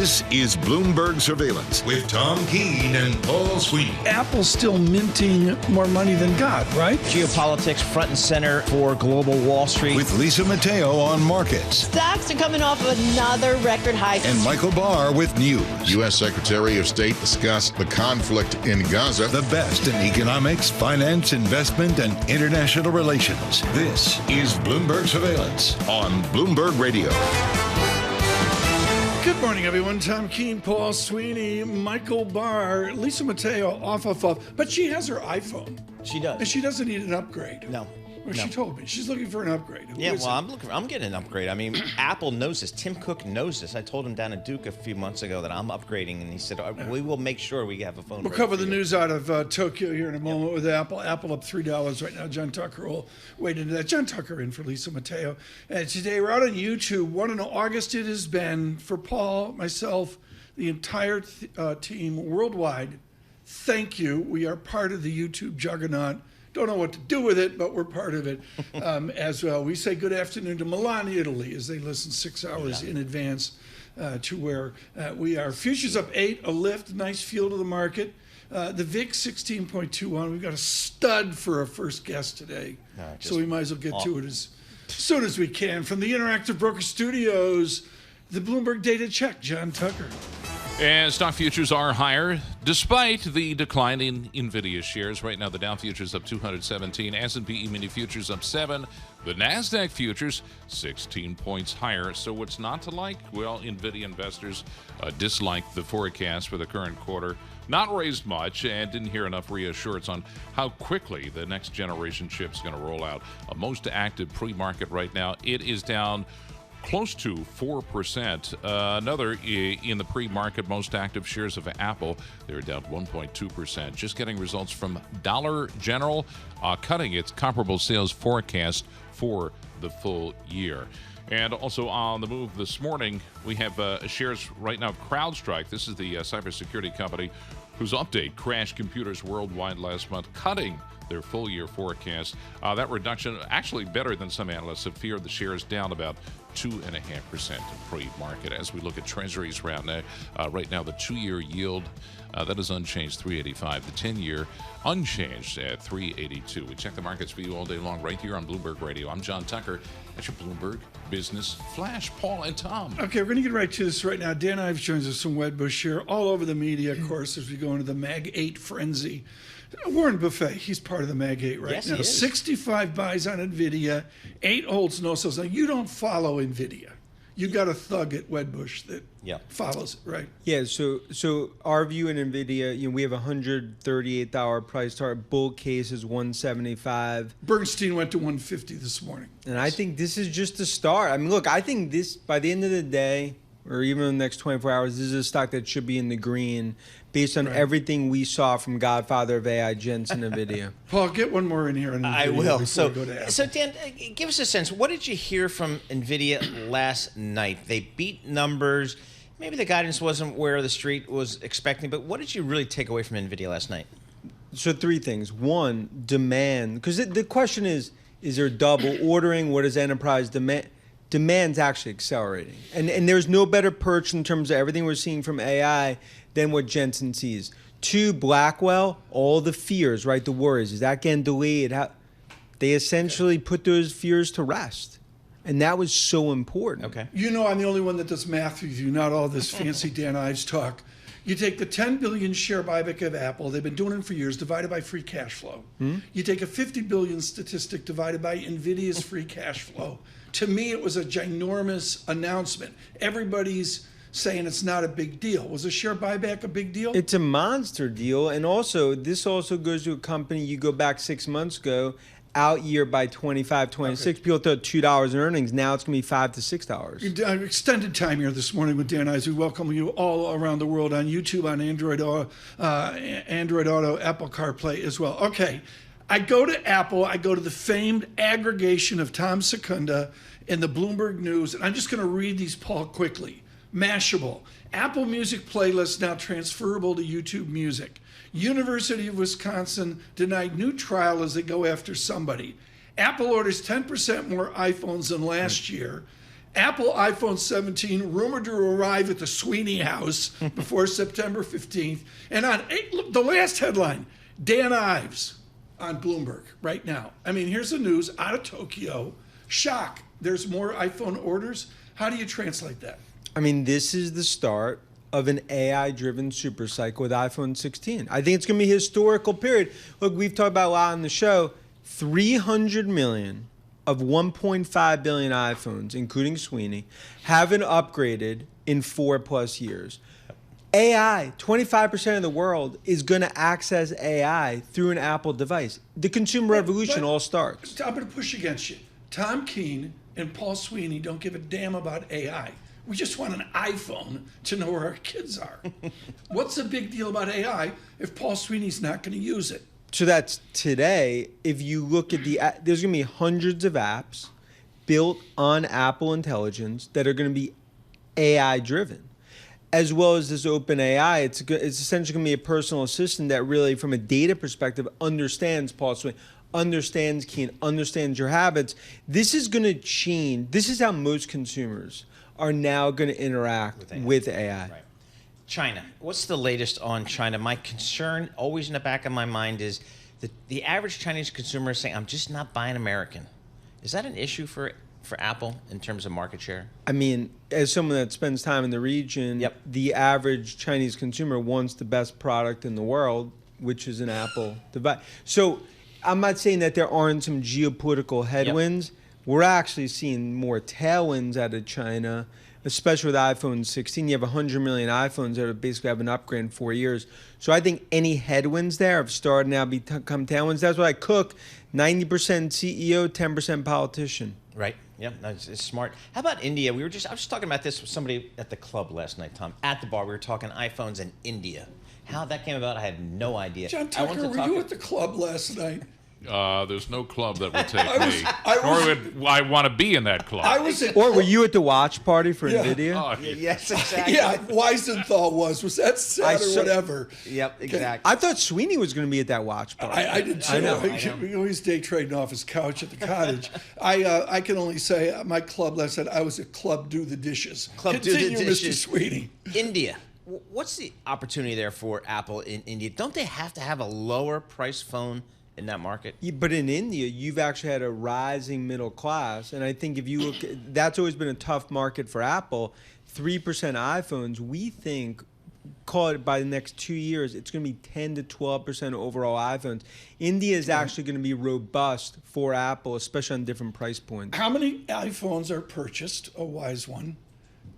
This is Bloomberg Surveillance with Tom Keene and Paul Sweeney. Apple's still minting more money than God, right? Geopolitics front and center for global Wall Street. With Lisa Mateo on markets. Stocks are coming off another record high. And Michael Barr with news. U.S. Secretary of State discussed the conflict in Gaza. The best in economics, finance, investment, and international relations. This is Bloomberg Surveillance on Bloomberg Radio. Good morning, everyone. Tom Keene, Paul Sweeney, Michael Barr, Lisa Mateo, off. But she has her iPhone. She does. And she doesn't need an upgrade. No. Well, she told me she's looking for an upgrade. I'm getting an upgrade. I mean, Apple knows this. Tim Cook knows this. I told him down at Duke a few months ago that I'm upgrading, and he said, we will make sure we have a phone. We'll cover the news out of Tokyo here in a moment with Apple. Apple up $3 right now. John Tucker will wade into that. John Tucker in for Lisa Mateo. And today we're out on YouTube. What an August it has been for Paul, myself, the entire team worldwide. Thank you. We are part of the YouTube juggernaut. Don't know what to do with it, but we're part of it as well. We say good afternoon to Milan, Italy, as they listen 6 hours in advance to where we are. Futures up 8, a lift, nice feel to the market. The VIX 16.21. We've got a stud for our first guest today, so we might as well get to it as soon as we can. From the Interactive Broker Studios, the Bloomberg Data Check, John Tucker. And stock futures are higher despite the decline in Nvidia shares. Right now, the Dow futures up 217, S&P E-mini futures up 7, the NASDAQ futures 16 points higher. So what's not to like? Well, Nvidia investors dislike the forecast for the current quarter. Not raised much and didn't hear enough reassurance on how quickly the next generation chip is going to roll out. A most active pre-market right now. It is down close to 4%. Another in the pre-market most active shares of Apple, they're down 1.2%. Just getting results from Dollar General, cutting its comparable sales forecast for the full year. And also on the move this morning, we have shares right now of CrowdStrike. This is the cybersecurity company whose update crashed computers worldwide last month, cutting their full year forecast. That reduction actually better than some analysts have feared. The shares down about 2.5% in pre-market. As we look at treasuries right now, the 2-year yield, that is unchanged, 3.85. The 10-year unchanged at 3.82. We check the markets for you all day long right here on Bloomberg Radio. I'm John Tucker. That's your Bloomberg Business Flash. Paul and Tom. Okay, we're going to get right to this right now. Dan Ives joins us from Wedbush here, all over the media, of course, as we go into the Mag 8 frenzy. Warren Buffett, he's part of the Mag 8 right now. 65 buys on Nvidia, 8 holds, no sells. Now, you don't follow Nvidia. You got a thug at Wedbush that follows it, right? Yeah, so our view in Nvidia, we have a $138 price target. Bull case is $175. Bernstein went to $150 this morning. And I think this is just the start. I mean, look, I think this, by the end of the day, or even in the next 24 hours, this is a stock that should be in the green based on everything we saw from Godfather of AI, Jen-Hsun Nvidia. Paul, get one more in here. I will. So Dan, give us a sense. What did you hear from Nvidia last night? They beat numbers. Maybe the guidance wasn't where the street was expecting, but what did you really take away from Nvidia last night? So 3 things. One, demand. Because the question is there double ordering? What is enterprise demand? Demand's actually accelerating. And there's no better perch in terms of everything we're seeing from AI than what Jen-Hsun sees. 2, Blackwell, all the fears, right? The worries. Is that getting delayed? They essentially put those fears to rest. And that was so important. Okay. You know I'm the only one that does math with you, not all this fancy Dan Ives talk. You take the 10 billion share buyback of Apple, they've been doing it for years, divided by free cash flow. You take a 50 billion statistic divided by Nvidia's free cash flow. To me, it was a ginormous announcement. Everybody's saying it's not a big deal. Was a share buyback a big deal? It's a monster deal. And also, this also goes to a company you go back 6 months ago, out year by 25, 26. People thought $2 in earnings. Now it's going to be $5 to $6. Extended time here this morning with Dan Ives. We welcome you all around the world on YouTube, on Android Auto, Apple CarPlay as well. Okay. I go to Apple, I go to the famed aggregation of Tom Secunda in the Bloomberg News, and I'm just going to read these, Paul, quickly. Mashable. Apple Music playlist now transferable to YouTube Music. University of Wisconsin denied new trial as they go after somebody. Apple orders 10% more iPhones than last year. Apple iPhone 17 rumored to arrive at the Sweeney house before September 15th. And look, the last headline, Dan Ives on Bloomberg right now. I mean, here's the news out of Tokyo. Shock. There's more iPhone orders. How do you translate that? I mean, this is the start of an AI-driven super cycle with iPhone 16. I think it's going to be a historical period. Look, we've talked about a lot on the show. 300 million of 1.5 billion iPhones, including Sweeney, haven't upgraded in 4+ years. AI, 25% of the world is going to access AI through an Apple device. The consumer revolution all starts. I'm going to push against you. Tom Keene and Paul Sweeney don't give a damn about AI. We just want an iPhone to know where our kids are. What's the big deal about AI if Paul Sweeney's not going to use it? So that's today. If you look at there's going to be hundreds of apps built on Apple Intelligence that are going to be AI driven, as well as this open AI. It's essentially going to be a personal assistant that really, from a data perspective, understands Paul Sweeney, understands Keene, understands your habits. This is going to change. This is how most consumers are now going to interact with AI. Right. China. What's the latest on China? My concern, always in the back of my mind, is that the average Chinese consumer is saying, I'm just not buying American. Is that an issue for Apple in terms of market share? I mean, as someone that spends time in the region, the average Chinese consumer wants the best product in the world, which is an Apple device. So I'm not saying that there aren't some geopolitical headwinds. We're actually seeing more tailwinds out of China, especially with iPhone 16. You have 100 million iPhones that basically have an upgrade in 4 years. So I think any headwinds there have started now become tailwinds. That's why I cook 90% CEO, 10% politician. Right. Yep. No, it's smart. How about India? I was just talking about this with somebody at the club last night, Tom. At the bar, we were talking iPhones and India. How that came about, I had no idea. John Tucker, were you at the club last night? There's no club that would take me. Nor would I want to be in that club. Or were you at the watch party for Nvidia? Oh, yes, exactly. Yeah, Weisenthal was that sad or whatever? Yep, exactly. I thought Sweeney was going to be at that watch party. I did too. I know. He's day trading off his couch at the cottage. I can only say my club last night, I was at Club Do the Dishes. Continue, Mr. Sweeney. India. What's the opportunity there for Apple in India? Don't they have to have a lower price phone in that market? Yeah, but in India, you've actually had a rising middle class. And I think if you look, that's always been a tough market for Apple. 3% iPhones, we think, call it by the next 2 years, it's going to be 10 to 12% overall iPhones. India is actually going to be robust for Apple, especially on different price points. How many iPhones are purchased, a wise one,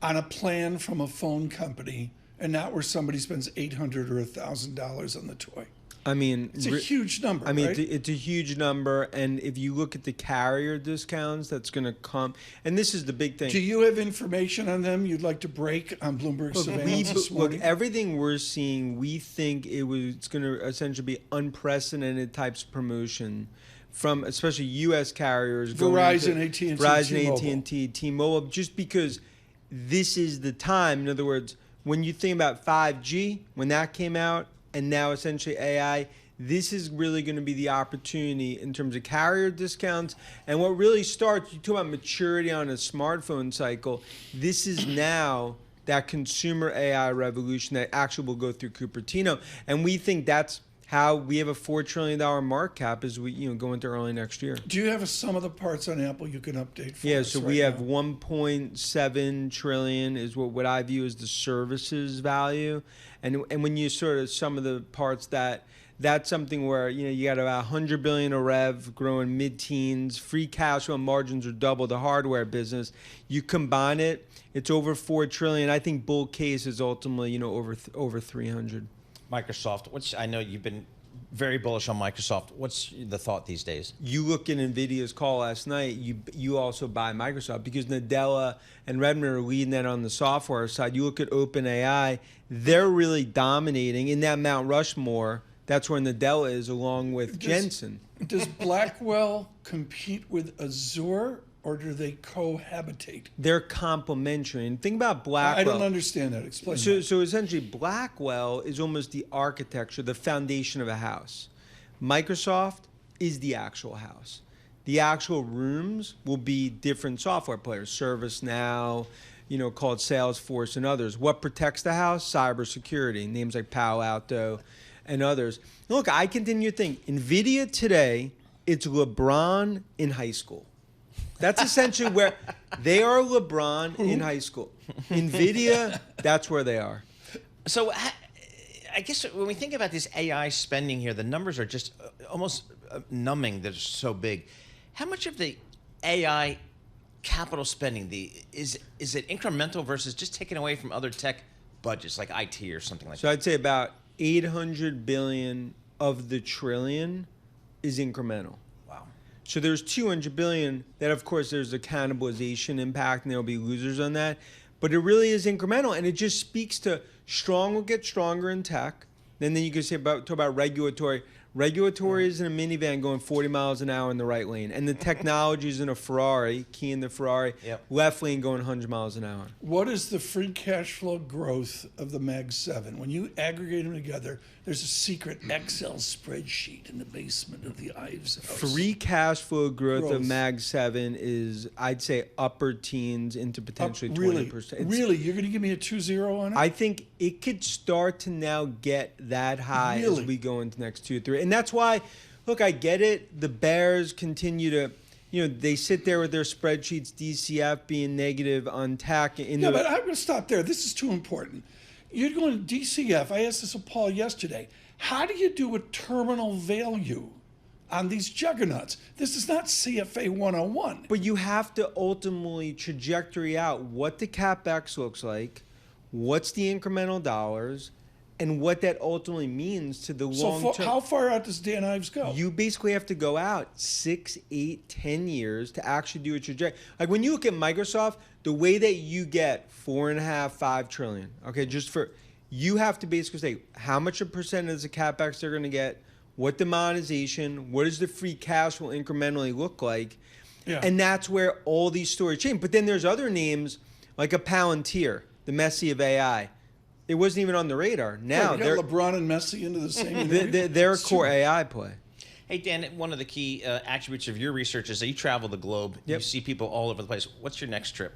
on a plan from a phone company and not where somebody spends $800 or $1,000 on the toy? I mean, it's a huge number. I mean, right? it's a huge number, and if you look at the carrier discounts, that's going to come. And this is the big thing. Do you have information on them you'd like to break on Bloomberg Surveillance this morning? Look, everything we're seeing, we think it's going to essentially be unprecedented types of promotion from especially U.S. carriers. Verizon, AT&T, Verizon, AT&T, T-Mobile, just because this is the time. In other words, when you think about 5G, when that came out, and now essentially AI, this is really going to be the opportunity in terms of carrier discounts. And what really starts, you talk about maturity on a smartphone cycle, this is now that consumer AI revolution that actually will go through Cupertino. And we think that's how we have a $4 trillion market cap as we go into early next year. Do you have a sum of the parts on Apple you can update for us? Yeah, so we have 1.7 trillion is what I view as the services value. And when you sort of sum of the parts, that's something where you got about 100 billion of rev growing mid-teens, free cash flow margins are double the hardware business. You combine it, it's over 4 trillion. I think bull case is ultimately over 300. Microsoft, which I know you've been very bullish on Microsoft. What's the thought these days? You look at Nvidia's call last night, you also buy Microsoft because Nadella and Redmond are leading that on the software side. You look at OpenAI, they're really dominating in that Mount Rushmore. That's where Nadella is along with Jen-Hsun. Does Blackwell compete with Azure? Or do they cohabitate? They're complementary. And think about Blackwell. I don't understand that. Explain that. So essentially, Blackwell is almost the architecture, the foundation of a house. Microsoft is the actual house. The actual rooms will be different software players, ServiceNow, called Salesforce and others. What protects the house? Cybersecurity, names like Palo Alto and others. Look, I continue to think Nvidia today, it's LeBron in high school. That's essentially where they are. LeBron in high school. Nvidia, that's where they are. So I guess when we think about this AI spending here, the numbers are just almost numbing. They're so big. How much of the AI capital spending is it incremental versus just taken away from other tech budgets like IT or something like that? So I'd say about 800 billion of the trillion is incremental. Wow. So there's 200 billion that, of course, there's a cannibalization impact and there'll be losers on that. But it really is incremental, and it just speaks to strong will get stronger in tech. And then you can talk about regulatory. Regulatory is in a minivan going 40 miles an hour in the right lane. And the technology is in a Ferrari, Keene the Ferrari, left lane going 100 miles an hour. What is the free cash flow growth of the Mag 7? When you aggregate them together, there's a secret Excel spreadsheet in the basement of the Ives house. Free cash flow growth of Mag 7 is, I'd say, upper teens into potentially 20%. Really? You're going to give me a 2-0 on it? I think it could start to now get that high as we go into next 2 or 3. And that's why, look, I get it. The Bears continue to, they sit there with their spreadsheets, DCF being negative on tech. But I'm going to stop there. This is too important. You're going to DCF. I asked this of Paul yesterday. How do you do a terminal value on these juggernauts? This is not CFA 101. But you have to ultimately trajectory out what the CapEx looks like, what's the incremental dollars, and what that ultimately means to the long term. So how far out does Dan Ives go? You basically have to go out 6, 8, 10 years to actually do a trajectory. Like when you look at Microsoft, the way that you get 4.5, 5 trillion, okay, you have to basically say how much a percentage of CapEx they're going to get, what the monetization, what does the free cash flow incrementally look like, and that's where all these stories change. But then there's other names like a Palantir, the Messi of AI. It wasn't even on the radar. Now they're LeBron and Messi into the same. They're a core AI play. Hey, Dan, one of the key attributes of your research is that you travel the globe. You see people all over the place. What's your next trip?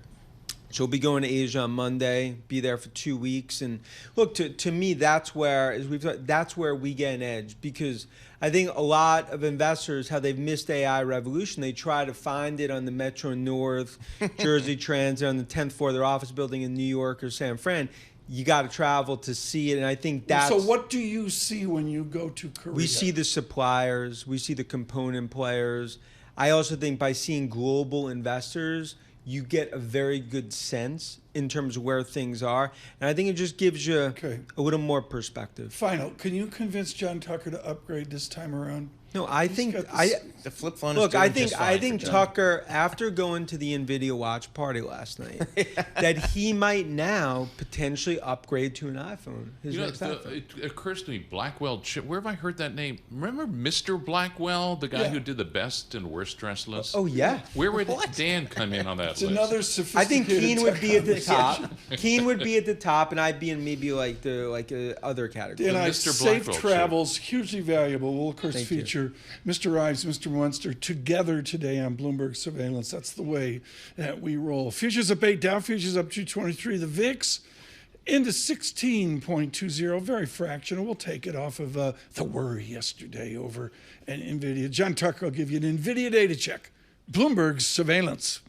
So we'll be going to Asia on Monday, be there for 2 weeks. And look, to me, that's where we get an edge, because I think a lot of investors, how they've missed AI revolution, they try to find it on the Metro North, Jersey Transit, on the 10th floor of their office building in New York or San Fran. You got to travel to see it, and I think that's... So what do you see when you go to Korea? We see the suppliers. We see the component players. I also think by seeing global investors, you get a very good sense in terms of where things are. And I think it just gives you a little more perspective. Final. Can you convince John Tucker to upgrade this time around? No, I think the flip phone. Look, I think Tucker, after going to the Nvidia watch party last night, that he might now potentially upgrade to an iPhone. It occurs to me, Blackwell. Where have I heard that name? Remember Mr. Blackwell, the guy who did the best and worst dressed list? Oh yeah. Where would Dan come in on that list? Another sophisticated. I think Keene would be at the top. Keene would be at the top, and I'd be in maybe like the other category. Dan Ives, safe travels, hugely valuable. We'll of course feature Mr. Ives, Mr. Munster together today on Bloomberg Surveillance. That's the way that we roll. Futures up 8, Dow futures up 223. The VIX into 16.20, very fractional. We'll take it off of the worry yesterday over an Nvidia. John Tucker will give you an Nvidia data check. Bloomberg Surveillance.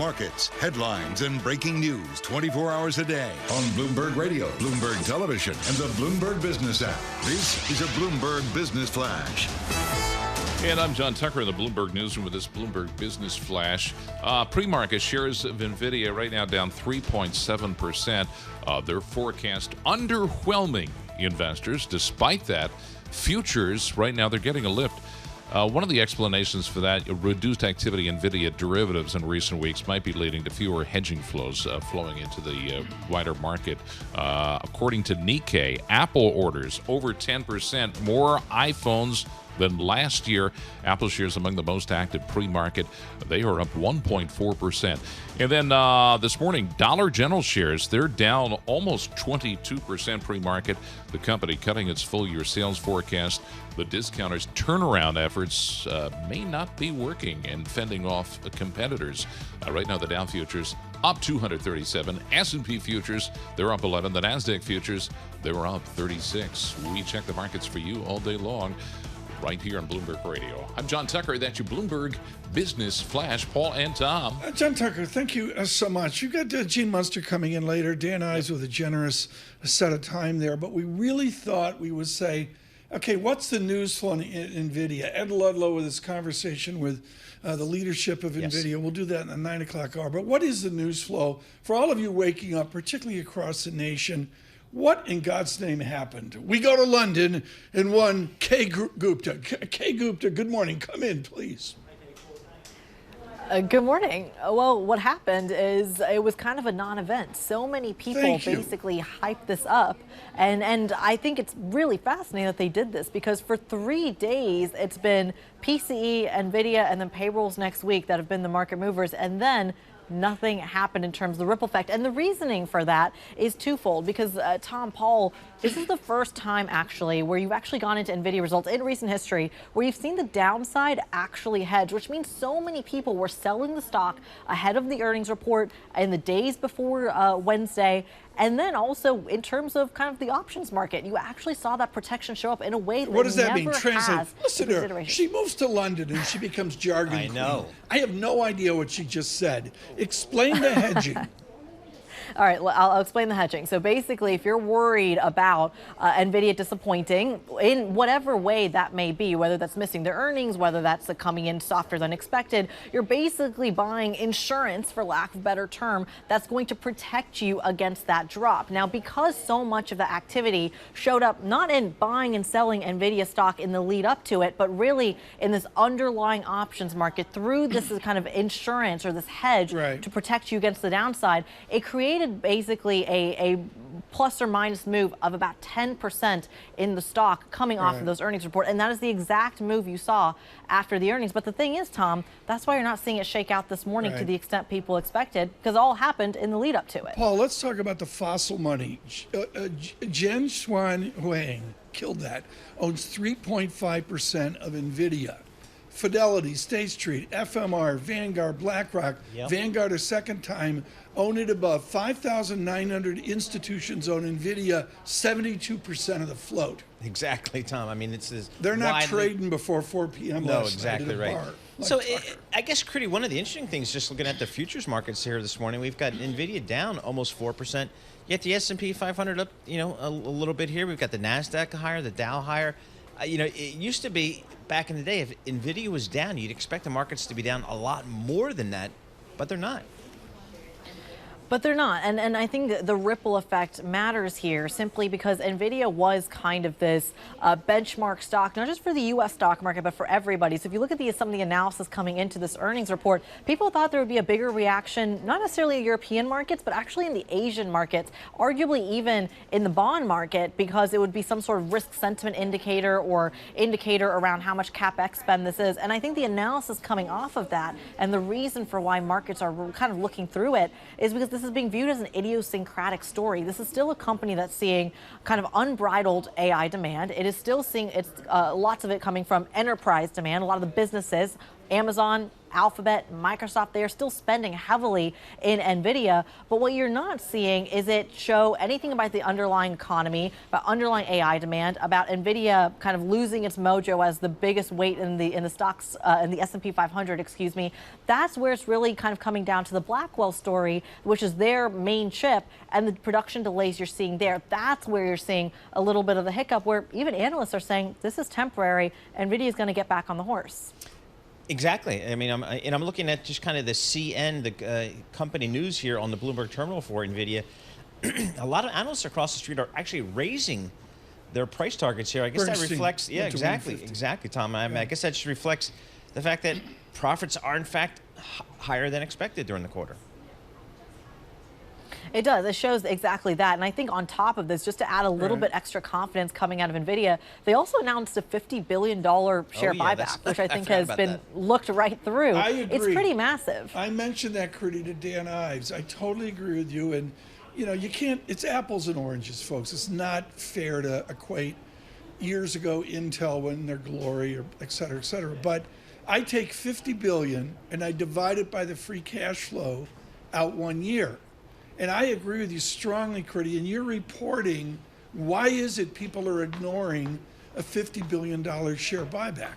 markets, headlines, and breaking news 24 hours a day on Bloomberg Radio, Bloomberg Television, and the Bloomberg Business app. This is a Bloomberg Business Flash. And I'm John Tucker in the Bloomberg Newsroom with this Bloomberg Business Flash. Pre-market shares of Nvidia right now down 3.7%. Their forecast underwhelming investors. Despite that, futures right now, they're getting a lift. One of the explanations for that, reduced activity in Nvidia derivatives in recent weeks might be leading to fewer hedging flows flowing into the wider market. According to Nikkei, Apple orders over 10% more iPhones than last year. Apple shares among the most active pre-market. They are up 1.4%. And then this morning, Dollar General shares, they're down almost 22% pre-market. The company cutting its full-year sales forecast. The discounters' turnaround efforts may not be working and fending off competitors. Right now, the Dow futures up 237. S&P futures, they're up 11. The NASDAQ futures, they were up 36. We check the markets for you all day long, right here on Bloomberg Radio. I'm John Tucker. That's your Bloomberg Business Flash. Paul and Tom. John Tucker, thank you so much. You've got Gene Munster coming in later. Dan Ives with a generous set of time there. But we really thought we would say, okay, what's the news flow in NVIDIA? Ed Ludlow with his conversation with the leadership of NVIDIA. We'll do that in the 9 o'clock hour. But what is the news flow for all of you waking up, particularly across the nation? What in God's name happened? We go to London and one Kay Gupta. Kay Gupta, good morning. Come in, please. Good morning. Well, what happened is it was kind of a non-event. So many people basically hyped this up. And I think it's really fascinating that they did this because for 3 days, it's been PCE, Nvidia, and then payrolls next week that have been the market movers. And then nothing happened in terms of the ripple effect. And the reasoning for that is twofold because Tom, Paul, this is the first time actually where you've actually gone into NVIDIA results in recent history where you've seen the downside actually hedge, which means so many people were selling the stock ahead of the earnings report in the days before Wednesday. And then also in terms of kind of the options market, you actually saw that protection show up in a way that what does that never mean? Translate. Listen to her. Consideration. She moves to London and she becomes jargon I know. queen. I have no idea what she just said. Explain the hedging. All right, well, I'll explain the hedging. So basically, if you're worried about Nvidia disappointing in whatever way that may be, whether that's missing their earnings, whether that's coming in softer than expected, you're basically buying insurance, for lack of a better term, that's going to protect you against that drop. Now, because so much of the activity showed up not in buying and selling Nvidia stock in the lead up to it, but really in this underlying options market through this kind of insurance or this hedge to protect you against the downside, it created basically a plus or minus move of about 10% in the stock coming off of those earnings report. And that is the exact move you saw after the earnings. But the thing is, Tom, that's why you're not seeing it shake out this morning to the extent people expected, because all happened in the lead up to it. Paul, let's talk about the fossil money. Jen-Hsun Huang killed that, owns 3.5% of Nvidia. Fidelity, State Street, FMR, Vanguard, BlackRock. Vanguard a second time, own it above. 5,900 institutions own Nvidia, 72% of the float. Exactly, Tom. I mean, it's they're not trading before 4 p.m. No, last exactly night at a right. bar. So I guess, Critty, one of the interesting things, just looking at the futures markets here this morning, we've got Nvidia down almost 4%. Yet the S&P 500 up, a little bit here. We've got the NASDAQ higher, the Dow higher. It used to be back in the day, if Nvidia was down, you'd expect the markets to be down a lot more than that, but they're not. But they're not. And I think the ripple effect matters here simply because Nvidia was kind of this benchmark stock, not just for the U.S. stock market, but for everybody. So if you look at some of the analysis coming into this earnings report, people thought there would be a bigger reaction, not necessarily in European markets, but actually in the Asian markets, arguably even in the bond market, because it would be some sort of risk sentiment indicator or indicator around how much CapEx spend this is. And I think the analysis coming off of that and the reason for why markets are kind of looking through it is because this is being viewed as an idiosyncratic story. This is still a company that's seeing kind of unbridled AI demand. It is still seeing lots of it coming from enterprise demand. A lot of the businesses, Amazon, Alphabet, Microsoft, they are still spending heavily in Nvidia. But what you're not seeing is it show anything about the underlying economy, about underlying AI demand, about Nvidia kind of losing its mojo as the biggest weight in the stocks, in the S&P 500, excuse me. That's where it's really kind of coming down to the Blackwell story, which is their main chip, and the production delays you're seeing there. That's where you're seeing a little bit of the hiccup, where even analysts are saying this is temporary. Nvidia is going to get back on the horse. Exactly. I mean, I'm looking at just kind of the CN, the company news here on the Bloomberg terminal for Nvidia. A lot of analysts across the street are actually raising their price targets here. I guess that reflects, yeah, exactly, Tom. I guess that just reflects the fact that profits are in fact higher than expected during the quarter. It does. It shows exactly that. And I think on top of this, just to add a little bit extra confidence coming out of Nvidia, they also announced a $50 billion share buyback, which I think has been looked right through. I agree. It's pretty massive. I mentioned that, Critty, to Dan Ives. I totally agree with you. And, you know, you can't, it's apples and oranges, folks. It's not fair to equate years ago Intel when their glory, or et cetera, et cetera. But I take $50 billion and I divide it by the free cash flow out 1 year. And I agree with you strongly, Critty, and you're reporting, why is it people are ignoring a $50 billion share buyback?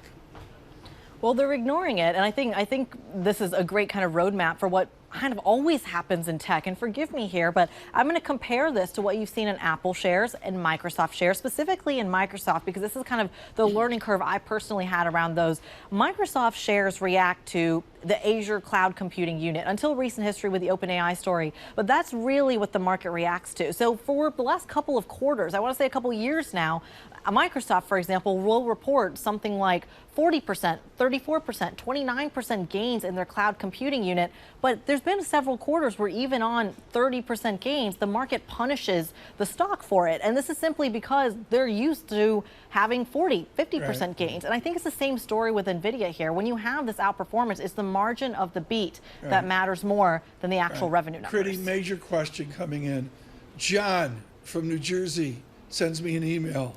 Well, they're ignoring it, and I think this is a great kind of roadmap for what kind of always happens in tech. And forgive me here, but I'm going to compare this to what you've seen in Apple shares and Microsoft shares, specifically in Microsoft, because this is kind of the learning curve I personally had around those. Microsoft shares react to the Azure cloud computing unit until recent history with the OpenAI story, but that's really what the market reacts to. So for the last couple of quarters, I want to say a couple of years now, Microsoft, for example, will report something like 40%, 34%, 29% gains in their cloud computing unit. But there's been several quarters where even on 30% gains, the market punishes the stock for it. And this is simply because they're used to having 40, 50% gains. And I think it's the same story with Nvidia here. When you have this outperformance, it's the margin of the beat that matters more than the actual revenue numbers. Pretty major question coming in. John from New Jersey sends me an email.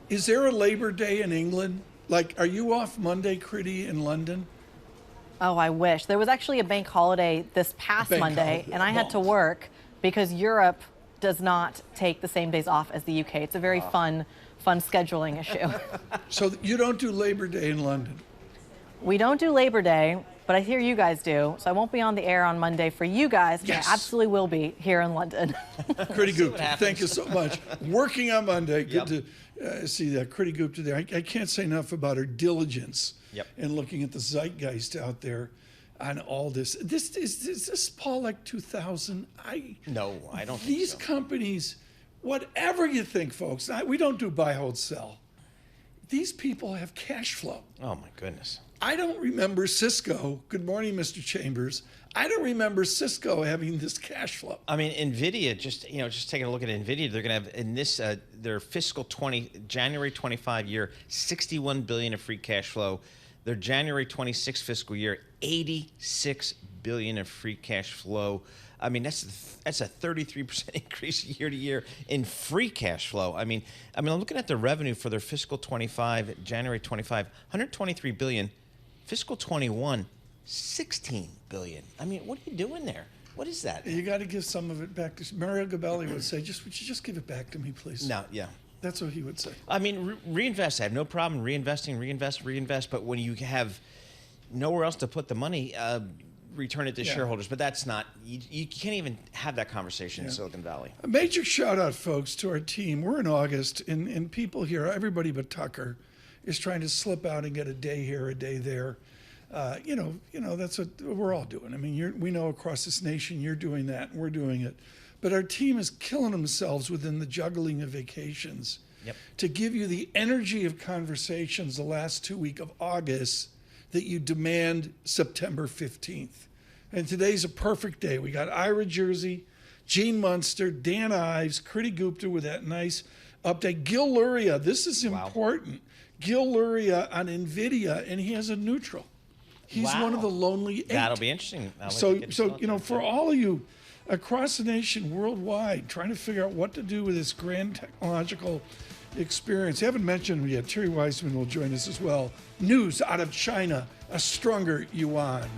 Is there a Labor Day in England? Like, are you off Monday, Critty, in London? Oh, I wish. There was actually a bank holiday this past Monday, and I had to work because Europe does not take the same days off as the UK. It's a very fun scheduling issue. So you don't do Labor Day in London? We don't do Labor Day, but I hear you guys do. So I won't be on the air on Monday for you guys, but I absolutely will be here in London. Critty Gupta, thank you so much. Working on Monday. Good to see that. Critty Gupta there. I can't say enough about her diligence in looking at the zeitgeist out there on all this. Is this Paul like 2000? No, I don't think these so. companies, whatever you think, folks, we don't do buy, hold, sell. These people have cash flow. Oh, my goodness. I don't remember Cisco. Good morning, Mr. Chambers. I don't remember Cisco having this cash flow. I mean, Nvidia, just taking a look at Nvidia, they're going to have in this their fiscal January 25 year, $61 billion of free cash flow. Their January 26 fiscal year, $86 billion of free cash flow. I mean, that's a 33% increase year to year in free cash flow. I mean, I'm looking at the revenue for their fiscal 25, January 25, $123 billion. Fiscal 21, $16 billion. I mean, what are you doing there? What is that? You got to give some of it back to Mario Gabelli would say, would you just give it back to me, please? No, yeah. That's what he would say. I mean, reinvest. I have no problem reinvesting, reinvest. But when you have nowhere else to put the money, return it to shareholders. But that's not, you can't even have that conversation in Silicon Valley. A major shout out, folks, to our team. We're in August, and people here, everybody but Tucker, is trying to slip out and get a day here, a day there. You know, that's what we're all doing. I mean, we know across this nation you're doing that, and we're doing it. But our team is killing themselves within the juggling of vacations to give you the energy of conversations the last 2 weeks of August that you demand September 15th. And today's a perfect day. We got Ira Jersey, Gene Munster, Dan Ives, Critty Gupta with that nice update. Gil Luria, this is important. Gil Luria on Nvidia, and he has a neutral. He's one of the lonely eight. That'll be interesting. So for all of you across the nation, worldwide, trying to figure out what to do with this grand technological experience. I haven't mentioned yet, Terry Weissman will join us as well. News out of China a stronger yuan.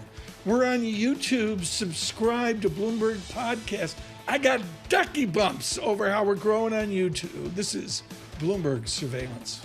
We're on YouTube. Subscribe to Bloomberg Podcast. I got ducky bumps over how we're growing on YouTube. This is Bloomberg Surveillance.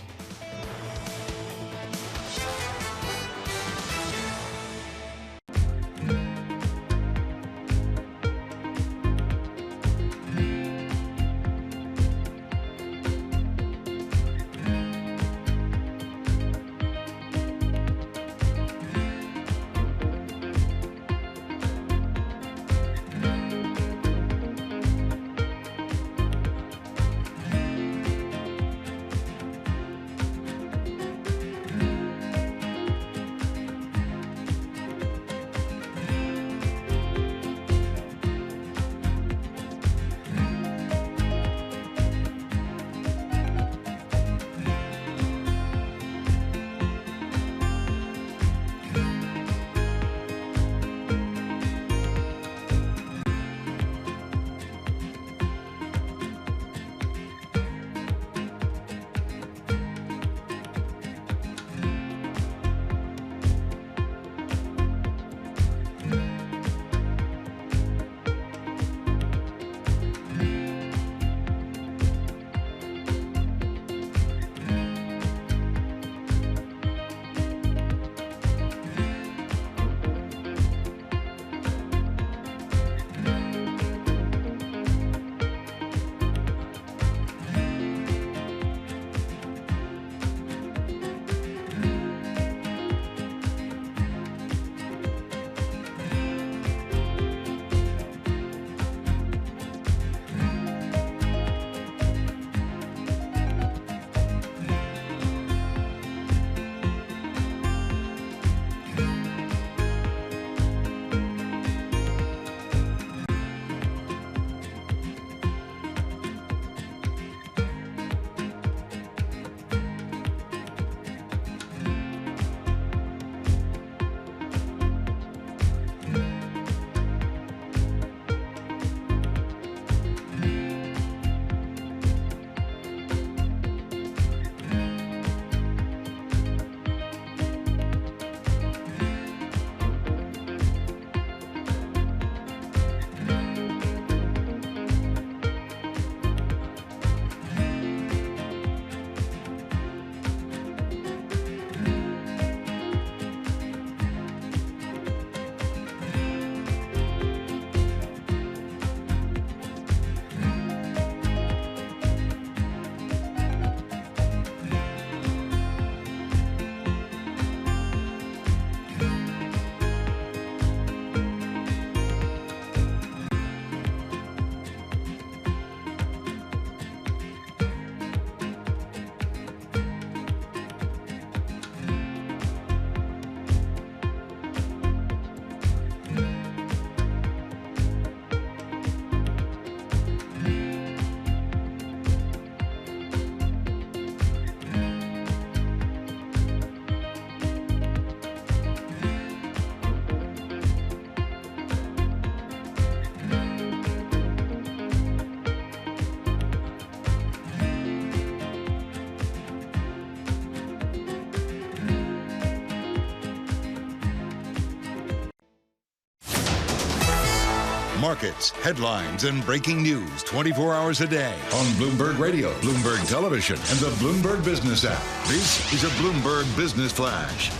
Markets, headlines, and breaking news 24 hours a day on Bloomberg Radio, Bloomberg Television, and the Bloomberg Business app. This is a Bloomberg Business Flash.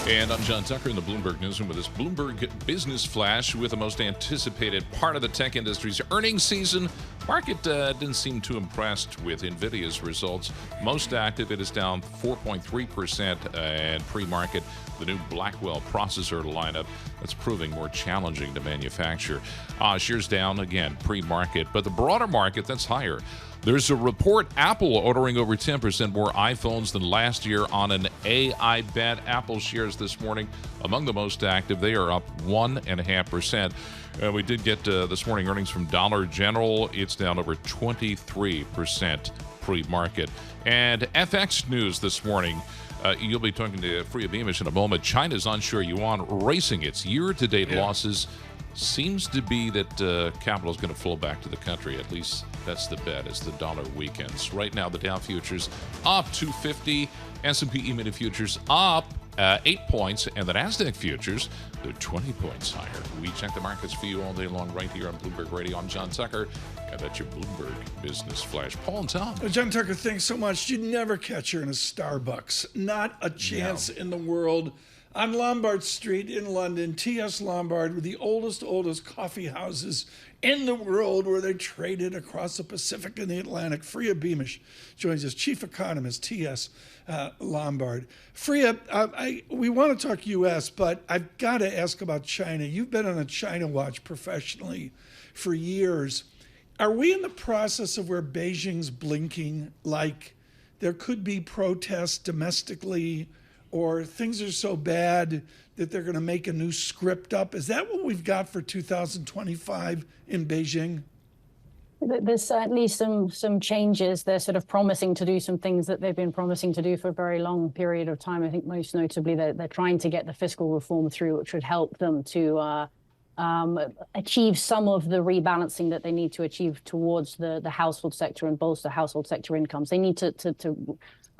And I'm John Tucker in the Bloomberg Newsroom with this Bloomberg Business Flash with the most anticipated part of the tech industry's earnings season. Market didn't seem too impressed with Nvidia's results. Most active, it is down 4.3%, and pre-market, the new Blackwell processor lineup that's proving more challenging to manufacture. Shares down again, pre-market, but the broader market, that's higher. There's a report Apple ordering over 10% more iPhones than last year on an AI bet. Apple shares this morning among the most active. They are up 1.5%. We did get this morning earnings from Dollar General. It's down over 23% pre-market. And FX news this morning. You'll be talking to Freya Beamish in a moment. China's onshore yuan racing its year-to-date losses. Seems to be that capital is going to flow back to the country. At least that's the bet as the dollar weakens. Right now, the Dow futures up 250. S&P E-mini futures up 8 points, and the NASDAQ futures, they're 20 points higher. We check the markets for you all day long right here on Bloomberg Radio. I'm John Tucker, and that's your Bloomberg Business Flash. Paul and Tom. John Tucker, thanks so much. You'd never catch her in a Starbucks. Not a chance in the world. On Lombard Street in London, T.S. Lombard, with the oldest coffee houses in the world, where they traded across the Pacific and the Atlantic. Freya Beamish joins us, chief economist, T.S. Lombard. Freya, we want to talk U.S., but I've got to ask about China. You've been on a China watch professionally for years. Are we in the process of where Beijing's blinking, like there could be protests domestically, or things are so bad that they're going to make a new script up? Is that what we've got for 2025 in Beijing? There's certainly some changes. They're sort of promising to do some things that they've been promising to do for a very long period of time. I think most notably they're trying to get the fiscal reform through, which would help them to achieve some of the rebalancing that they need to achieve towards the household sector and bolster household sector incomes. They need to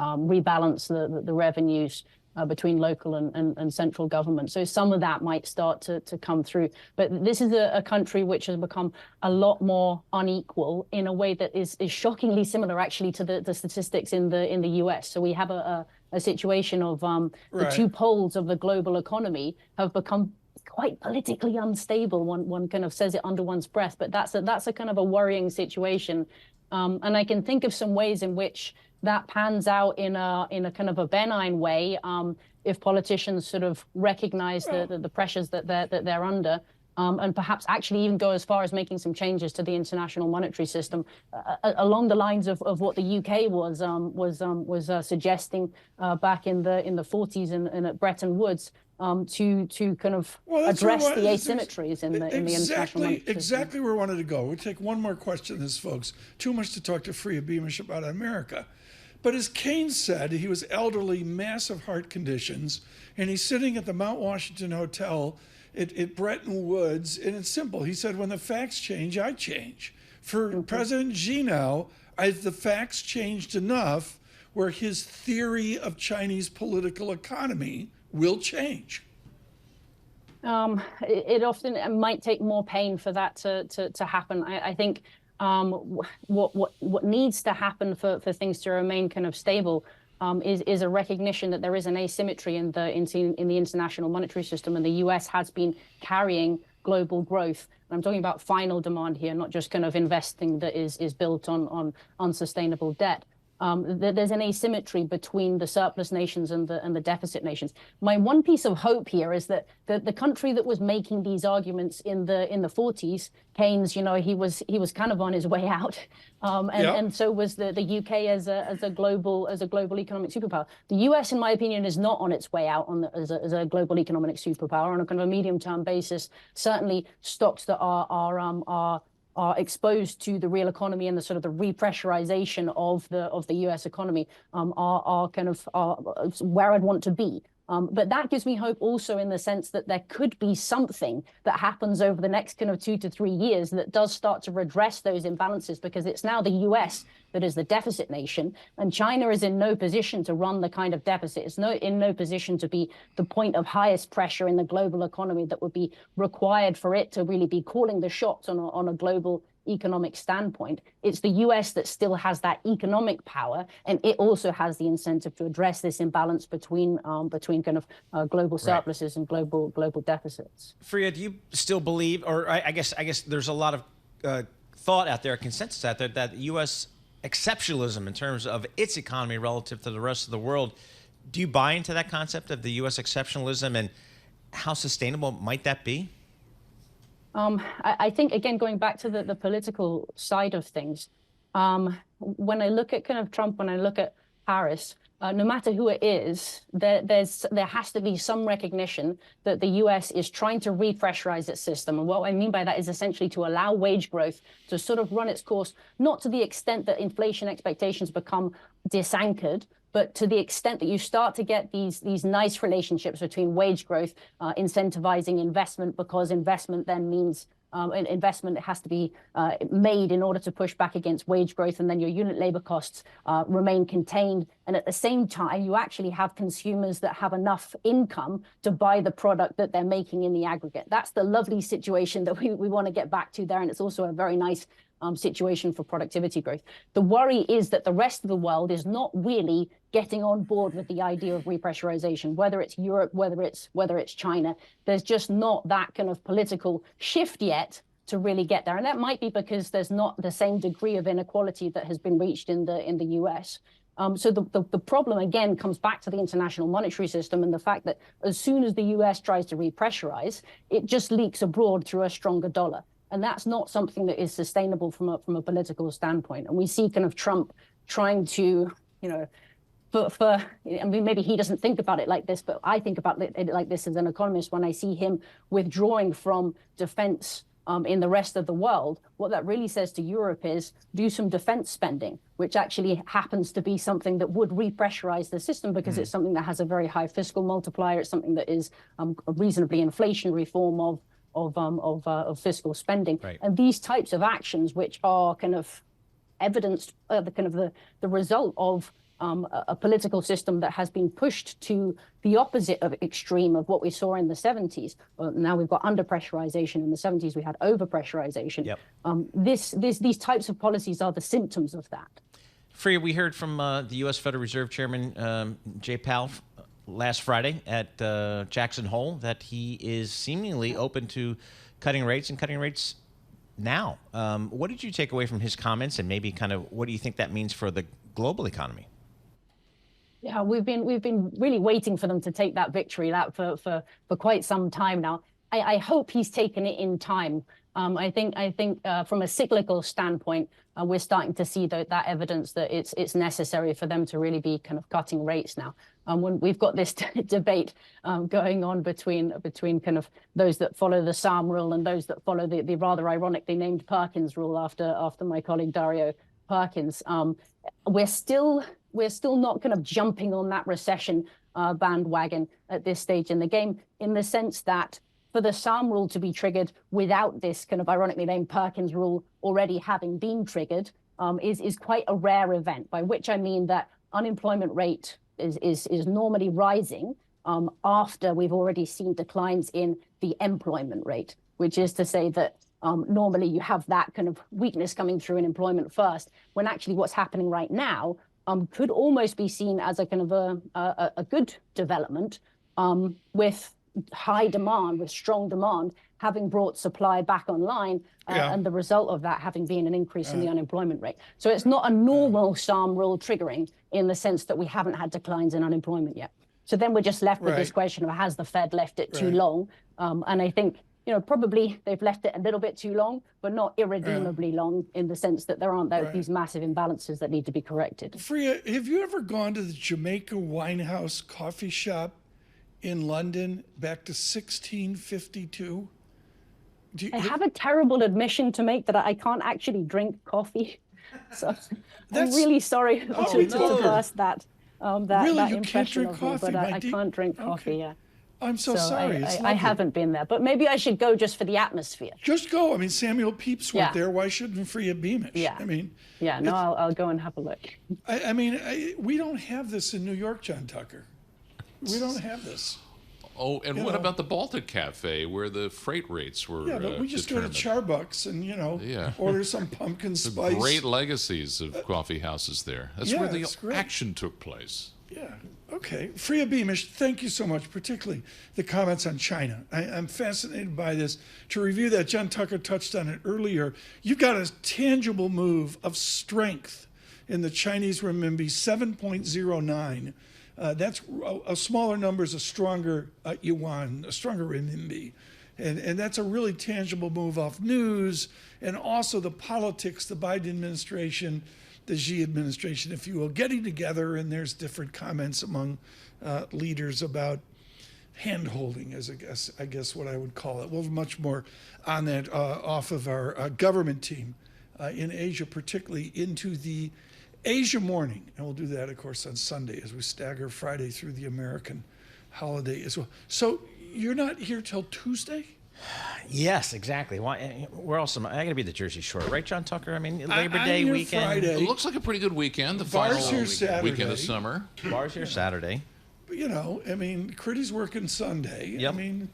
rebalance the revenues between local and central government. So some of that might start to come through. But this is a country which has become a lot more unequal in a way that is shockingly similar, actually, to the statistics in the US. So we have a situation of the two poles of the global economy have become quite politically unstable. One kind of says it under one's breath, but that's a kind of a worrying situation. And I can think of some ways in which that pans out in a kind of a benign way, if politicians sort of recognize the pressures that they're under, and perhaps actually even go as far as making some changes to the international monetary system, along the lines of what the UK was suggesting back in the 40s and at Bretton Woods, to kind of address the asymmetries in the international monetary system. Exactly where I wanted to go. We'll take one more question, this, folks. Too much to talk to Freya Beamish about America. But as Keene said, he was elderly, massive heart conditions, and he's sitting at the Mount Washington Hotel at Bretton Woods, and it's simple. He said, when the facts change, I change. For President Xi now, the facts changed enough where his theory of Chinese political economy will change. It often might take more pain for that to happen. I think what needs to happen for things to remain kind of stable is a recognition that there is an asymmetry in the international monetary system, and the U.S. has been carrying global growth. And I'm talking about final demand here, not just kind of investing that is built on unsustainable debt. There's an asymmetry between the surplus nations and the deficit nations. My one piece of hope here is that the country that was making these arguments in the 40s, Keynes, he was kind of on his way out, and so was the UK as a global economic superpower. The US, in my opinion, is not on its way out as a global economic superpower on a kind of a medium-term basis. Certainly, stocks that are exposed to the real economy and the sort of the repressurization of the U.S. economy are where I'd want to be. But that gives me hope also in the sense that there could be something that happens over the next kind of 2 to 3 years that does start to redress those imbalances, because it's now the U.S. that is the deficit nation, and China is in no position to run the kind of deficit. It's in no position to be the point of highest pressure in the global economy that would be required for it to really be calling the shots on a global economic standpoint. It's the US that still has that economic power, and it also has the incentive to address this imbalance between kind of global surpluses and global deficits. Freya, do you still believe, or I guess there's a lot of thought out there, consensus out there, that U.S. exceptionalism in terms of its economy relative to the rest of the world. Do you buy into that concept of the U.S. exceptionalism, and how sustainable might that be? I think, again, going back to the political side of things, when I look at kind of Trump, when I look at Harris, no matter who it is, there has to be some recognition that the U.S. is trying to repressurize its system. And what I mean by that is essentially to allow wage growth to sort of run its course, not to the extent that inflation expectations become disanchored, but to the extent that you start to get these nice relationships between wage growth, incentivizing investment, because investment then means investment has to be made in order to push back against wage growth, and then your unit labor costs remain contained. And at the same time, you actually have consumers that have enough income to buy the product that they're making in the aggregate. That's the lovely situation that we want to get back to there. And it's also a very nice situation for productivity growth. The worry is that the rest of the world is not really getting on board with the idea of repressurization, whether it's Europe, whether it's China. There's just not that kind of political shift yet to really get there. And that might be because there's not the same degree of inequality that has been reached in the US. So the problem, again, comes back to the international monetary system and the fact that as soon as the US tries to repressurize, it just leaks abroad through a stronger dollar. And that's not something that is sustainable from a political standpoint. And we see kind of Trump trying to, I mean, maybe he doesn't think about it like this, but I think about it like this as an economist when I see him withdrawing from defense in the rest of the world. What that really says to Europe is do some defense spending, which actually happens to be something that would repressurize the system because it's something that has a very high fiscal multiplier. It's something that is a reasonably inflationary form of fiscal spending. Right. And these types of actions, which are kind of evidenced, the result of a political system that has been pushed to the opposite of extreme of what we saw in the 70s. Now we've got under-pressurization. In the 70s, we had over-pressurization. Yep. These types of policies are the symptoms of that. Freya, we heard from the U.S. Federal Reserve Chairman Jay Powell last Friday at Jackson Hole that he is seemingly open to cutting rates and cutting rates now. What did you take away from his comments, and maybe kind of what do you think that means for the global economy? Yeah, we've been really waiting for them to take that victory lap for quite some time now. I hope he's taken it in time. I think from a cyclical standpoint, we're starting to see that evidence that it's necessary for them to really be kind of cutting rates now. When we've got this debate going on between kind of those that follow the Psalm rule and those that follow the rather ironically named Perkins rule after my colleague Dario Perkins, we're still not kind of jumping on that recession bandwagon at this stage in the game, in the sense that for the Psalm rule to be triggered without this kind of ironically named Perkins rule already having been triggered is quite a rare event, by which I mean that unemployment rate is normally rising after we've already seen declines in the employment rate, which is to say that normally you have that kind of weakness coming through in employment first, when actually what's happening right now could almost be seen as a kind of a good development with high demand, with strong demand, having brought supply back online, and the result of that having been an increase in the unemployment rate. So it's not a normal Psalm rule triggering in the sense that we haven't had declines in unemployment yet. So then we're just left with this question of has the Fed left it too long? And I think, probably they've left it a little bit too long, but not irredeemably long in the sense that there aren't these massive imbalances that need to be corrected. Freya, have you ever gone to the Jamaica Winehouse coffee shop in London back to 1652? I have a terrible admission to make that I can't actually drink coffee. So I'm really sorry to burst that impression of me, but I can't drink coffee, yeah. I'm so sorry. I haven't been there, but maybe I should go just for the atmosphere. Just go. I mean, Samuel Pepys went there. Why shouldn't Freya Beamish? Yeah. I mean, I'll go and have a look. I mean, we don't have this in New York, John Tucker. We don't have this. Oh, and what about the Baltic Cafe where the freight rates were but we just determined? go to Charbucks and, order some pumpkin spice. Great legacies of coffee houses there. That's where the action took place. Yeah. Okay. Freya Beamish, thank you so much, particularly the comments on China. I'm fascinated by this. To review that, John Tucker touched on it earlier. You've got a tangible move of strength in the Chinese renminbi, 7.09. That's a smaller number is a stronger yuan, a stronger renminbi. And that's a really tangible move off news and also the politics, the Biden administration, the Xi administration, if you will, getting together, and there's different comments among leaders about hand-holding, as I guess what I would call it. We'll have much more on that off of our government team in Asia, particularly into the Asia morning, and we'll do that, of course, on Sunday as we stagger Friday through the American holiday as well. So you're not here till Tuesday? Yes, exactly. Why? Where else am I? I got to be the Jersey Shore, right, John Tucker? I mean, Labor I'm Day here weekend. Friday. It looks like a pretty good weekend. The Bars final here Saturday. weekend of summer. Bars here Saturday. You know, I mean, Critty's working Sunday. Yep. I mean,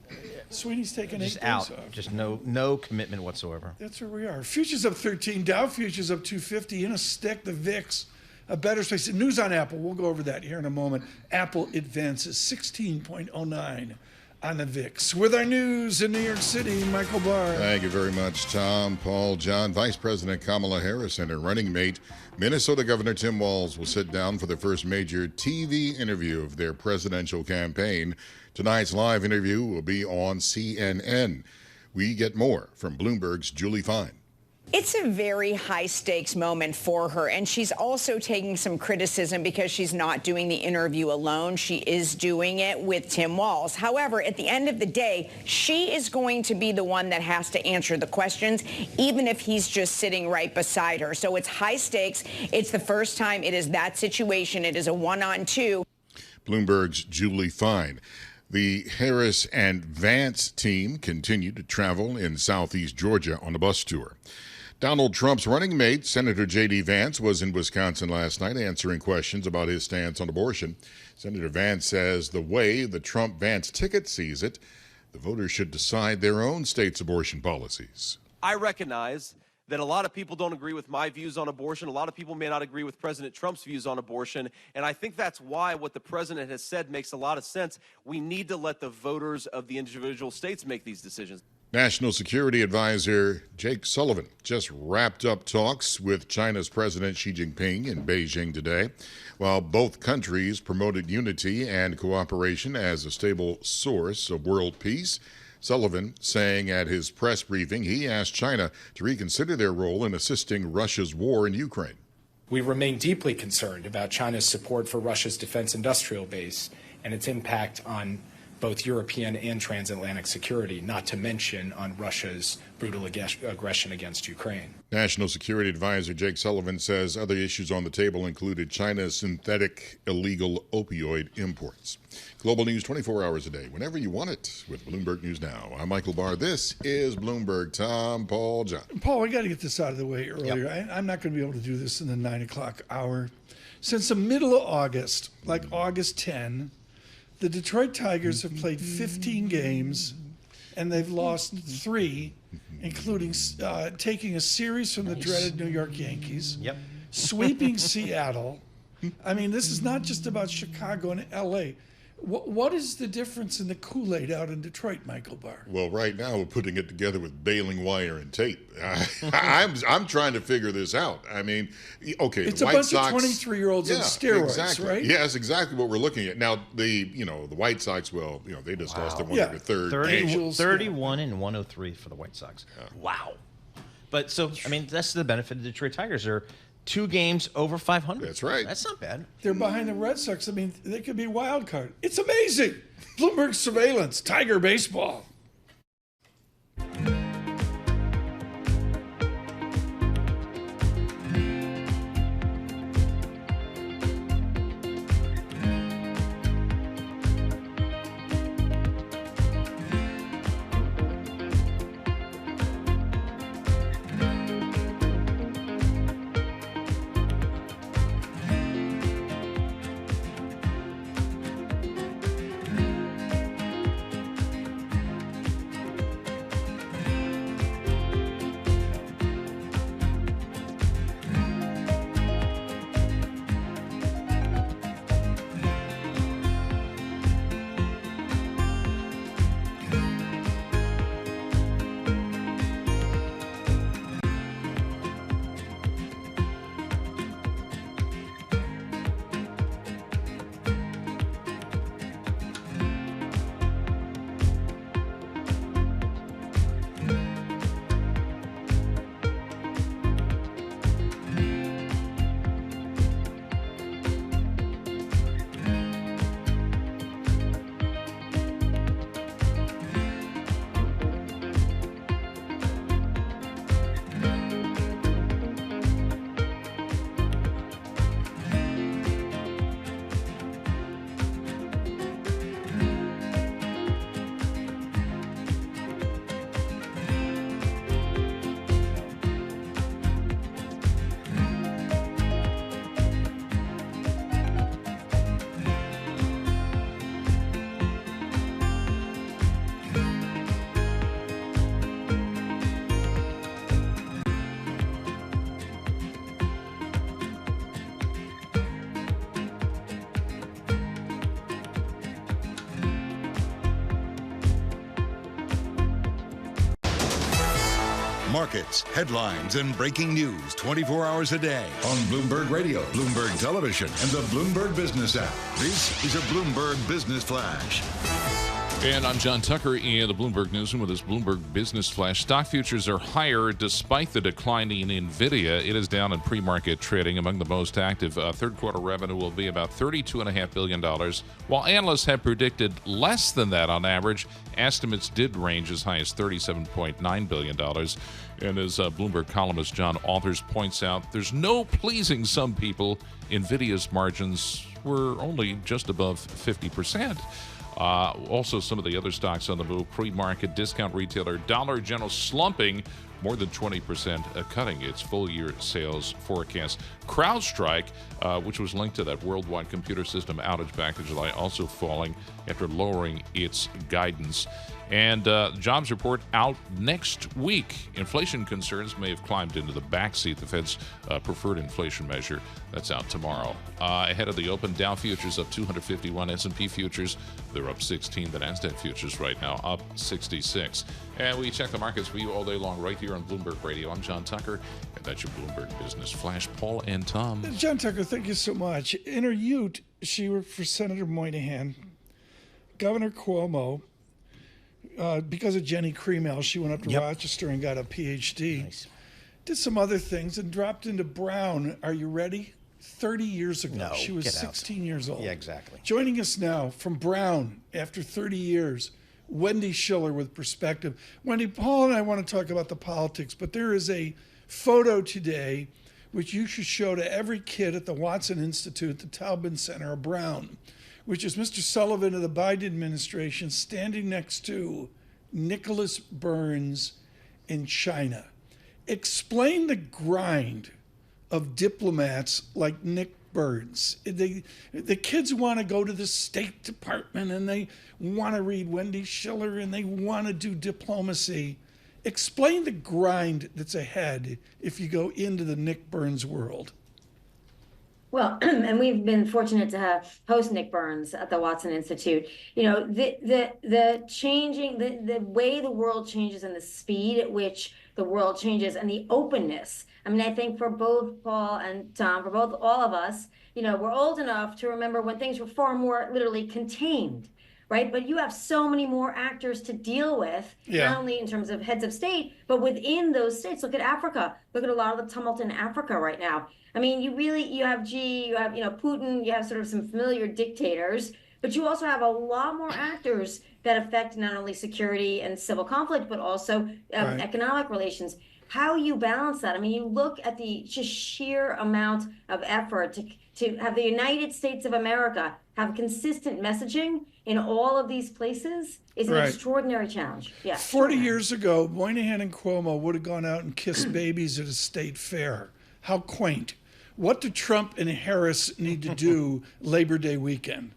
Sweeney's taking Just 8 days out. off. Just no commitment whatsoever. That's where we are. Futures up 13. Dow futures up 250. In a stick, the VIX, a better space. News on Apple. We'll go over that here in a moment. Apple advances 16.09 on the VIX. With our news in New York City, Michael Barr. Thank you very much, Tom, Paul, John. Vice President Kamala Harris and her running mate, Minnesota Governor Tim Walz, will sit down for the first major TV interview of their presidential campaign. Tonight's live interview will be on CNN. We get more from Bloomberg's Julie Fine. It's a very high-stakes moment for her, and she's also taking some criticism because she's not doing the interview alone. She is doing it with Tim Walz. However, at the end of the day, she is going to be the one that has to answer the questions, even if he's just sitting right beside her. So it's high stakes. It's the first time it is that situation. It is a one-on-two. Bloomberg's Julie Fine. The Harris and Vance team continue to travel in southeast Georgia on a bus tour. Donald Trump's running mate, Senator J.D. Vance, was in Wisconsin last night answering questions about his stance on abortion. Senator Vance says the way the Trump-Vance ticket sees it, the voters should decide their own state's abortion policies. I recognize that a lot of people don't agree with my views on abortion. A lot of people may not agree with President Trump's views on abortion. And I think that's why what the president has said makes a lot of sense. We need to let the voters of the individual states make these decisions. National Security Advisor Jake Sullivan just wrapped up talks with China's President Xi Jinping in Beijing today. While both countries promoted unity and cooperation as a stable source of world peace, Sullivan saying at his press briefing he asked China to reconsider their role in assisting Russia's war in Ukraine. We remain deeply concerned about China's support for Russia's defense industrial base and its impact on both European and transatlantic security, not to mention on Russia's brutal aggression against Ukraine. National Security Advisor Jake Sullivan says other issues on the table included China's synthetic illegal opioid imports. Global news 24 hours a day, whenever you want it, with Bloomberg News Now. I'm Michael Barr. This is Bloomberg. Tom, Paul, John. Paul, I got to get this out of the way earlier. Yep. I'm not going to be able to do this in the 9 o'clock hour. Since the middle of August, like August 10, the Detroit Tigers have played 15 games, and they've lost 3, including taking a series from the dreaded New York Yankees, sweeping Seattle. I mean, this is not just about Chicago and L.A. What is the difference in the Kool-Aid out in Detroit, Michael Barr? Well, right now we're putting it together with baling wire and tape. I'm trying to figure this out. I mean, okay, it's the a White bunch Sox, of 23-year-olds on steroids, exactly. right? Yeah, that's exactly what we're looking at. Now, the White Sox, well, they just lost their third. 31 and 103 for the White Sox. Yeah. Wow. But so, I mean, that's the benefit of the Detroit Tigers. They're 2 games over 500. That's right. That's not bad. They're behind the Red Sox. I mean, they could be a wild card. It's amazing. Bloomberg Surveillance, Tiger Baseball. Markets, headlines, and breaking news 24 hours a day on Bloomberg Radio, Bloomberg Television, and the Bloomberg Business app. This is a Bloomberg Business Flash. And I'm John Tucker in the Bloomberg Newsroom with this Bloomberg Business Flash. Stock futures are higher despite the declining Nvidia. It is down in pre-market trading. Among the most active, third quarter revenue will be about $32.5 billion. While analysts have predicted less than that on average, estimates did range as high as $37.9 billion. And as Bloomberg columnist John Authers points out, there's no pleasing some people. Nvidia's margins were only just above 50%. Also, some of the other stocks on the move, pre-market discount retailer Dollar General slumping more than 20%, cutting its full-year sales forecast. CrowdStrike, which was linked to that worldwide computer system outage back in July, also falling after lowering its guidance. And jobs report out next week. Inflation concerns may have climbed into the backseat. The Fed's preferred inflation measure, that's out tomorrow. Ahead of the open, Dow futures up 251. S&P futures, they're up 16. The NASDAQ futures right now up 66. And we check the markets for you all day long right here on Bloomberg Radio. I'm John Tucker, and that's your Bloomberg Business Flash. Paul and Tom. John Tucker, thank you so much. In her youth, she worked for Senator Moynihan, Governor Cuomo. Because of Jenny Cremel, she went up to Rochester and got a PhD. Nice. Did some other things and dropped into Brown. Are you ready? 30 years ago. No, she was 16 years old. Yeah, exactly. Joining us now from Brown after 30 years, Wendy Schiller with Perspective. Wendy, Paul and I want to talk about the politics, but there is a photo today which you should show to every kid at the Watson Institute, the Taubman Center of Brown, which is Mr. Sullivan of the Biden administration standing next to Nicholas Burns in China. Explain the grind of diplomats like Nick Burns. The kids want to go to the State Department and they want to read Wendy Schiller and they want to do diplomacy. Explain the grind that's ahead if you go into the Nick Burns world. Well, and we've been fortunate to host Nick Burns at the Watson Institute. You know, the changing, the way the world changes and the speed at which the world changes and the openness. I mean, I think for both Paul and Tom, for both all of us, you know, we're old enough to remember when things were far more literally contained, right? But you have so many more actors to deal with, not only in terms of heads of state, but within those states. Look at Africa. Look at a lot of the tumult in Africa right now. I mean, you have Putin, you have sort of some familiar dictators, but you also have a lot more actors that affect not only security and civil conflict, but also economic relations. How you balance that? I mean, you look at the just sheer amount of effort to have the United States of America have consistent messaging in all of these places is an extraordinary challenge. Yeah. 40 years ago, Moynihan and Cuomo would have gone out and kissed babies at a state fair. How quaint. What do Trump and Harris need to do Labor Day weekend?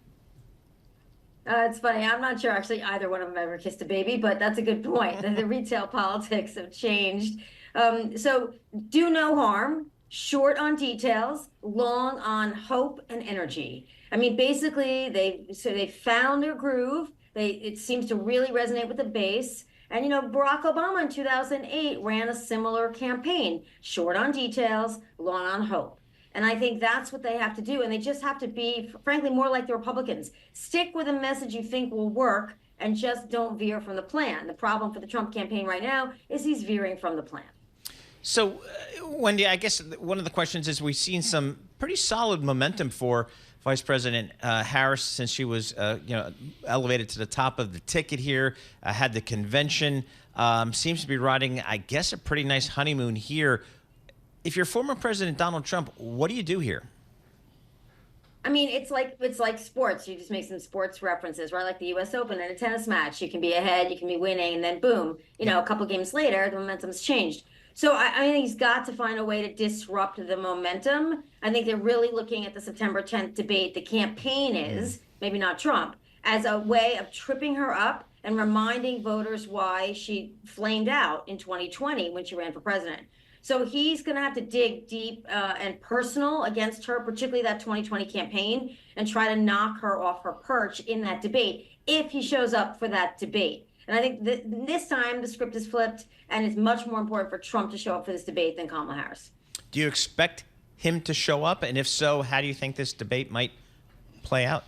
It's funny. I'm not sure actually either one of them ever kissed a baby, but that's a good point. The retail politics have changed. So do no harm, short on details, long on hope and energy. I mean, basically, they found their groove. It seems to really resonate with the base. And, you know, Barack Obama in 2008 ran a similar campaign, short on details, long on hope. And I think that's what they have to do. And they just have to be, frankly, more like the Republicans. Stick with a message you think will work and just don't veer from the plan. The problem for the Trump campaign right now is he's veering from the plan. So, Wendy, I guess one of the questions is we've seen some pretty solid momentum for Vice President Harris since she was, elevated to the top of the ticket here, had the convention, seems to be riding, I guess, a pretty nice honeymoon here. If you're former President Donald Trump, what do you do here? I mean, it's like sports. You just make some sports references, right? Like the US Open in a tennis match. You can be ahead, you can be winning, and then boom, a couple games later, the momentum's changed. So I think he's got to find a way to disrupt the momentum. I think they're really looking at the September 10th debate. The campaign is, maybe not Trump, as a way of tripping her up and reminding voters why she flamed out in 2020 when she ran for president. So he's going to have to dig deep and personal against her, particularly that 2020 campaign, and try to knock her off her perch in that debate if he shows up for that debate. And I think this time the script is flipped, and it's much more important for Trump to show up for this debate than Kamala Harris. Do you expect him to show up? And if so, how do you think this debate might play out?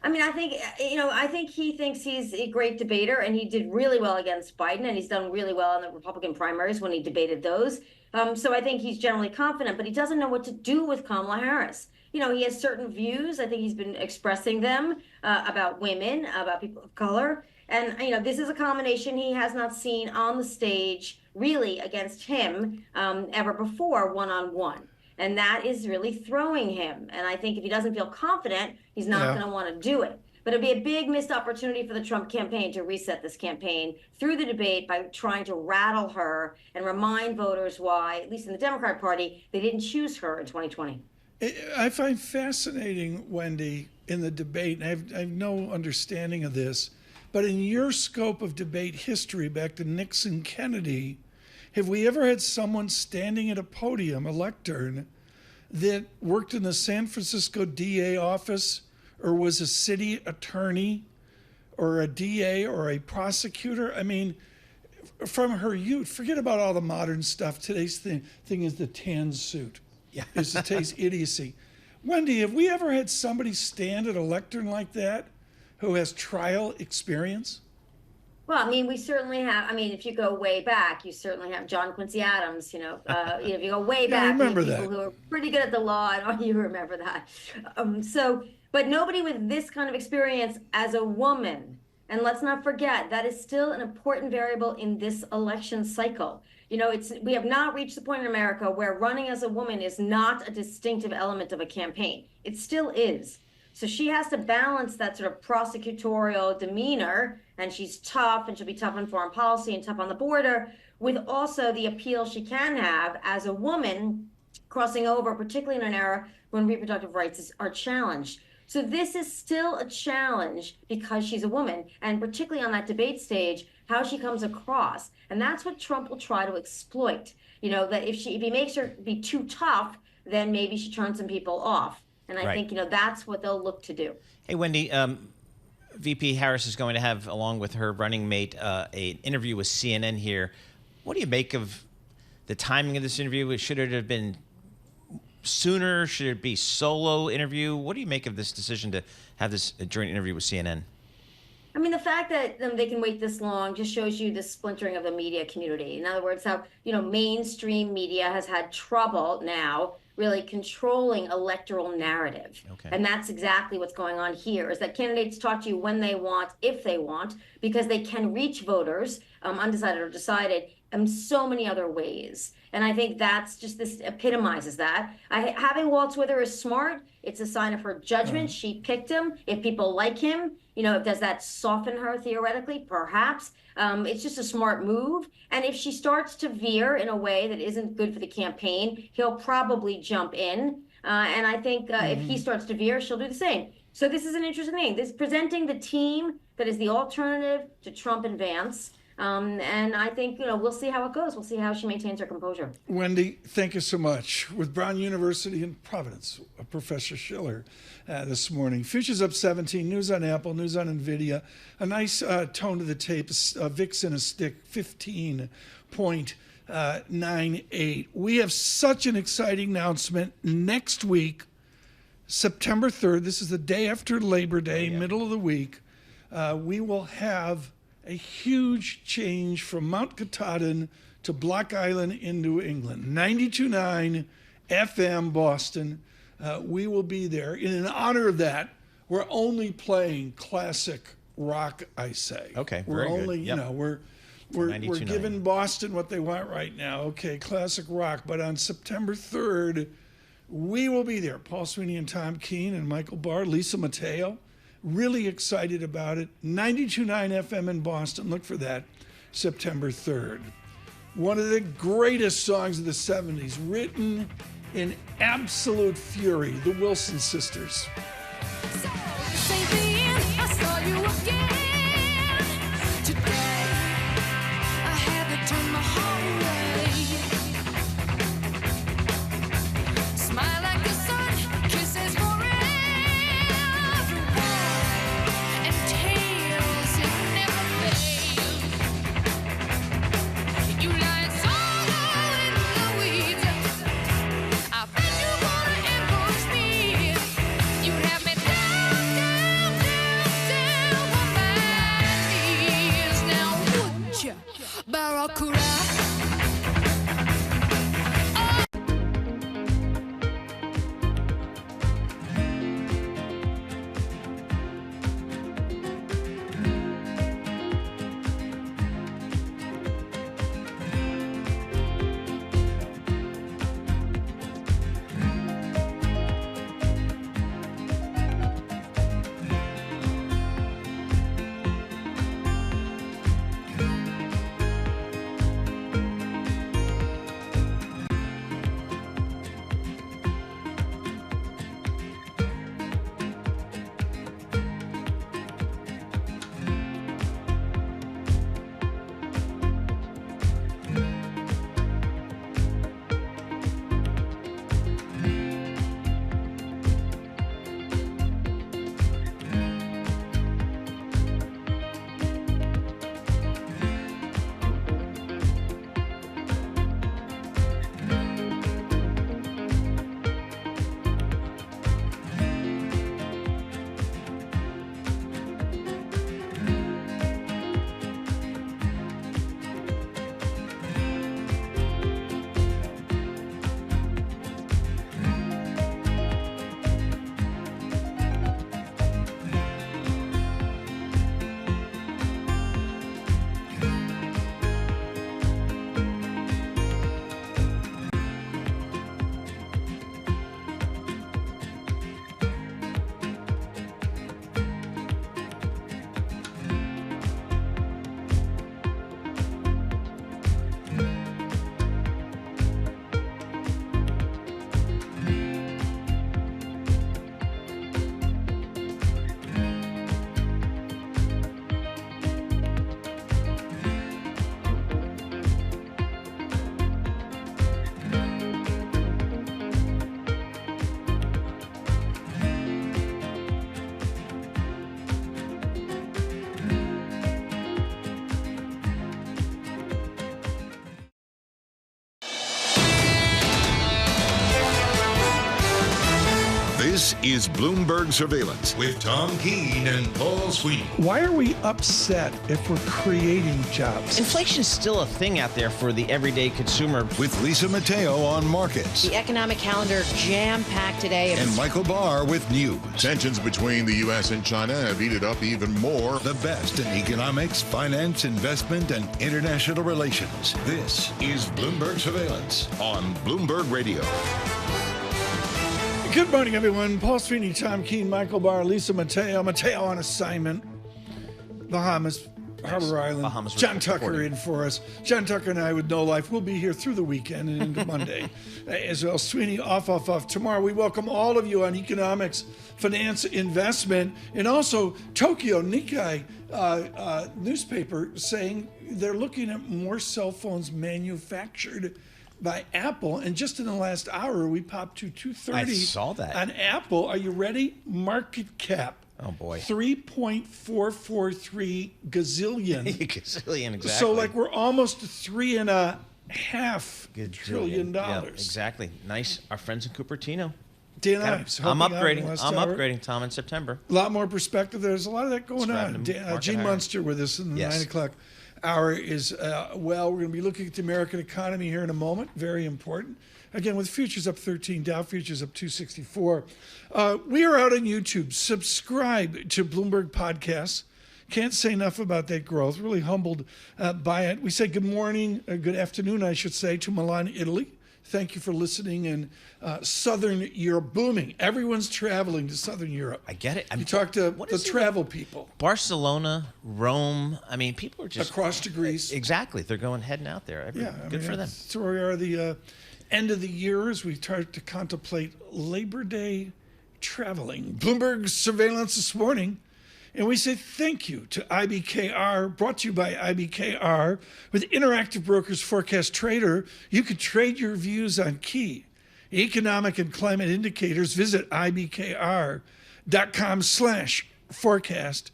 I mean, I think he thinks he's a great debater, and he did really well against Biden, and he's done really well in the Republican primaries when he debated those. So I think he's generally confident, but he doesn't know what to do with Kamala Harris. He has certain views. I think he's been expressing them about women, about people of color. And, this is a combination he has not seen on the stage really against him ever before, one-on-one. And that is really throwing him. And I think if he doesn't feel confident, he's not going to want to do it. But it'd be a big missed opportunity for the Trump campaign to reset this campaign through the debate by trying to rattle her and remind voters why, at least in the Democratic Party, they didn't choose her in 2020. I find fascinating, Wendy, in the debate, and I have no understanding of this, but in your scope of debate history back to Nixon, Kennedy, have we ever had someone standing at a podium, a lectern, that worked in the San Francisco DA office or was a city attorney or a DA or a prosecutor? I mean, from her youth, forget about all the modern stuff. Today's thing is the tan suit. Yeah. It's today's idiocy. Wendy, have we ever had somebody stand at a lectern like that who has trial experience? Well, I mean, we certainly have. I mean, if you go way back, you certainly have John Quincy Adams. If you go way back, I remember people who are pretty good at the law, and you remember that. But nobody with this kind of experience as a woman. And let's not forget that is still an important variable in this election cycle. We have not reached the point in America where running as a woman is not a distinctive element of a campaign. It still is. So she has to balance that sort of prosecutorial demeanor, and she's tough, and she'll be tough on foreign policy and tough on the border, with also the appeal she can have as a woman crossing over, particularly in an era when reproductive rights are challenged. So this is still a challenge because she's a woman, and particularly on that debate stage, how she comes across. And that's what Trump will try to exploit. That if he makes her be too tough, then maybe she turns some people off. And I think, that's what they'll look to do. Hey, Wendy, VP Harris is going to have, along with her running mate, an interview with CNN here. What do you make of the timing of this interview? Should it have been sooner? Should it be solo interview? What do you make of this decision to have this joint interview with CNN? I mean, the fact that they can wait this long just shows you the splintering of the media community. In other words, how, mainstream media has had trouble now really controlling electoral narrative. Okay. And that's exactly what's going on here, is that candidates talk to you when they want, if they want, because they can reach voters, undecided or decided, in so many other ways. And I think this epitomizes that. Having Waltz with her is smart. It's a sign of her judgment. She picked him. If people like him, does that soften her theoretically? Perhaps. It's just a smart move. And if she starts to veer in a way that isn't good for the campaign, he'll probably jump in. And I think if he starts to veer, she'll do the same. So this is an interesting thing. This is presenting the team that is the alternative to Trump and Vance. And I think, we'll see how it goes. We'll see how she maintains her composure. Wendy, thank you so much. With Brown University in Providence, Professor Schiller this morning. Futures up 17, news on Apple, news on Nvidia. A nice tone to the tape, VIX in a stick, 15.98. We have such an exciting announcement next week, September 3rd. This is the day after Labor Day, middle of the week. We will have a huge change from Mount Katahdin to Block Island in New England. 92.9 FM Boston. We will be there. In honor of that, we're only playing classic rock, I say. Okay, we're very only, good. Yep. We're giving Boston what they want right now. Okay, classic rock. But on September 3rd, we will be there. Paul Sweeney and Tom Keene and Michael Barr, Lisa Mateo. Really excited about it. 92.9 FM in Boston. Look for that, September 3rd. One of the greatest songs of the 70s, written in absolute fury, the Wilson Sisters. This is Bloomberg Surveillance with Tom Keene and Paul Sweeney. Why are we upset if we're creating jobs? Inflation's still a thing out there for the everyday consumer. With Lisa Mateo on markets. The economic calendar jam-packed today. And Michael Barr with news. Tensions between the U.S. and China have heated up even more. The best in economics, finance, investment, and international relations. This is Bloomberg Surveillance on Bloomberg Radio. Good morning, everyone. Paul Sweeney, Tom Keene, Michael Barr, Lisa Mateo. Mateo on assignment. Bahamas, Harbor Island. Bahamas John Tucker in for us. John Tucker and I with No Life will be here through the weekend and into Monday as well. Sweeney off. Tomorrow we welcome all of you on economics, finance, investment, and also Tokyo Nikkei newspaper saying they're looking at more cell phones manufactured by Apple, and just in the last hour, we popped to 230. I saw that. On Apple. Are you ready? Market cap. Oh, boy. 3.443 gazillion. Gazillion, exactly. So, like, we're almost $3.5 trillion. Yeah, exactly. Nice. Our friends in Cupertino. Dan Ives. I'm upgrading, Tom, in September. A lot more perspective. There's a lot of that going on. Gene Munster with us in the 9 o'clock hour is, we're going to be looking at the American economy here in a moment. Very important. Again, with futures up 13, Dow futures up 264. We are out on YouTube. Subscribe to Bloomberg Podcasts. Can't say enough about that growth. Really humbled by it. We say good morning, good afternoon, I should say, to Milan, Italy. Thank you for listening in Southern Europe. Booming. Everyone's traveling to Southern Europe. I get it. You talk to the travel people. Barcelona, Rome. I mean, people are just... Across to Greece. Exactly. They're heading out there. Good for them. So we are the end of the year as we start to contemplate Labor Day traveling. Bloomberg Surveillance this morning. And we say thank you to IBKR, brought to you by IBKR. With Interactive Brokers Forecast Trader, you can trade your views on key economic and climate indicators. Visit ibkr.com/forecast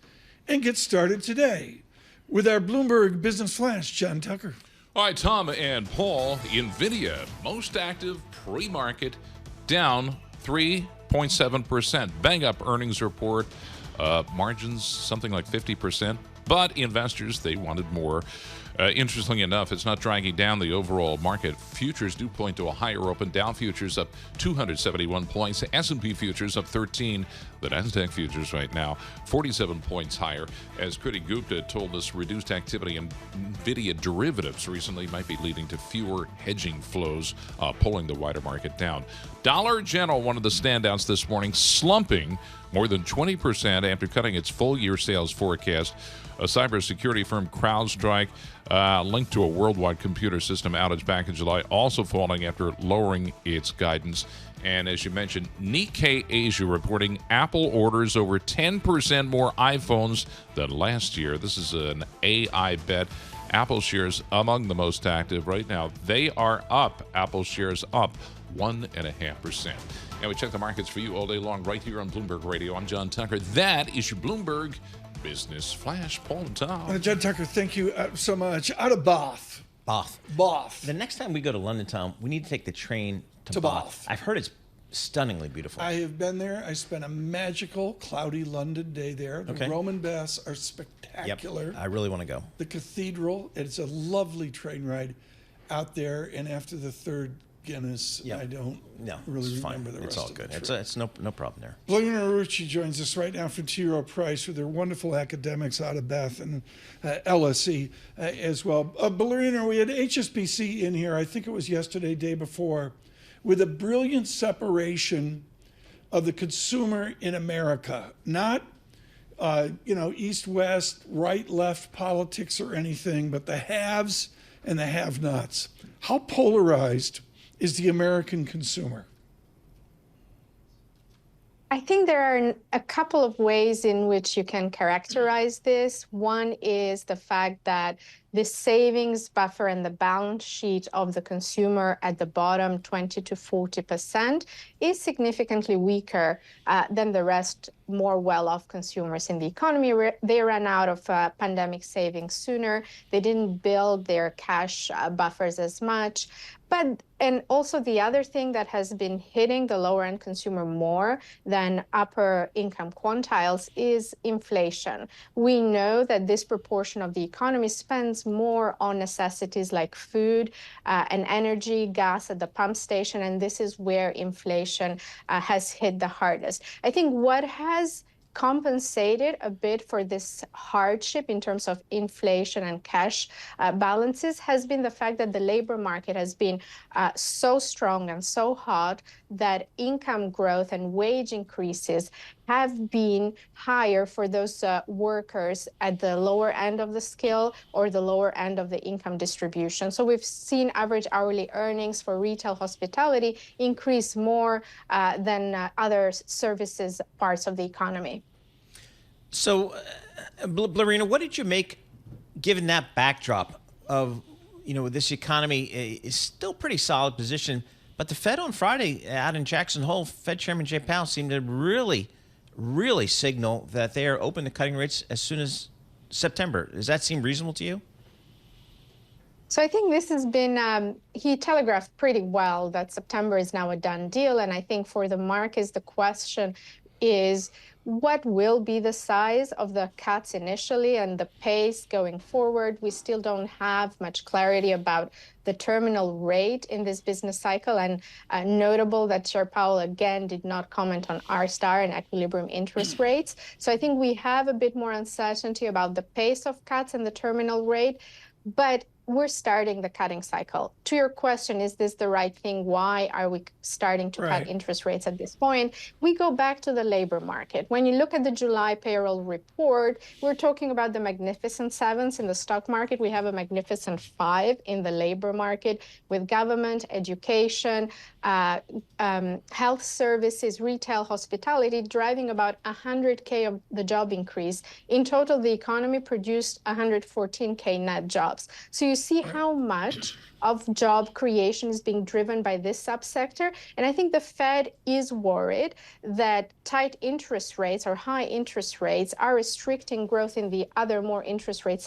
and get started today with our Bloomberg Business Flash, John Tucker. All right, Tom and Paul, Nvidia, most active pre-market, down 3.7%. Bang up earnings report. Margins something like 50%, but investors, they wanted more. Interestingly enough, it's not dragging down the overall market. Futures do point to a higher open. Dow futures up 271 points. S&P futures up 13. The Nasdaq futures right now 47 points higher. As Kriti Gupta told us, reduced activity in Nvidia derivatives recently might be leading to fewer hedging flows, pulling the wider market down. Dollar General, one of the standouts this morning, slumping more than 20% after cutting its full-year sales forecast. A cybersecurity firm, CrowdStrike, linked to a worldwide computer system outage back in July, also falling after lowering its guidance. And as you mentioned, Nikkei Asia reporting Apple orders over 10% more iPhones than last year. This is an AI bet. Apple shares among the most active right now. They are up. Apple shares up 1.5%. And we check the markets for you all day long right here on Bloomberg Radio. I'm John Tucker. That is your Bloomberg Business Flash. Paul and Tom. John Tucker, thank you so much. Out of Bath. Bath. The next time we go to London, Tom, we need to take the train to Bath. I've heard it's stunningly beautiful. I have been there. I spent a magical, cloudy London day there. The Roman baths are spectacular. Yep. I really want to go. The cathedral, it's a lovely train ride out there. And after the third Guinness, I don't really remember the rest of it. It's all good. It's no problem there. Blerina Uruci joins us right now from Rowe Price with their wonderful academics out of Bath and LSE as well. Blerina, we had HSBC in here, I think it was yesterday, day before, with a brilliant separation of the consumer in America. Not, east-west, right-left politics or anything, but the haves and the have-nots. How polarized is the American consumer? I think there are a couple of ways in which you can characterize this. One is the fact that the savings buffer and the balance sheet of the consumer at the bottom, 20 to 40%, is significantly weaker than the rest, more well-off consumers in the economy. They ran out of pandemic savings sooner. They didn't build their cash buffers as much. And also the other thing that has been hitting the lower-end consumer more than upper-income quantiles is inflation. We know that this proportion of the economy spends more on necessities like food and energy, gas at the pump station, and this is where inflation has hit the hardest. I think what has compensated a bit for this hardship in terms of inflation and cash balances has been the fact that the labor market has been so strong and so hot that income growth and wage increases have been higher for those workers at the lower end of the scale or the lower end of the income distribution. So we've seen average hourly earnings for retail hospitality increase more than other services parts of the economy. So, Blerina, what did you make, given that backdrop of, this economy is still pretty solid position, but the Fed on Friday out in Jackson Hole, Fed Chairman Jay Powell seemed to really signal that they are open to cutting rates as soon as September. Does that seem reasonable to you? So I think this has been, he telegraphed pretty well that September is now a done deal. And I think for the markets, the question is, what will be the size of the cuts initially and the pace going forward? We still don't have much clarity about the terminal rate in this business cycle. And notable that Chair Powell, again, did not comment on R-star and equilibrium interest rates. So I think we have a bit more uncertainty about the pace of cuts and the terminal rate. But we're starting the cutting cycle. To your question, is this the right thing? Why are we starting to cut interest rates at this point? We go back to the labor market. When you look at the July payroll report, we're talking about the magnificent sevens in the stock market. We have a magnificent 5 in the labor market with government, education, health services, retail, hospitality, driving about 100K of the job increase. In total, the economy produced 114K net jobs. So you see how much of job creation is being driven by this subsector. And I think the Fed is worried that tight interest rates or high interest rates are restricting growth in the other more interest rate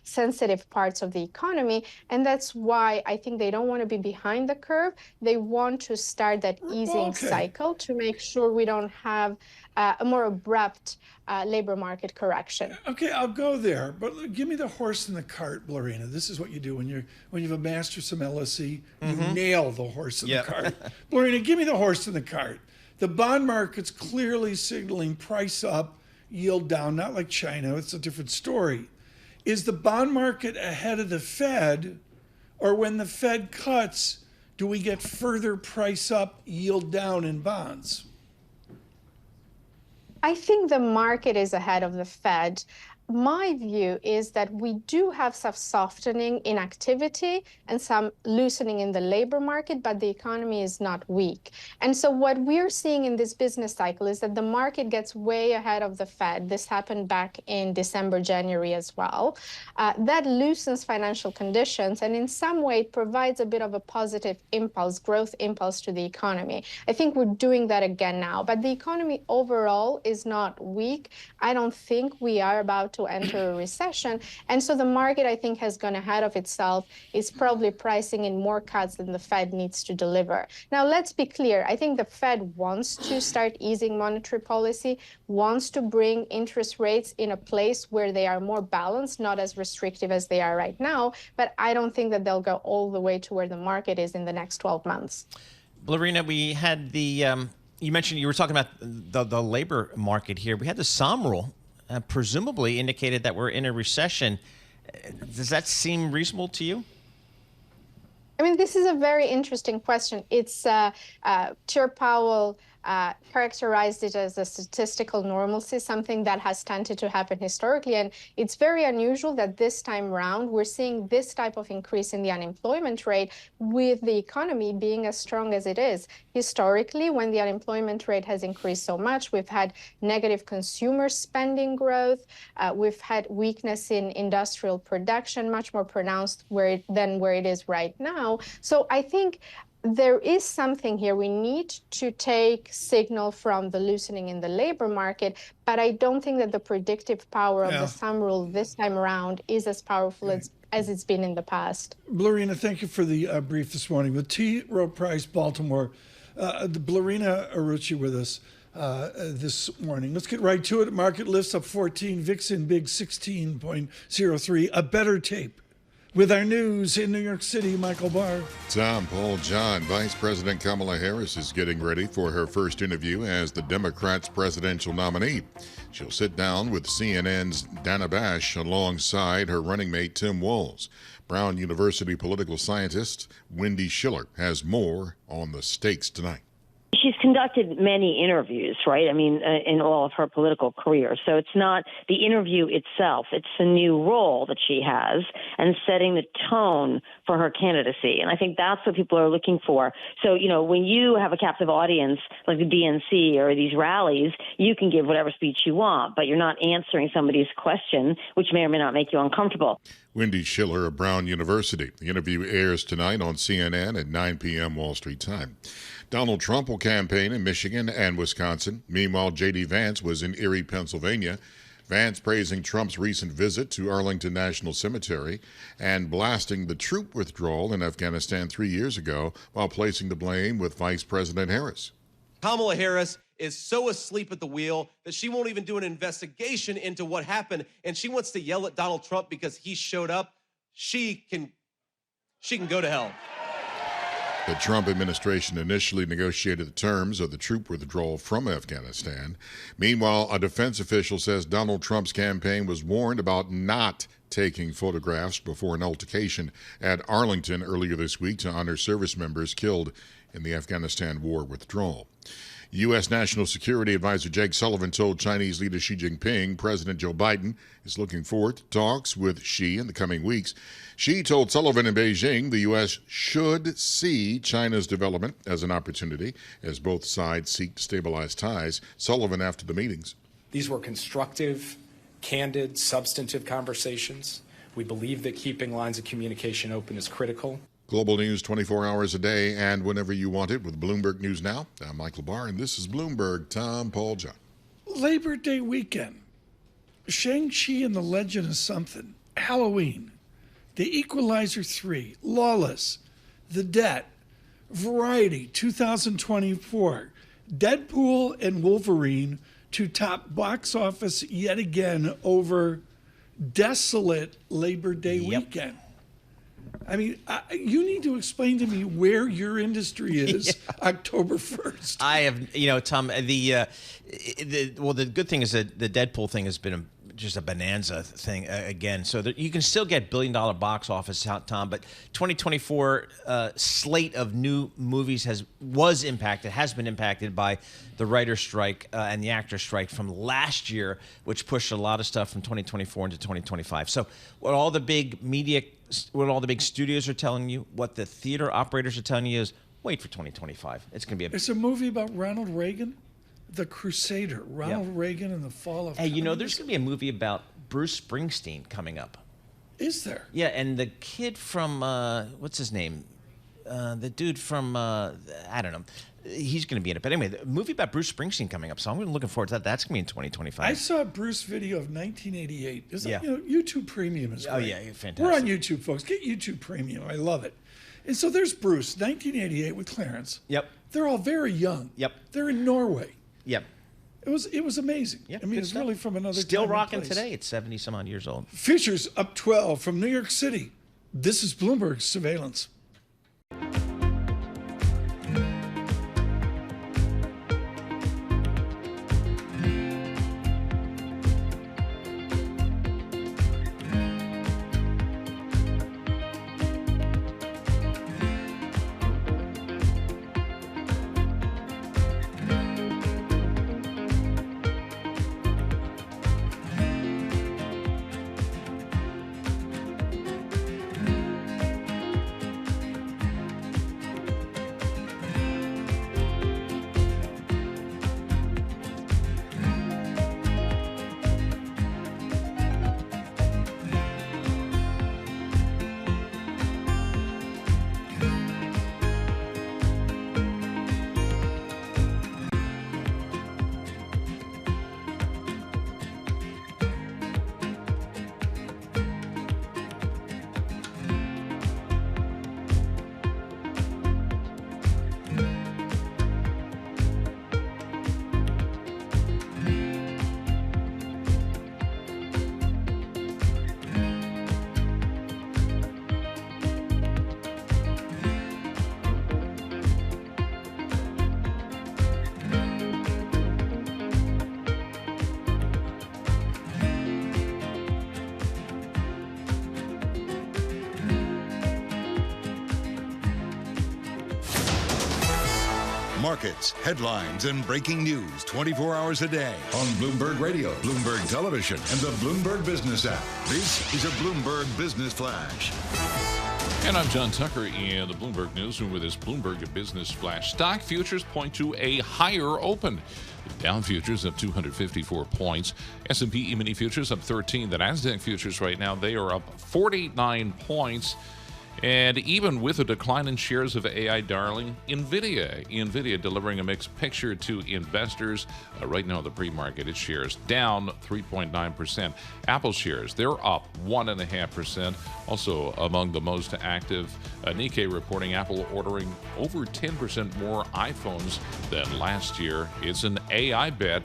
sensitive parts of the economy. And that's why I think they don't want to be behind the curve. They want to start that easing cycle to make sure we don't have a more abrupt labor market correction. Okay, I'll go there, but give me the horse and the cart, Blerina. This is what you do when you've amassed some LSE. You nail the horse and the cart. Blerina, give me the horse and the cart. The bond market's clearly signaling price up, yield down. Not like China. It's a different story. Is the bond market ahead of the Fed, or when the Fed cuts, do we get further price up, yield down in bonds? I think the market is ahead of the Fed. My view is that we do have some softening in activity and some loosening in the labor market, but the economy is not weak. And so what we're seeing in this business cycle is that the market gets way ahead of the Fed. This happened back in December, January as well. That loosens financial conditions, and in some way it provides a bit of a positive impulse, growth impulse to the economy. I think we're doing that again now, but the economy overall is not weak. I don't think we are about to enter a recession. And so the market, I think, has gone ahead of itself, is probably pricing in more cuts than the Fed needs to deliver. Now, let's be clear. I think the Fed wants to start easing monetary policy, wants to bring interest rates in a place where they are more balanced, not as restrictive as they are right now. But I don't think that they'll go all the way to where the market is in the next 12 months. Blerina, we had you mentioned you were talking about the labor market here. We had the SOM rule. Presumably indicated that we're in a recession. Does that seem reasonable to you? I mean, this is a very interesting question. It's Chair Powell characterized it as a statistical normalcy, something that has tended to happen historically. And it's very unusual that this time around, we're seeing this type of increase in the unemployment rate with the economy being as strong as it is. Historically, when the unemployment rate has increased so much, we've had negative consumer spending growth. We've had weakness in industrial production, much more pronounced than where it is right now. So I think there is something here. We need to take signal from the loosening in the labor market, but I don't think that the predictive power of the SOM rule this time around is as powerful as it's been in the past. Blerina, thank you for the brief this morning. With Rowe Price, Baltimore, the Blerina Uruci with us this morning. Let's get right to it. Market lifts up 14, VIX in big 16.03. A better tape. With our news in New York City, Michael Barr. Tom, Paul, John. Vice President Kamala Harris is getting ready for her first interview as the Democrats' presidential nominee. She'll sit down with CNN's Dana Bash alongside her running mate Tim Walz. Brown University political scientist Wendy Schiller has more on the stakes tonight. She's conducted many interviews, right? I mean, in all of her political career. So it's not the interview itself. It's the new role that she has and setting the tone for her candidacy. And I think that's what people are looking for. So, you know, when you have a captive audience like the DNC or these rallies, you can give whatever speech you want, but you're not answering somebody's question, which may or may not make you uncomfortable. Wendy Schiller of Brown University. The interview airs tonight on CNN at 9 p.m. Wall Street time. Donald Trump will campaign in Michigan and Wisconsin. Meanwhile, J.D. Vance was in Erie, Pennsylvania. Vance praising Trump's recent visit to Arlington National Cemetery and blasting the troop withdrawal in Afghanistan 3 years ago while placing the blame with Vice President Harris. Kamala Harris is so asleep at the wheel that she won't even do an investigation into what happened, and she wants to yell at Donald Trump because he showed up. She can go to hell. The Trump administration initially negotiated the terms of the troop withdrawal from Afghanistan. Meanwhile, a defense official says Donald Trump's campaign was warned about not taking photographs before an altercation at Arlington earlier this week to honor service members killed in the Afghanistan war withdrawal. U.S. National Security Advisor Jake Sullivan told Chinese leader Xi Jinping President Joe Biden is looking forward to talks with Xi in the coming weeks. Xi told Sullivan in Beijing the U.S. should see China's development as an opportunity as both sides seek to stabilize ties. Sullivan after the meetings. These were constructive, candid, substantive conversations. We believe that keeping lines of communication open is critical. Global news 24 hours a day and whenever you want it with Bloomberg News Now. I'm Michael Barr, and this is Bloomberg. Tom, Paul, John. Labor Day weekend. Shang-Chi and the Legend of Something. Halloween. The Equalizer 3. Lawless. The Debt. Variety 2024. Deadpool and Wolverine to top box office yet again over desolate Labor Day weekend. I mean, you need to explain to me where your industry is October 1st. I have, Tom, the good thing is that the Deadpool thing has been just a bonanza thing again. So that you can still get billion-dollar box office, Tom, but 2024 slate of new movies has been impacted by the writer's strike and the actor's strike from last year, which pushed a lot of stuff from 2024 into 2025. So what all the big studios are telling you, what the theater operators are telling you is, wait for 2025. It's going to be It's a movie about Ronald Reagan. The Crusader, Ronald Reagan and the fall of... Hey, there's going to be a movie about Bruce Springsteen coming up. Is there? Yeah, and the kid from, what's his name? The dude from, I don't know. He's going to be in it. But anyway, the movie about Bruce Springsteen coming up. So I'm looking forward to that. That's going to be in 2025. I saw a Bruce video of 1988. YouTube Premium is great. Oh, yeah, fantastic. We're on YouTube, folks. Get YouTube Premium. I love it. And so there's Bruce, 1988 with Clarence. Yep. They're all very young. Yep. They're in Norway. Yep. It was amazing. Yep, I mean, it's really from another Still time and rocking place. today. It's 70-some-odd years old. Futures up 12 from New York City. This is Bloomberg Surveillance. Markets, headlines, and breaking news 24 hours a day on Bloomberg Radio, Bloomberg Television, and the Bloomberg Business app. This is a Bloomberg Business Flash. And I'm John Tucker in the Bloomberg Newsroom with this Bloomberg Business Flash. Stock futures point to a higher open. The Dow futures up 254 points. S&P E-mini futures up 13. The NASDAQ futures right now, they are up 49 points. And even with a decline in shares of AI darling Nvidia delivering a mixed picture to investors. Right now, the pre-market, its shares down 3.9%. Apple shares, they're up 1.5%. Also among the most active, Nikkei reporting Apple ordering over 10% more iPhones than last year. It's an AI bet.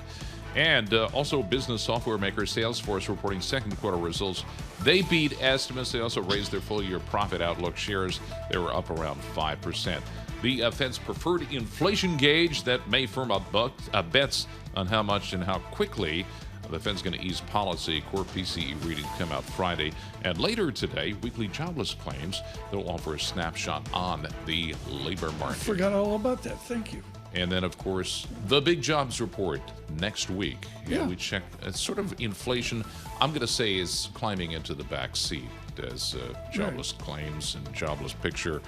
And also business software maker Salesforce reporting second quarter results. They beat estimates. They also raised their full year profit outlook. Shares, they were up around 5%. The Fed's preferred inflation gauge that may firm up bets on how much and how quickly the Fed's going to ease policy. Core PCE readings come out Friday. And later today, weekly jobless claims. They'll offer a snapshot on the labor market. Forgot all about that. Thank you. And then, of course, the big jobs report next week. Yeah. We check sort of inflation, I'm going to say, is climbing into the back seat as jobless claims and jobless picture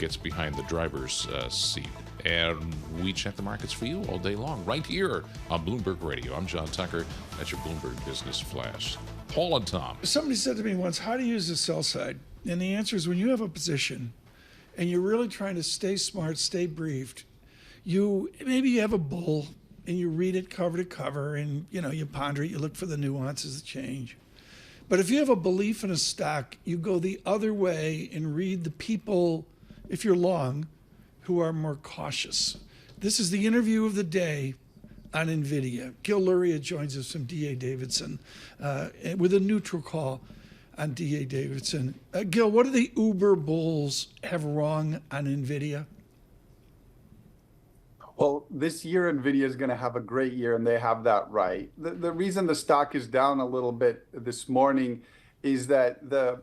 gets behind the driver's seat. And we check the markets for you all day long, right here on Bloomberg Radio. I'm John Tucker. That's your Bloomberg Business Flash. Paul and Tom. Somebody said to me once, how do you use the sell side? And the answer is when you have a position and you're really trying to stay smart, stay briefed, maybe you have a bull and you read it cover to cover and you ponder it, you look for the nuances of change. But if you have a belief in a stock, you go the other way and read the people, if you're long, who are more cautious. This is the interview of the day on Nvidia. Gil Luria joins us from D.A. Davidson with a neutral call on D.A. Davidson. Gil, what do the Uber bulls have wrong on Nvidia? Well, this year, NVIDIA is going to have a great year, and they have that right. The reason the stock is down a little bit this morning is that the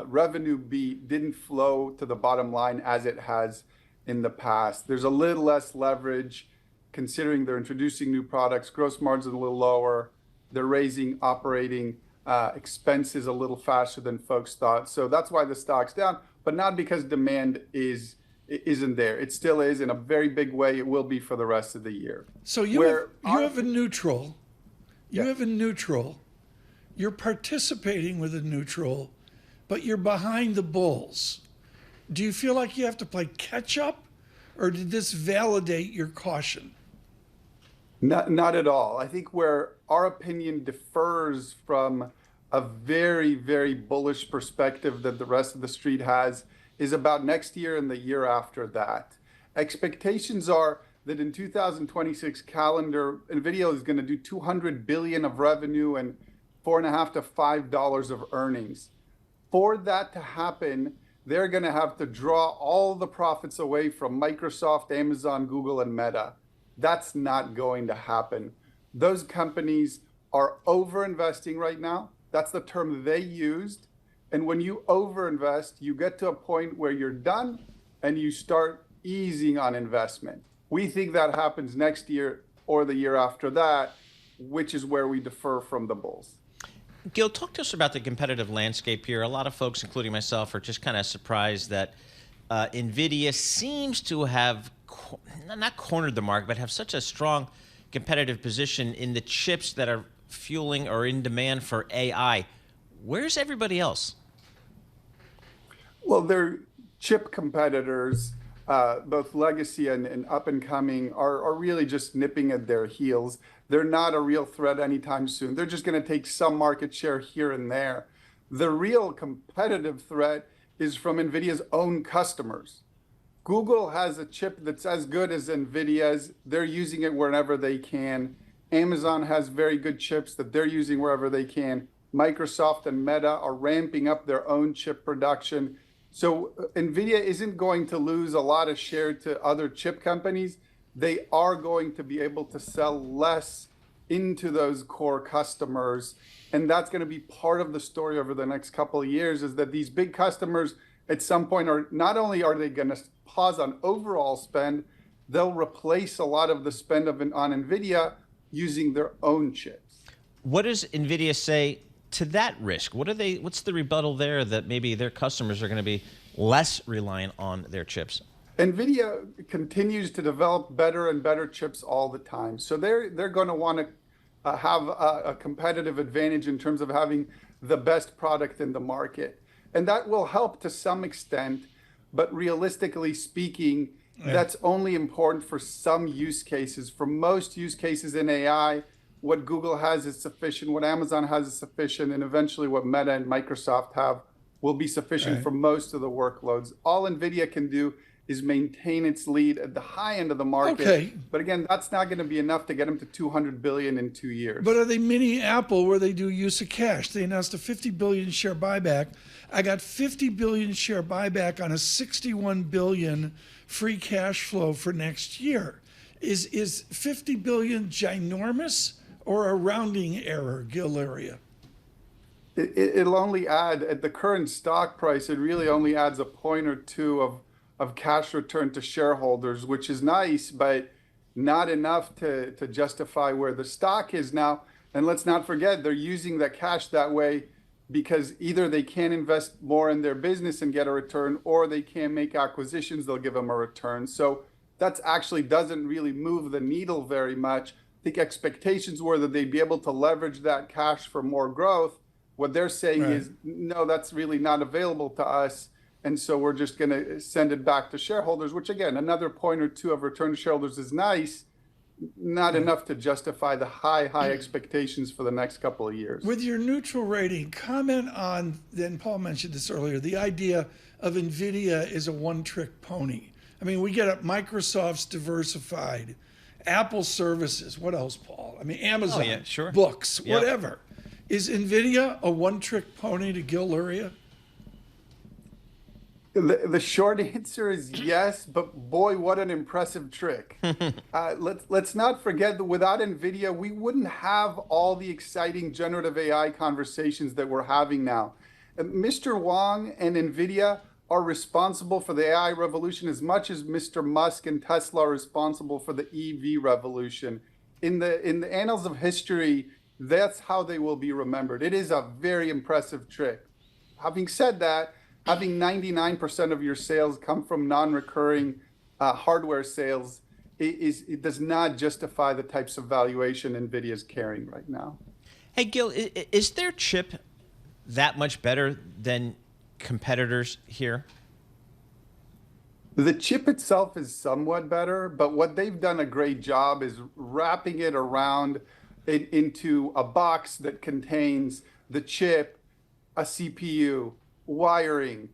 revenue beat didn't flow to the bottom line as it has in the past. There's a little less leverage considering they're introducing new products. Gross margin a little lower. They're raising operating expenses a little faster than folks thought. So that's why the stock's down, but not because demand isn't there. It still is in a very big way. It will be for the rest of the year. So you have a neutral. You have a neutral. You're participating with a neutral, but you're behind the bulls. Do you feel like you have to play catch up, or did this validate your caution? Not at all. I think where our opinion differs from a very, very bullish perspective that the rest of the street has is about next year and the year after that. Expectations are that in 2026 calendar, NVIDIA is going to do $200 billion of revenue and $4.50 to $5 of earnings. For that to happen, they're going to have to draw all the profits away from Microsoft, Amazon, Google, and Meta. That's not going to happen. Those companies are over-investing right now. That's the term they used. And when you overinvest, you get to a point where you're done and you start easing on investment. We think that happens next year or the year after that, which is where we differ from the bulls. Gil, talk to us about the competitive landscape here. A lot of folks, including myself, are just kind of surprised that Nvidia seems to have not cornered the market, but have such a strong competitive position in the chips that are fueling or in demand for AI. Where's everybody else? Well, their chip competitors, both legacy and up and coming, are really just nipping at their heels. They're not a real threat anytime soon. They're just going to take some market share here and there. The real competitive threat is from NVIDIA's own customers. Google has a chip that's as good as NVIDIA's. They're using it wherever they can. Amazon has very good chips that they're using wherever they can. Microsoft and Meta are ramping up their own chip production. So NVIDIA isn't going to lose a lot of share to other chip companies. They are going to be able to sell less into those core customers. And that's going to be part of the story over the next couple of years, is that these big customers at some point are not only are they going to pause on overall spend, they'll replace a lot of the spend on NVIDIA using their own chips. What does NVIDIA say to that risk? What's the rebuttal there that maybe their customers are going to be less reliant on their chips? NVIDIA continues to develop better and better chips all the time. So they're going to want to have a competitive advantage in terms of having the best product in the market. And that will help to some extent, but realistically speaking, that's only important for some use cases. For most use cases in AI, what Google has is sufficient, what Amazon has is sufficient, and eventually what Meta and Microsoft have will be sufficient for most of the workloads. All NVIDIA can do is maintain its lead at the high end of the market. Okay. But again, that's not going to be enough to get them to $200 billion in 2 years. But are they mini Apple where they do use of cash? They announced a 50 billion share buyback. I got 50 billion share buyback on a 61 billion free cash flow for next year. Is 50 billion ginormous or a rounding error, Gil Luria? It'll only add, at the current stock price, it really only adds a point or two of cash return to shareholders, which is nice, but not enough to justify where the stock is now. And let's not forget, they're using that cash that way because either they can't invest more in their business and get a return, or they can't make acquisitions, they'll give them a return. So that actually doesn't really move the needle very much. I think expectations were that they'd be able to leverage that cash for more growth, What they're saying Right. is, no, that's really not available to us. And so we're just going to send it back to shareholders, which again, another point or two of return to shareholders is nice, not enough to justify the high expectations for the next couple of years. With your neutral rating, comment on, then Paul mentioned this earlier, the idea of Nvidia is a one-trick pony. I mean, we get Microsoft's diversified, Apple services, what else, Paul? I mean, Amazon, yeah, sure. books, Yep. whatever. Is Nvidia a one-trick pony to Gil Luria? The short answer is yes, but boy, what an impressive trick. Let's not forget that without NVIDIA, we wouldn't have all the exciting generative AI conversations that we're having now. Mr. Wang and NVIDIA are responsible for the AI revolution as much as Mr. Musk and Tesla are responsible for the EV revolution. In the annals of history, that's how they will be remembered. It is a very impressive trick. Having said that, having 99% of your sales come from non-recurring hardware sales, it does not justify the types of valuation NVIDIA is carrying right now. Hey, Gil, is their chip that much better than competitors here? The chip itself is somewhat better, but what they've done a great job is wrapping it around into a box that contains the chip, a CPU, wiring,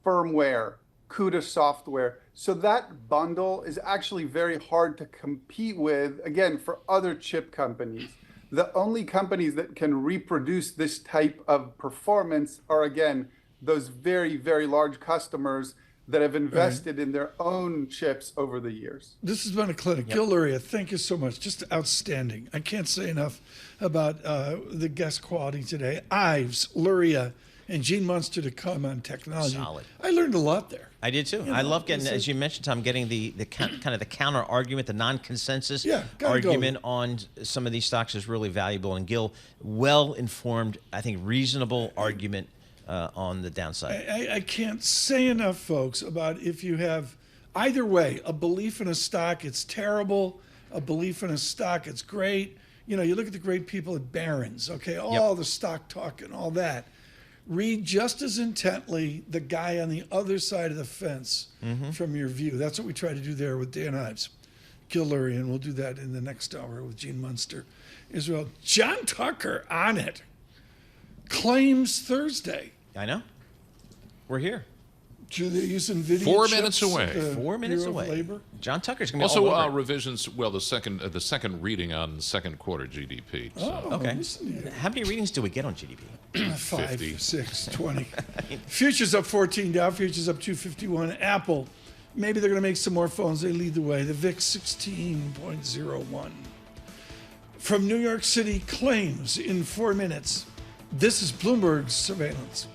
firmware, CUDA software. So that bundle is actually very hard to compete with, again, for other chip companies. The only companies that can reproduce this type of performance are, again, those very, very large customers that have invested in their own chips over the years. This has been a clinic. Gil Luria, thank you so much. Just outstanding. I can't say enough about the guest quality today. Ives, Luria, and Gene Munster to come on technology. Solid. I learned a lot there. I did too. I love getting, as you mentioned, Tom, getting the kind of the counter argument, the non-consensus argument on some of these stocks is really valuable. And Gil, well-informed, I think reasonable argument on the downside. I can't say enough, folks, about if you have either way, a belief in a stock, it's terrible, a belief in a stock, it's great. You know, you look at the great people at Barron's, okay, all the stock talk and all that. Read just as intently the guy on the other side of the fence from your view. That's what we try to do there with Dan Ives, Gil Luria, and we'll do that in the next hour with Gene Munster as well. John Tucker on it. Claims Thursday. I know. We're here. Do they use Nvidia 4 chips, minutes away. 4 minutes Bureau of away. Labor? John Tucker's going to be all Also, over. revisions. Well, the second reading on second quarter GDP. So. Okay. listen here. How many readings do we get on GDP? 5, 50. 6, 20. Futures up 14, Dow futures up 251. Apple, maybe they're going to make some more phones. They lead the way. The VIX 16.01. From New York City, claims in 4 minutes. This is Bloomberg Surveillance.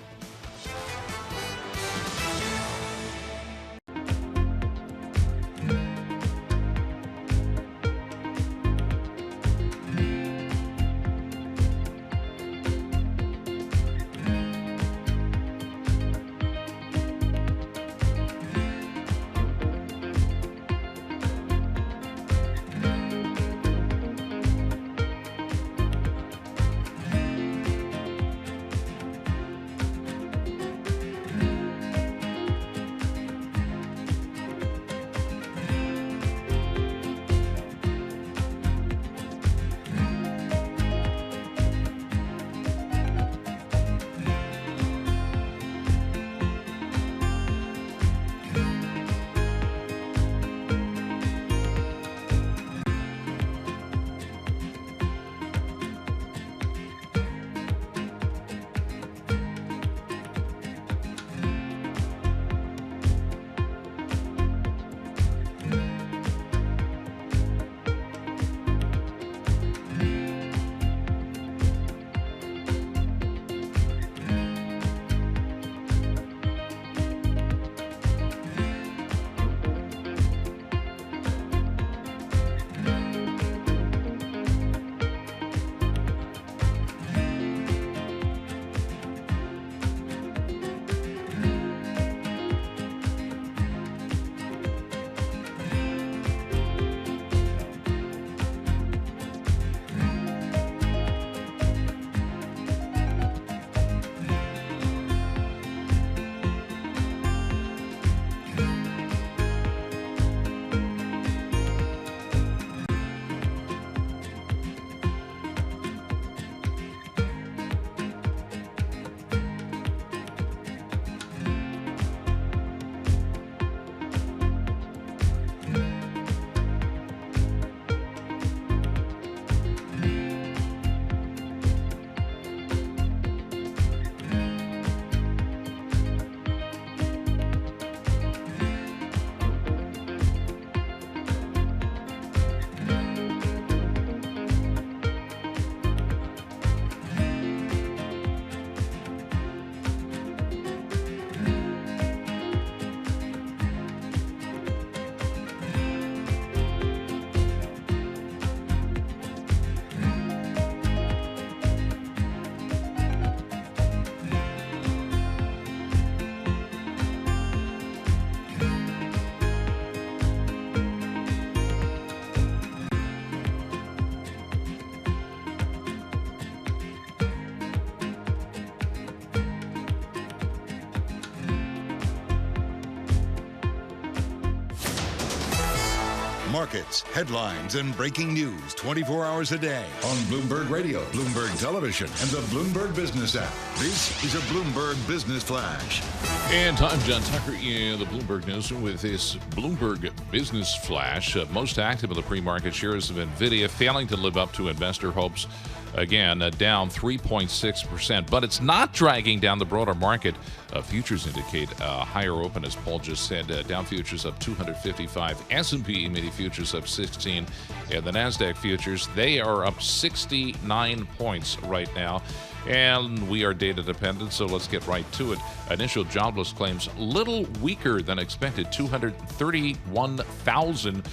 Markets, headlines, and breaking news 24 hours a day on Bloomberg Radio, Bloomberg Television, and the Bloomberg Business app. This is a Bloomberg Business Flash. And I'm John Tucker in the Bloomberg News with this Bloomberg Business Flash. Most active in the pre-market shares of Nvidia failing to live up to investor hopes. Again, down 3.6%, but it's not dragging down the broader market. Futures indicate higher open, as Paul just said. Dow futures up 255, S&P mini futures up 16, and the NASDAQ futures, they are up 69 points right now. And we are data dependent, so let's get right to it. Initial jobless claims little weaker than expected, 231,000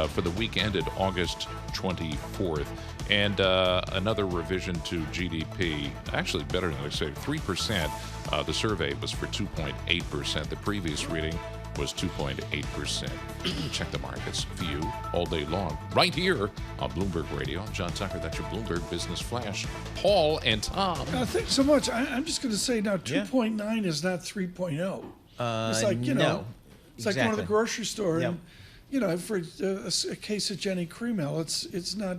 for the week ended August 24th. And another revision to GDP, actually better than expected, 3%. The survey was for 2.8%. The previous reading was 2.8%. Check the markets view all day long right here on Bloomberg Radio. I'm John Tucker. That's your Bloomberg Business Flash. Paul and Tom. Thanks so much. I'm just going to say now 2.9 is not 3.0. It's like, no, it's like going to the grocery store Yep. and, for a case of Jenny Cream Ale, it's not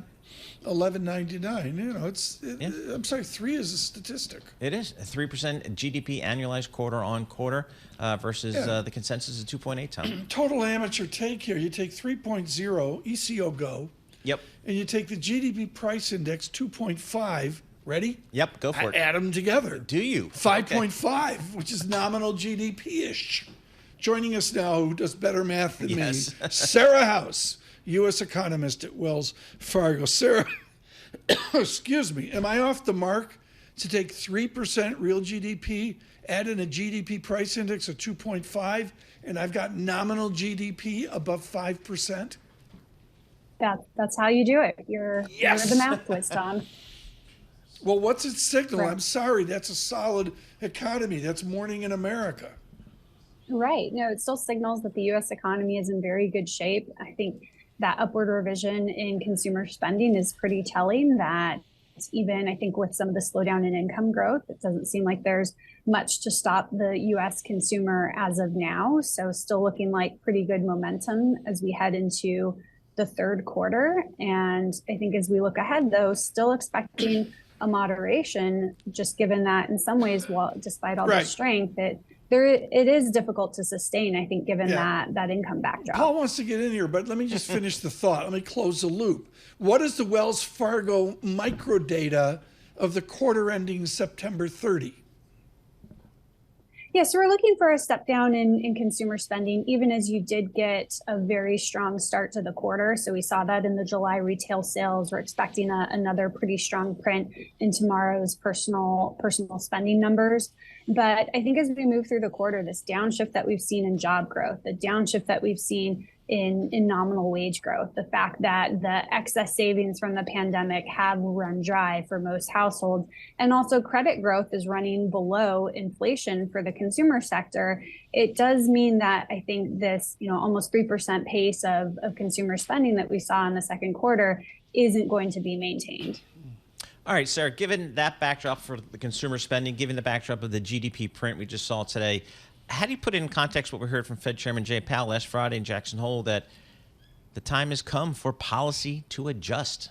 $11.99. I'm sorry, 3 is a statistic. It is a 3% GDP annualized quarter on quarter versus the consensus is 2.8, Tom. Total amateur take here. You take 3.0 ECO go. Yep. And you take the GDP price index 2.5. Ready? Yep, go for it. Add them together. Do you? 5.5, which is nominal GDP-ish. Joining us now, who does better math than me, Sarah House, US Economist at Wells Fargo. Sarah, excuse me, am I off the mark to take 3% real GDP, add in a GDP price index of 2.5, and I've got nominal GDP above 5%? That's how you do it. You're the math whiz, Tom. Well, what's its signal? Right. I'm sorry, that's a solid economy. That's morning in America. Right. No, it still signals that the U.S. economy is in very good shape. I think that upward revision in consumer spending is pretty telling, that even I think with some of the slowdown in income growth, it doesn't seem like there's much to stop the U.S. consumer as of now. So still looking like pretty good momentum as we head into the third quarter. And I think as we look ahead, though, still expecting a moderation, just given that in some ways, despite all the strength, it is difficult to sustain, I think, given that income backdrop. Paul wants to get in here, but let me just finish the thought. Let me close the loop. What is the Wells Fargo micro data of the quarter ending September 30? Yeah, so we're looking for a step down in consumer spending, even as you did get a very strong start to the quarter. So we saw that in the July retail sales. We're expecting another pretty strong print in tomorrow's personal spending numbers. But I think as we move through the quarter, this downshift that we've seen in job growth, the downshift that we've seen in nominal wage growth, the fact that the excess savings from the pandemic have run dry for most households, and also credit growth is running below inflation for the consumer sector, it does mean that I think this, almost 3% pace of consumer spending that we saw in the second quarter isn't going to be maintained. All right, Sarah, given that backdrop for the consumer spending, given the backdrop of the GDP print we just saw today, how do you put it in context what we heard from Fed Chairman Jay Powell last Friday in Jackson Hole, that the time has come for policy to adjust?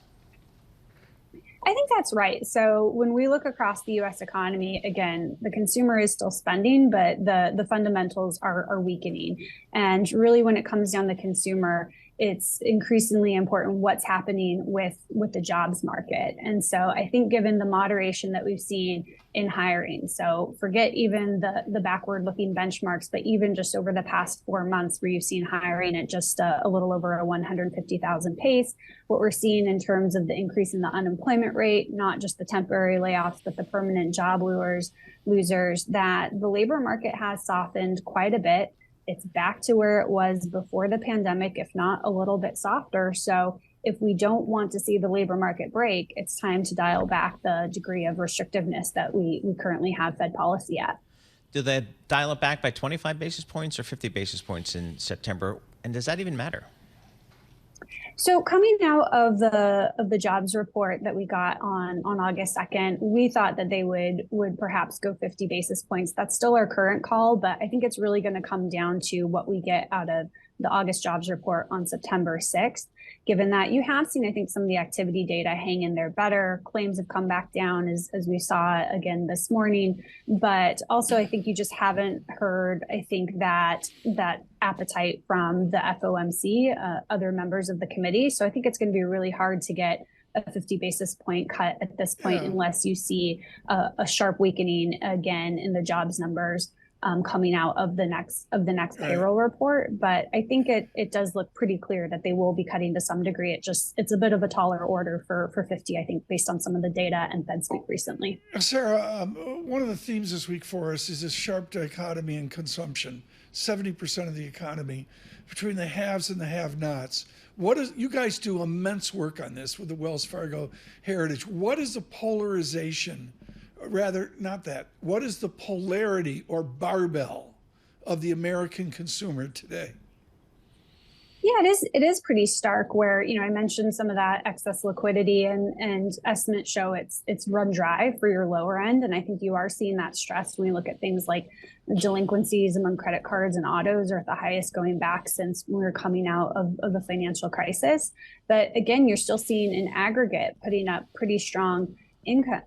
I think that's right. So when we look across the U.S. economy, again, the consumer is still spending, but the fundamentals are weakening. And really, when it comes down to the consumer, it's increasingly important what's happening with the jobs market. And so I think given the moderation that we've seen in hiring, so forget even the backward looking benchmarks, but even just over the past 4 months where you've seen hiring at just a little over a 150,000 pace, what we're seeing in terms of the increase in the unemployment rate, not just the temporary layoffs, but the permanent job losers, that the labor market has softened quite a bit. It's back to where it was before the pandemic, if not a little bit softer. So if we don't want to see the labor market break, it's time to dial back the degree of restrictiveness that we currently have Fed policy at. Do they dial it back by 25 basis points or 50 basis points in September? And does that even matter? So coming out of the jobs report that we got on August 2nd, we thought that they would perhaps go 50 basis points. That's still our current call, but I think it's really going to come down to what we get out of the August jobs report on September 6th, given that you have seen, I think, some of the activity data hang in there better. Claims have come back down as we saw again this morning. But also, I think you just haven't heard, I think, that appetite from the FOMC, other members of the committee. So I think it's going to be really hard to get a 50 basis point cut at this point, unless you see a sharp weakening again in the jobs numbers coming out of the next payroll report. But I think it does look pretty clear that they will be cutting to some degree. It's a bit of a taller order for 50, I think, based on some of the data and Fed speak recently. Sarah, one of the themes this week for us is this sharp dichotomy in consumption. 70% of the economy between the haves and the have-nots. You guys do immense work on this with the Wells Fargo Heritage. What is the polarization? Rather, not that. What is the polarity or barbell of the American consumer today? Yeah, it is pretty stark where, I mentioned some of that excess liquidity and estimates show it's run dry for your lower end. And I think you are seeing that stress when you look at things like delinquencies among credit cards and autos are at the highest going back since we were coming out of the financial crisis. But again, you're still seeing in aggregate putting up pretty strong income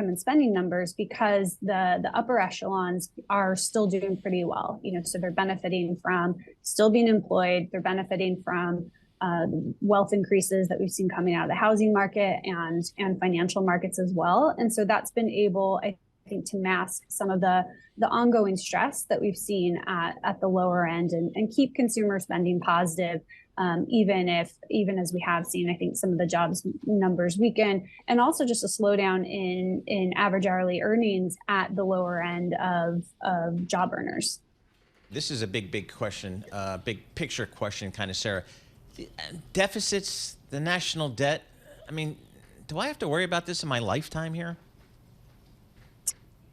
and spending numbers because the upper echelons are still doing pretty well. So they're benefiting from still being employed. They're benefiting from wealth increases that we've seen coming out of the housing market and financial markets as well. And so that's been able, I think, to mask some of the ongoing stress that we've seen at the lower end and keep consumer spending positive. Even as we have seen, I think, some of the jobs numbers weaken, and also just a slowdown in average hourly earnings at the lower end of job earners. This is a big question, big picture question, kind of, Sarah. The deficits, the national debt. I mean, do I have to worry about this in my lifetime here?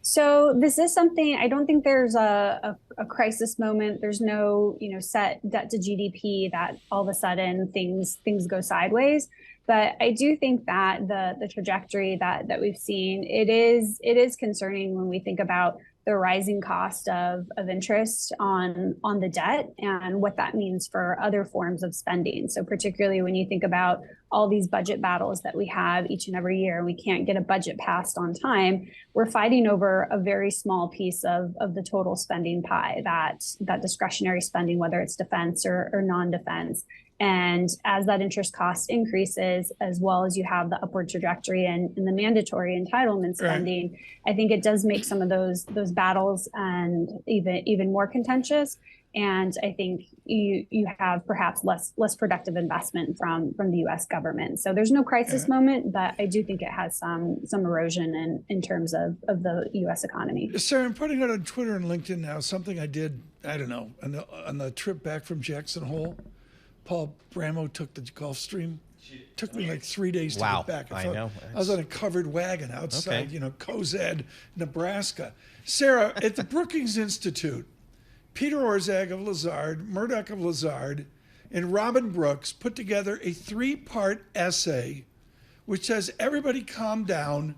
So this is something, I don't think there's a crisis moment. There's no, set debt to GDP that all of a sudden things go sideways. But I do think that the trajectory that we've seen, it is concerning when we think about the rising cost of interest on the debt and what that means for other forms of spending. So particularly when you think about all these budget battles that we have each and every year, and we can't get a budget passed on time, we're fighting over a very small piece of the total spending pie, that discretionary spending, whether it's defense or non-defense. And as that interest cost increases, as well as you have the upward trajectory in the mandatory entitlement spending, right, I think it does make some of those battles and even more contentious. And I think you have perhaps less productive investment from the U.S. government. So there's no crisis moment, but I do think it has some erosion in terms of the U.S. economy. Sarah, I'm putting it on Twitter and LinkedIn now. Something I did, I don't know, on the trip back from Jackson Hole. Paul Bramo took the Gulf Stream. Took me like 3 days to get back. I know. I was on a covered wagon outside, Cozad, Nebraska. Sarah, at the Brookings Institute, Peter Orszag of Lazard, Murdoch of Lazard, and Robin Brooks put together a 3-part essay which says, everybody calm down.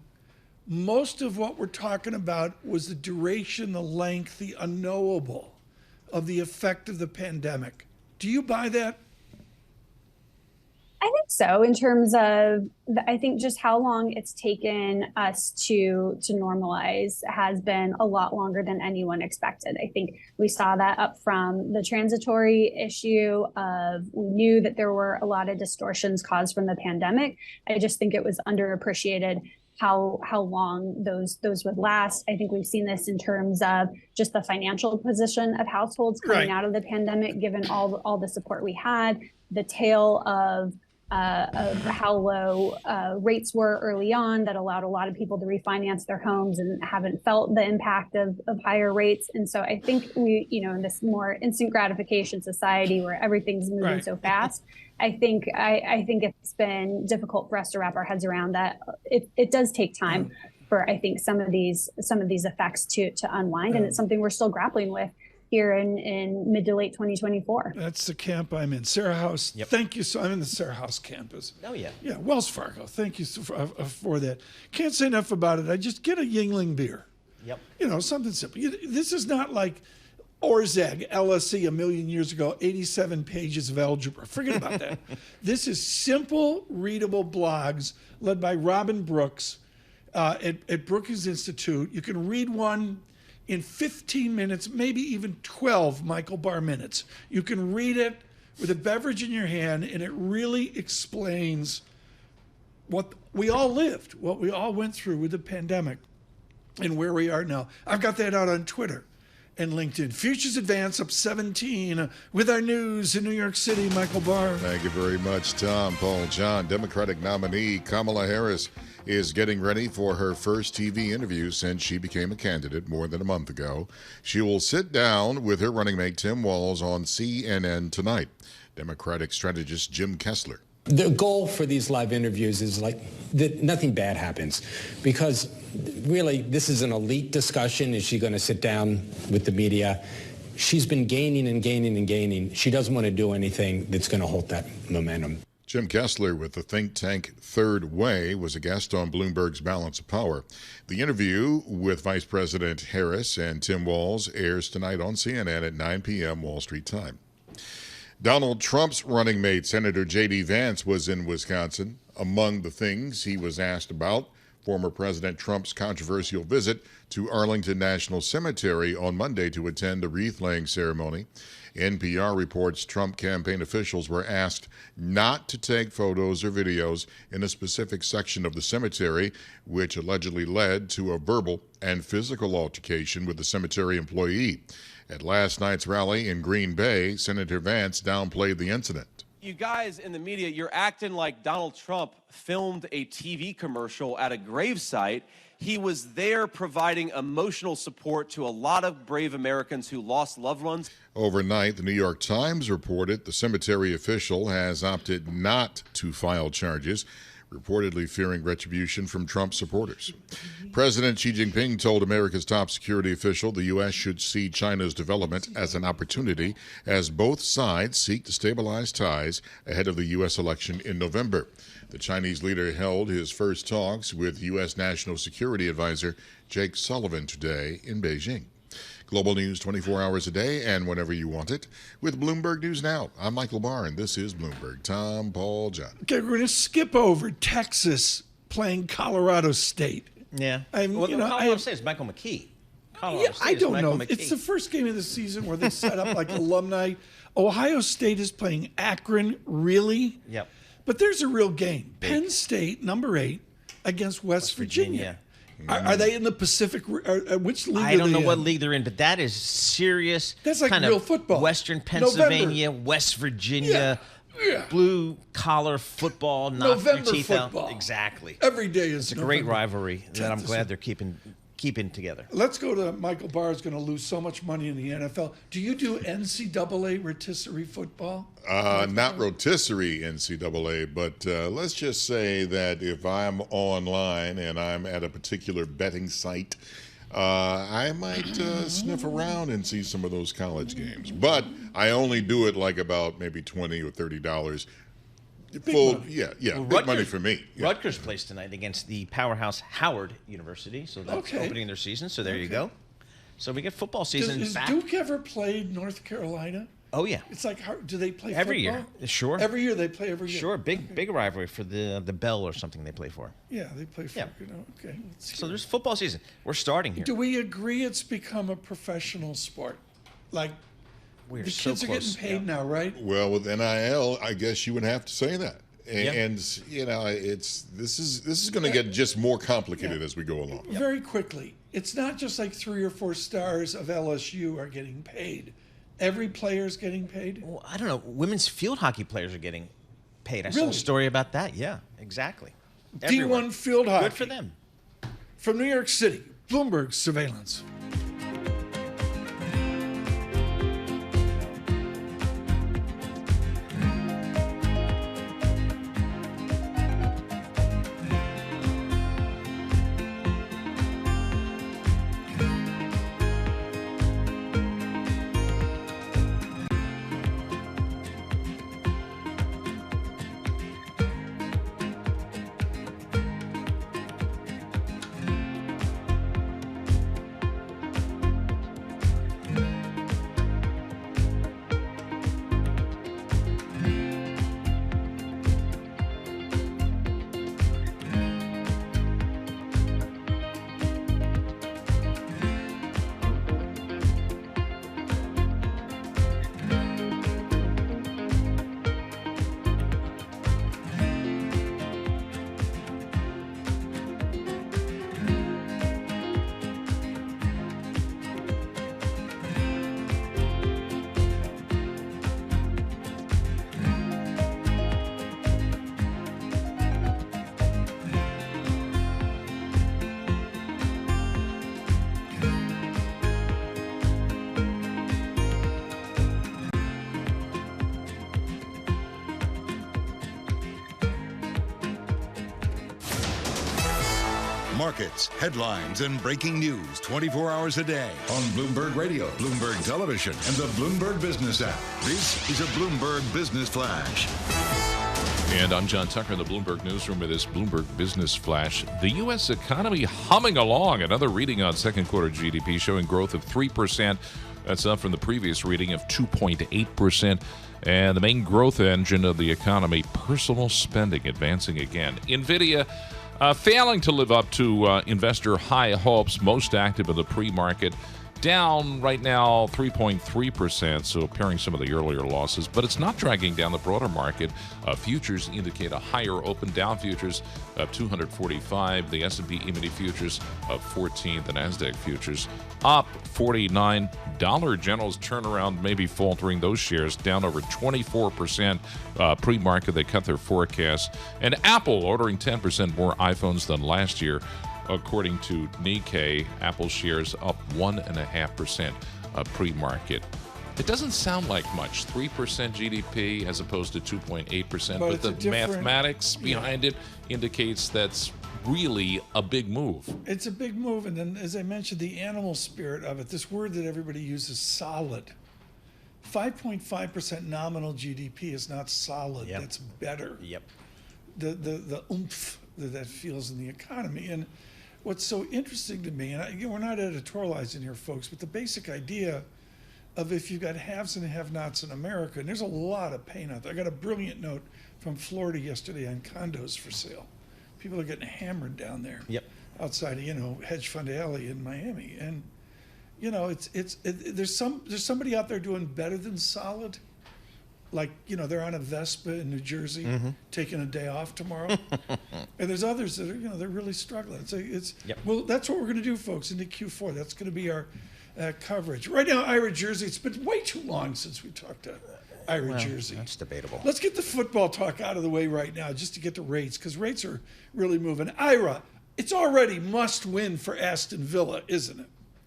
Most of what we're talking about was the duration, the length, the unknowable of the effect of the pandemic. Do you buy that? I think so, in terms of, I think just how long it's taken us to normalize has been a lot longer than anyone expected. I think we saw that up from the transitory issue of, we knew that there were a lot of distortions caused from the pandemic. I just think it was underappreciated how long those would last. I think we've seen this in terms of just the financial position of households coming out of the pandemic, given all the support we had, the tail of how low rates were early on that allowed a lot of people to refinance their homes and haven't felt the impact of higher rates. And so I think we, in this more instant gratification society where everything's moving so fast, I think it's been difficult for us to wrap our heads around that. It does take time for, I think, some of these effects to unwind, and it's something we're still grappling with. here in mid to late 2024. That's the camp I'm in. Sarah House, thank you. So I'm in the Sarah House campus. Oh, yeah. Yeah, Wells Fargo. Thank you for that. Can't say enough about it. I just get a Yingling beer. Yep. You know, something simple. This is not like Orzeg, LSE, a million years ago, 87 pages of algebra. Forget about that. This is simple, readable blogs led by Robin Brooks at Brookings Institute. You can read one in 15 minutes, maybe even 12 Michael Barr minutes. You can read it with a beverage in your hand, and it really explains what we all lived, what we all went through with the pandemic and where we are now. I've got that out on Twitter and LinkedIn. Futures advance up 17 with our news in New York City. Michael Barr. Thank you very much, Tom. Paul John. Democratic nominee Kamala Harris is getting ready for her first TV interview since she became a candidate more than a month ago. She will sit down with her running mate Tim Walz on CNN tonight. Democratic strategist Jim Kessler. The goal for these live interviews is like that nothing bad happens, because really this is an elite discussion. Is she going to sit down with the media? She's been gaining and gaining and gaining. She doesn't want to do anything that's going to halt that momentum. Jim Kessler with the think tank Third Way was a guest on Bloomberg's Balance of Power. The interview with Vice President Harris and Tim Walz airs tonight on CNN at 9 p.m. Wall Street time. Donald Trump's running mate, Senator J.D. Vance, was in Wisconsin. Among the things he was asked about, former President Trump's controversial visit to Arlington National Cemetery on Monday to attend a wreath-laying ceremony. NPR reports Trump campaign officials were asked not to take photos or videos in a specific section of the cemetery, which allegedly led to a verbal and physical altercation with the cemetery employee. At last night's rally in Green Bay, Senator Vance downplayed the incident. You guys in the media, you're acting like Donald Trump filmed a TV commercial at a gravesite. He was there providing emotional support to a lot of brave Americans who lost loved ones. Overnight, the New York Times reported the cemetery official has opted not to file charges, reportedly fearing retribution from Trump supporters. President Xi Jinping told America's top security official the U.S. should see China's development as an opportunity as both sides seek to stabilize ties ahead of the U.S. election in November. The Chinese leader held his first talks with U.S. National Security Advisor Jake Sullivan today in Beijing. Global news 24 hours a day and whenever you want it with Bloomberg News Now. I'm Michael Barr, and this is Bloomberg. Tom, Paul, John. Okay, we're going to skip over Texas playing Colorado State. Yeah. Colorado State is Michael McKee. I don't know. It's the first game of the season where they set up like alumni. Ohio State is playing Akron, really? Yep. But there's a real game. Penn State, number 8, against West Virginia. Are they in the Pacific? Which league? I don't know what league they're in, but that is serious. That's like kind real of football. Western Pennsylvania, West Virginia, blue collar football, knock your teeth football. out. Exactly. Every day is a great rivalry that I'm glad they're keeping together. Let's go to Michael Barr is going to lose so much money in the NFL. Do you do NCAA rotisserie football? Not rotisserie NCAA, but let's just say that if I'm online and I'm at a particular betting site, I might sniff around and see some of those college games. But I only do it like about maybe $20 or $30. Big money for me. Yeah. Rutgers plays tonight against the powerhouse Howard University, so that's opening their season. So there you go. So we get football season back. Has Duke ever played North Carolina? Oh yeah. It's like, do they play every football? year? Sure. Every year they play every year. Sure, big rivalry for the Bell or something they play for. Yeah, they play for. Okay. So there's football season. We're starting here. Do we agree it's become a professional sport? Like. The kids are getting paid now, right? Well, with NIL, I guess you would have to say that. And you know, this is going to get just more complicated as we go along. Very quickly, it's not just like 3 or 4 stars of LSU are getting paid. Every player is getting paid. Well, I don't know. Women's field hockey players are getting paid. I saw a story about that. Yeah, exactly. D1 field hockey. Good for them. From New York City, Bloomberg Surveillance. Markets, headlines, and breaking news 24 hours a day on Bloomberg Radio, Bloomberg Television, and the Bloomberg Business app. This is a Bloomberg Business Flash. And I'm John Tucker in the Bloomberg Newsroom with this Bloomberg Business Flash. The U.S. economy humming along. Another reading on second quarter GDP showing growth of 3%. That's up from the previous reading of 2.8%. And the main growth engine of the economy, personal spending, advancing again. Nvidia failing to live up to investor high hopes, most active in the pre-market. Down right now 3.3%, so pairing some of the earlier losses, but it's not dragging down the broader market. Futures indicate a higher open. Dow futures of 245, the S&P E-mini futures of 14, the NASDAQ futures up 49. Dollar General's turnaround may be faltering. Those shares down over 24% pre-market. They cut their forecast. And Apple ordering 10% more iPhones than last year. According to Nikkei, Apple shares up 1.5% pre-market. It doesn't sound like much, 3% GDP as opposed to 2.8%, but the mathematics behind it indicates that's really a big move. It's a big move, and then, as I mentioned, the animal spirit of it, this word that everybody uses, solid. 5.5% nominal GDP is not solid. Yep. That's better. Yep. The oomph that feels in the economy. And what's so interesting to me, and we're not editorializing here, folks, but the basic idea of if you've got haves and have-nots in America, and there's a lot of pain out there. I got a brilliant note from Florida yesterday on condos for sale. People are getting hammered down there. Yep. Outside of, Hedge Fund Alley in Miami. And, there's somebody out there doing better than solid. Like, they're on a Vespa in New Jersey, taking a day off tomorrow. And there's others that are, they're really struggling. Well, that's what we're going to do, folks, into Q4. That's going to be our coverage. Right now, Ira Jersey, it's been way too long since we talked to Ira Jersey. That's debatable. Let's get the football talk out of the way right now, just to get to rates, because rates are really moving. Ira, it's already must win for Aston Villa, isn't it?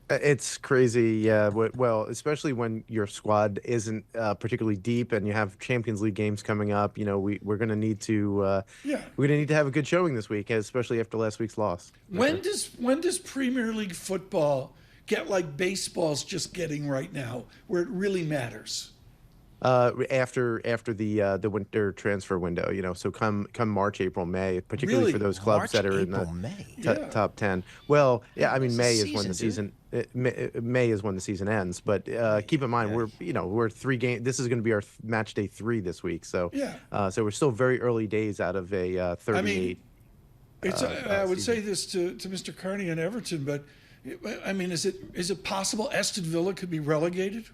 It's crazy, yeah. Well, especially when your squad isn't particularly deep, and you have Champions League games coming up. We're going to need to we're going to need to have a good showing this week, especially after last week's loss. When does Premier League football get like baseball's just getting right now, where it really matters? After the winter transfer window, so come March, April, May, particularly for those clubs that are in the top 10. Well, yeah, I mean, May is when the season. May is when the season ends, but keep in mind we're 3 games. This is going to be our match day 3 this week, so so we're still very early days out of a 38. I would say this to Mr. Carney and Everton, but I mean, is it possible Aston Villa could be relegated?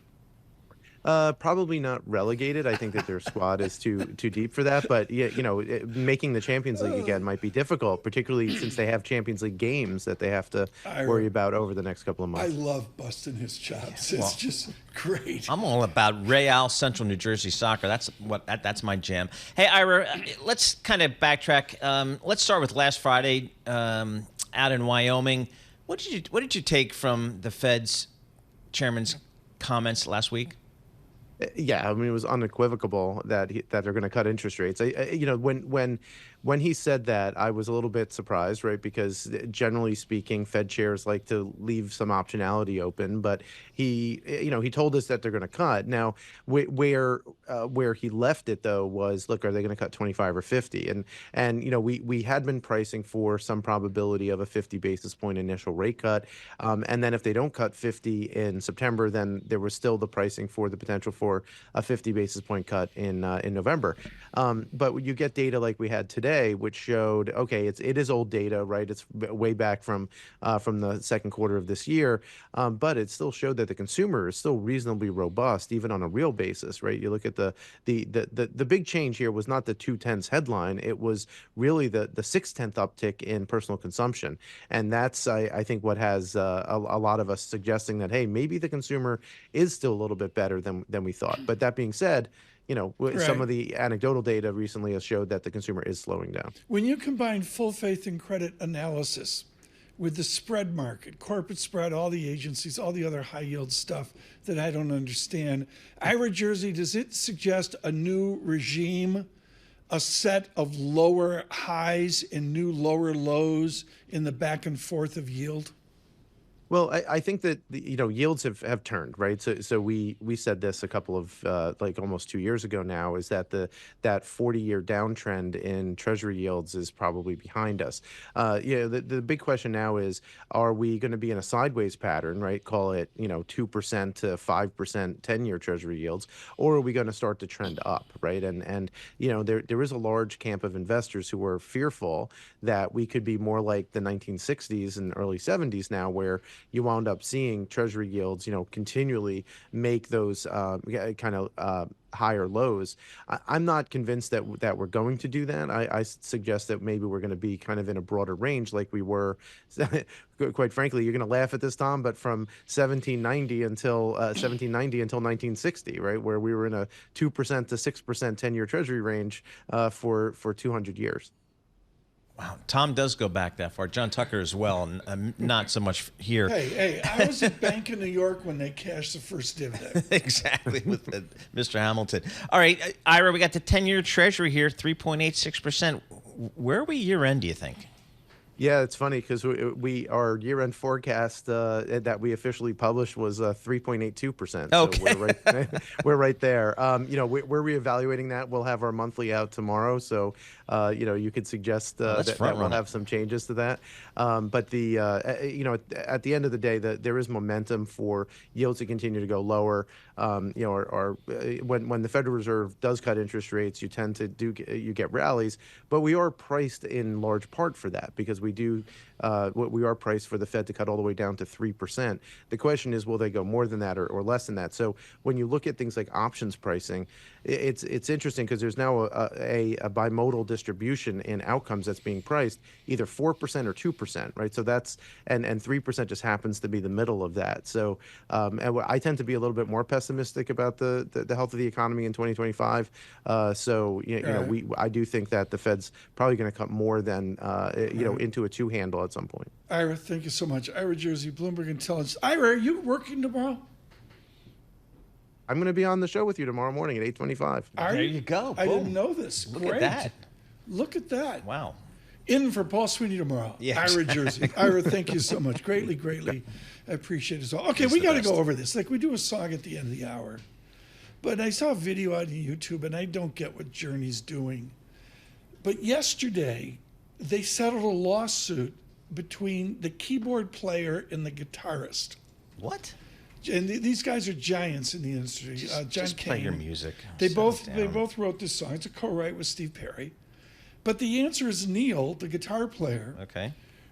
Probably not relegated. I think that their squad is too deep for that. But making the Champions League again might be difficult, particularly since they have Champions League games that they have to worry about over the next couple of months. I love busting his chops. It's just great. I'm all about Real Central New Jersey soccer. That's my jam. Hey, Ira, let's kind of backtrack. Let's start with last Friday out in Wyoming. What did you take from the Fed's chairman's comments last week? Yeah, I mean, it was unequivocal that they're going to cut interest rates. When he said that, I was a little bit surprised, right? Because generally speaking, Fed chairs like to leave some optionality open. But he told us that they're going to cut. Now, where he left it though was, look, are they going to cut 25 or 50? And we had been pricing for some probability of a 50 basis point initial rate cut, and then if they don't cut 50 in September, then there was still the pricing for the potential for a 50 basis point cut in November. But you get data like we had today, which showed, okay, it is old data, right? It's way back from the second quarter of this year, but it still showed that the consumer is still reasonably robust, even on a real basis, right? You look at the big change here was not the 2/10 headline; it was really the 6/10 uptick in personal consumption, and that's I think what has a lot of us suggesting that, hey, maybe the consumer is still a little bit better than we thought. But that being said, some of the anecdotal data recently has showed that the consumer is slowing down. When you combine full faith and credit analysis with the spread market, corporate spread, all the agencies, all the other high yield stuff that I don't understand, Ira Jersey, does it suggest a new regime a set of lower highs and new lower lows in the back and forth of yield? Well, I think that yields have turned, right. So we said this a couple of like almost 2 years ago now, is that that 40-year downtrend in Treasury yields is probably behind us. The big question now is, are we going to be in a sideways pattern, right? Call it 2% to 5% 10-year Treasury yields, or are we going to start to trend up, right? And there is a large camp of investors who are fearful that we could be more like the 1960s and early 70s now, where you wound up seeing Treasury yields, continually make those kind of higher lows. I'm not convinced that we're going to do that. I suggest that maybe we're going to be kind of in a broader range like we were. Quite frankly, you're going to laugh at this, Tom, but from 1790 until 1960, right, where we were in a 2% to 6% 10-year Treasury range for 200 years. Wow, Tom does go back that far. John Tucker as well, not so much here. Hey, I was at Bank of New York when they cashed the first dividend. Exactly, with Mr. Hamilton. All right, Ira, we got the 10-year Treasury here, 3.86%. Where are we year-end, do you think? Yeah, it's funny because our year-end forecast that we officially published was 3.82%. Okay, so we're right there. We're reevaluating that. We'll have our monthly out tomorrow, so you could suggest that we'll have some changes to that. But at the end of the day, there is momentum for yields to continue to go lower. When the Federal Reserve does cut interest rates, you tend to get rallies, but we are priced in large part for that, because we are priced for the Fed to cut all the way down to 3%. The question is, will they go more than that or less than that? So when you look at things like options pricing, it's interesting because there's now a bimodal distribution in outcomes that's being priced, either 4% or 2%, right? So that's and 3% just happens to be the middle of that. So and I tend to be a little bit more pessimistic about the health of the economy in 2025. I do think that the Fed's probably going to cut more than into a two-handle at some point. Ira, thank you so much. Ira Jersey, Bloomberg Intelligence. Ira, are you working tomorrow? I'm going to be on the show with you tomorrow morning at 8:25. There you go. I didn't know this. Look Great. at that. Look at that. Wow. In for Paul Sweeney tomorrow. Yes. Ira Jersey. Ira, thank you so much. Greatly I appreciate it. Okay, we got to go over this. Like, we do a song at the end of the hour. But I saw a video on YouTube, and I don't get what Journey's doing. But yesterday, they settled a lawsuit between the keyboard player and the guitarist. What? And these guys are giants in the industry. Just play your music. They both wrote this song. It's a co-write with Steve Perry. But the answer is Neil, the guitar player,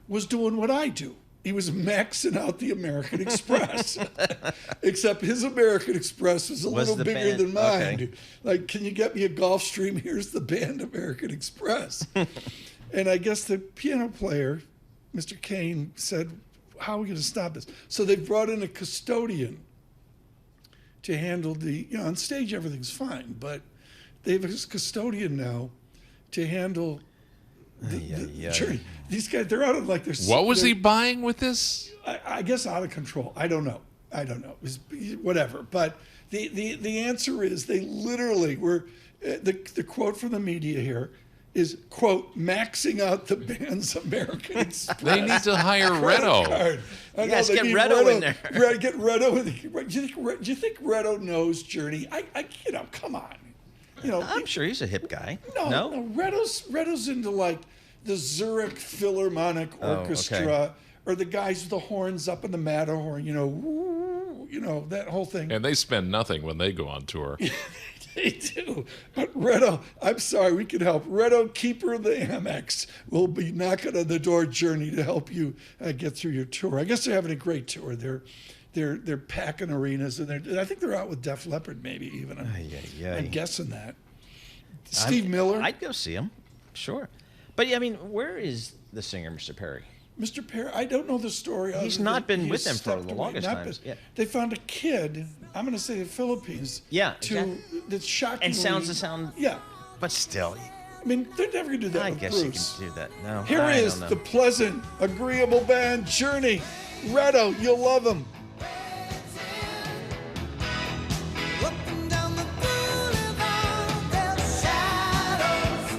was doing what I do. He was maxing out the American Express. Except his American Express was a little bigger than mine. Okay. Like, can you get me a Gulfstream? Here's the band American Express. And I guess the piano player, Mr. Keene, said, how are we going to stop this? So they brought in a custodian to handle on stage everything's fine, but they have a custodian now to handle the journey. These guys, they're out of like their... What was he buying with this? I guess out of control. I don't know. Whatever. But the answer is they literally were, the quote from the media here is, quote, maxing out the band's American Express. They need to hire Redo. Yes, get Redo in there. Get Redo. Do you think Redo knows Journey? Come on. I'm sure he's a hip guy. No. Redo's into like the Zurich Philharmonic Orchestra, or the guys with the horns up in the Matterhorn. That whole thing. And they spend nothing when they go on tour. They do. But Redo, I'm sorry, we can help. Redo, keeper of the Amex, will be knocking on the door, Journey, to help you get through your tour. I guess they're having a great tour. They're packing arenas, and I think they're out with Def Leppard, maybe even. I'm guessing that. Steve Miller. I'd go see him, sure. But where is the singer, Mr. Perry? Mr. Perry, I don't know the story. He's not been with them for the longest time. They found a kid, I'm going to say the Philippines. Yeah. That's shockingly. And sounds the sound. Yeah. But still. They're never going to do that I with guess Bruce. you can do that. No. Here is the pleasant, agreeable band, Journey. Redo, you'll love them. Up and down the boulevard, there's shadows.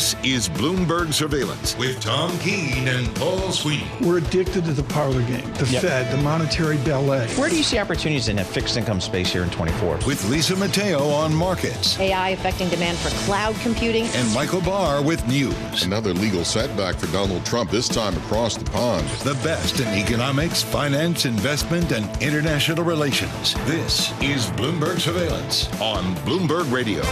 This is Bloomberg Surveillance with Tom Keene and Paul Sweeney. We're addicted to the parlor game, the Fed, the monetary ballet. Where do you see opportunities in a fixed income space here in 24? With Lisa Mateo on markets. AI affecting demand for cloud computing. And Michael Barr with news. Another legal setback for Donald Trump, this time across the pond. The best in economics, finance, investment, and international relations. This is Bloomberg Surveillance on Bloomberg Radio.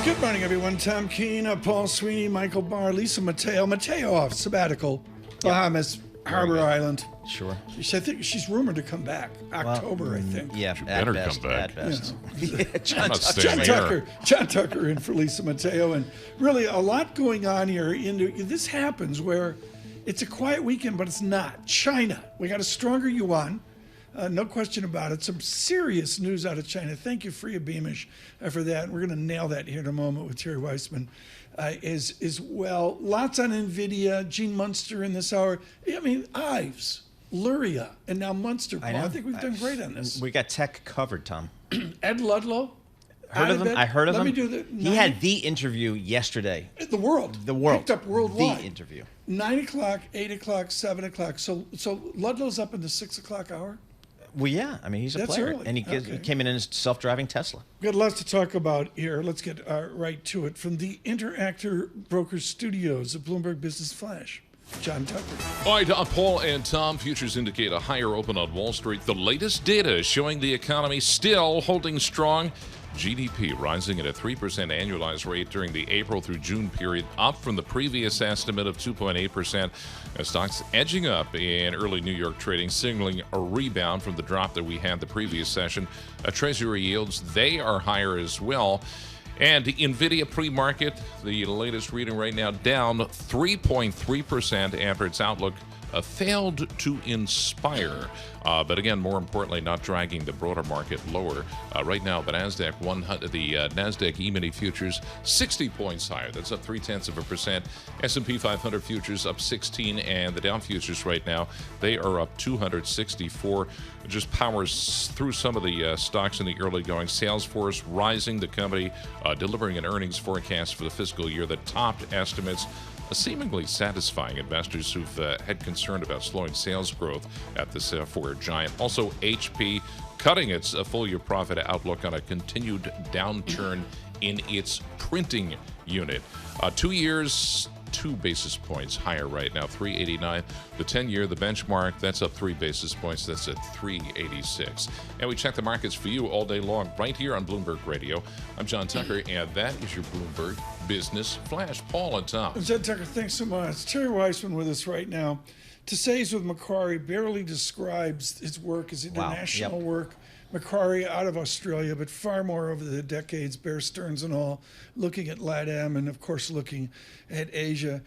Good morning, everyone. Tom Keene, Paul Sweeney, Michael Barr, Lisa Mateo. Mateo off sabbatical, Bahamas, Harbor Island. Sure. I think she's rumored to come back October, I think. Yeah, You better come back. At best. John Tucker in for Lisa Mateo, and really a lot going on here. This happens where it's a quiet weekend, but it's not. China, we got a stronger yuan. No question about it. Some serious news out of China. Thank you, Freya Beamish, for that. We're going to nail that here in a moment with Terry Weissman as well. Lots on Nvidia, Gene Munster in this hour. I mean, Ives, Luria, and now Munster. Paul. I think we've done great on this. We got tech covered, Tom. Ed Ludlow. Heard of him? I heard of him. Let me do He had the interview yesterday. The world. Picked up worldwide. The interview. 9 o'clock, 8 o'clock, 7 o'clock. So Ludlow's up in the 6 o'clock hour? Well, yeah. I mean, he's a That's player. early. And he came in his self-driving Tesla. We've got lots to talk about here. Let's get right to it. From the Interactor Brokers Studios of Bloomberg Business Flash, John Tucker. All right, Paul and Tom, futures indicate a higher open on Wall Street. The latest data is showing the economy still holding strong. GDP rising at a 3% annualized rate during the April through June period, up from the previous estimate of 2.8%. Stocks edging up in early New York trading, signaling a rebound from the drop that we had the previous session. Treasury yields, they are higher as well. And Nvidia pre-market, the latest reading right now, down 3.3% after its outlook failed to inspire. But again, more importantly, not dragging the broader market lower. Right now, the NASDAQ E-mini futures 60 points higher. That's up 0.3%. S&P 500 futures up 16, and the Dow futures right now, they are up 264. It just powers through some of the stocks in the early going. Salesforce rising, the company delivering an earnings forecast for the fiscal year that topped estimates, seemingly satisfying investors who've had concern about slowing sales growth at the software giant. Also, HP cutting its full-year profit outlook on a continued downturn in its printing unit. 2 years, 2 basis points higher right now, 389. The 10-year, the benchmark, that's up 3 basis points. That's at 386. And we check the markets for you all day long right here on Bloomberg Radio. I'm John Tucker, and that is your Bloomberg Business Flash. Paul and Tom. John Tucker, thanks so much. Terry Weissman with us right now. To say he's with Macquarie barely describes his work as international work. Macquarie out of Australia, but far more over the decades, Bear Stearns and all, looking at LATAM and, of course, looking at Asia.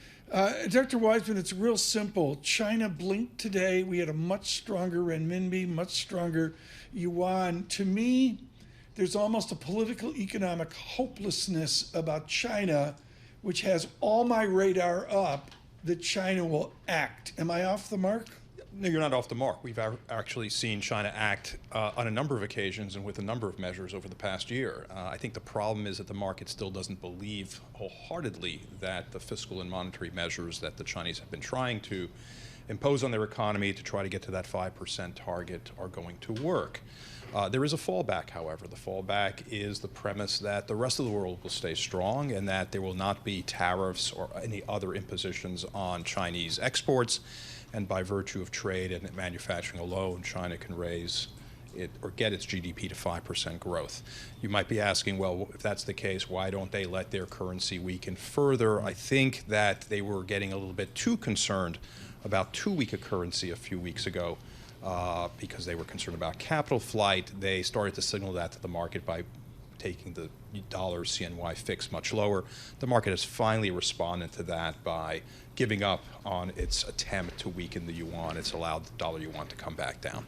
Dr. Weissman, it's real simple. China blinked today. We had a much stronger renminbi, much stronger yuan. To me, there's almost a political economic hopelessness about China, which has all my radar up that China will act. Am I off the mark? No, you're not off the mark. We've actually seen China act on a number of occasions and with a number of measures over the past year. I think the problem is that the market still doesn't believe wholeheartedly that the fiscal and monetary measures that the Chinese have been trying to impose on their economy to try to get to that 5% target are going to work. There is a fallback, however. The fallback is the premise that the rest of the world will stay strong and that there will not be tariffs or any other impositions on Chinese exports. And by virtue of trade and manufacturing alone, China can raise it or get its GDP to 5% growth. You might be asking, well, if that's the case, why don't they let their currency weaken further? I think that they were getting a little bit too concerned about too weak a currency a few weeks ago because they were concerned about capital flight. They started to signal that to the market by taking the dollar CNY fix much lower. The market has finally responded to that by giving up on its attempt to weaken the yuan. It's allowed the dollar yuan to come back down.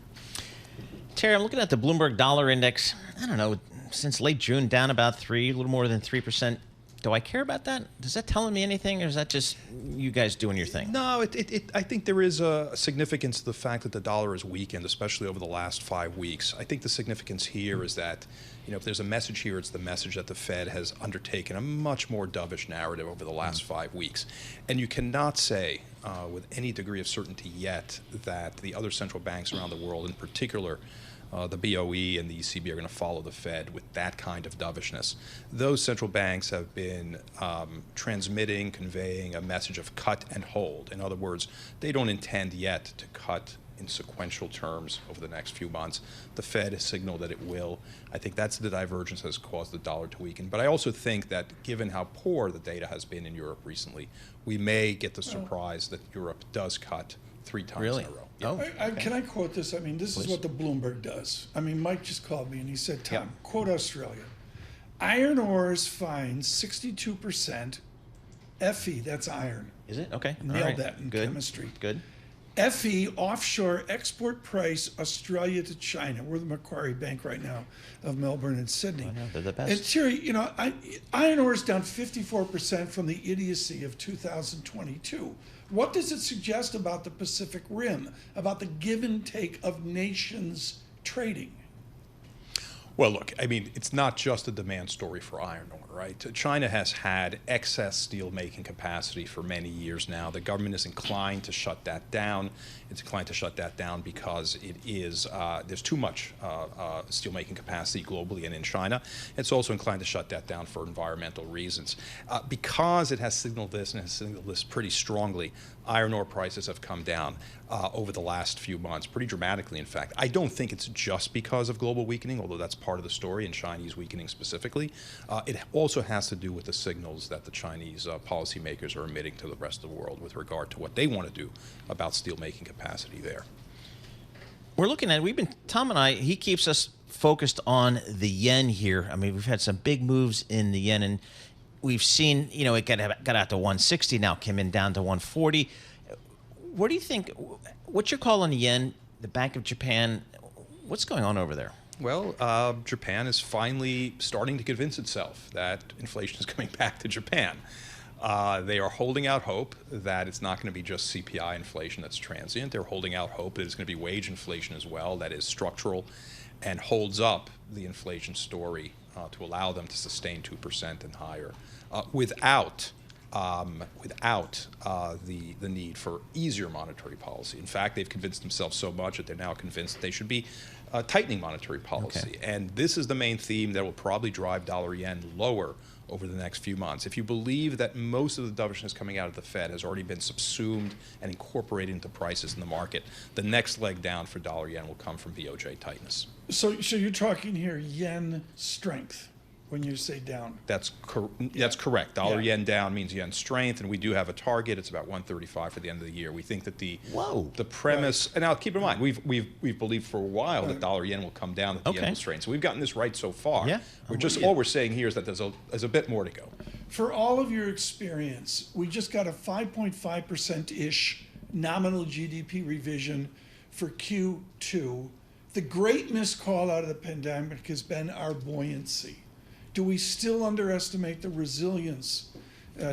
Terry, I'm looking at the Bloomberg Dollar Index. I don't know, since late June, down about a little more than 3% Do I care about that? Does that tell me anything, or is that just you guys doing your thing? No, I think there is a significance to the fact that the dollar has weakened, especially over the last 5 weeks. I think the significance here is that, if there's a message here, it's the message that the Fed has undertaken a much more dovish narrative over the last 5 weeks. And you cannot say with any degree of certainty yet that the other central banks around the world, in particular the BOE and the ECB, are going to follow the Fed with that kind of dovishness. Those central banks have been conveying a message of cut and hold. In other words, they don't intend yet to cut in sequential terms over the next few months. The Fed has signaled that it will. I think that's the divergence that has caused the dollar to weaken. But I also think that given how poor the data has been in Europe recently, we may get the surprise that Europe does cut 3 times in a row. Can I quote this? I mean, this is what the Bloomberg does. I mean, Mike just called me and he said, Tom, quote Australia, iron ores finds 62% Fe, that's iron. Is it? Okay. Nailed that in chemistry. Good. Fe, offshore export price, Australia to China. We're the Macquarie Bank right now of Melbourne and Sydney. I know, they're the best. And Terry, iron ore is down 54% from the idiocy of 2022. What does it suggest about the Pacific Rim, about the give and take of nations trading? Well, look, I mean, it's not just a demand story for iron ore, right? China has had excess steel-making capacity for many years now. The government is inclined to shut that down. It's inclined to shut that down because it is there's too much steel-making capacity globally and in China. It's also inclined to shut that down for environmental reasons. Because it has signaled this and has signaled this pretty strongly, iron ore prices have come down over the last few months, pretty dramatically, in fact. I don't think it's just because of global weakening, although that's part of the story, and Chinese weakening specifically. It also has to do with the signals that the Chinese policymakers are emitting to the rest of the world with regard to what they want to do about steel-making capacity there. We're looking at, Tom and I, he keeps us focused on the yen here. I mean, we've had some big moves in the yen, and we've seen, it got out to 160, now came in down to 140. What do you think, what's your call on the yen, the Bank of Japan? What's going on over there? Well, Japan is finally starting to convince itself that inflation is coming back to Japan. They are holding out hope that it's not going to be just CPI inflation that's transient. They're holding out hope that it's going to be wage inflation as well, that is structural and holds up the inflation story to allow them to sustain 2% and higher without the need for easier monetary policy. In fact, they've convinced themselves so much that they're now convinced that they should be tightening monetary policy. Okay. And this is the main theme that will probably drive dollar-yen lower over the next few months. If you believe that most of the dovishness coming out of the Fed has already been subsumed and incorporated into prices in the market, the next leg down for dollar-yen will come from BOJ tightness. So you're talking here yen strength when you say down. That's correct. Dollar-yen down means yen strength, and we do have a target. It's about 135 for the end of the year. We think that the premise, and now keep in mind, we've believed for a while that dollar-yen will come down at the yen strength. So we've gotten this right so far. Yeah. All we're saying here is that there's a bit more to go. For all of your experience, we just got a 5.5%-ish nominal GDP revision for Q2. The great miscall out of the pandemic has been our buoyancy. Do we still underestimate the resilience,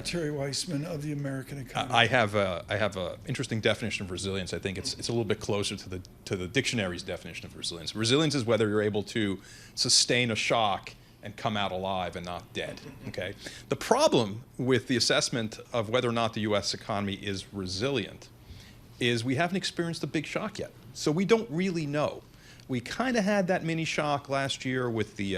Terry Weissman, of the American economy? I have a interesting definition of resilience. I think it's a little bit closer to the dictionary's definition of resilience. Resilience is whether you're able to sustain a shock and come out alive and not dead. Okay. The problem with the assessment of whether or not the U.S. economy is resilient is we haven't experienced a big shock yet, so we don't really know. We kind of had that mini shock last year with the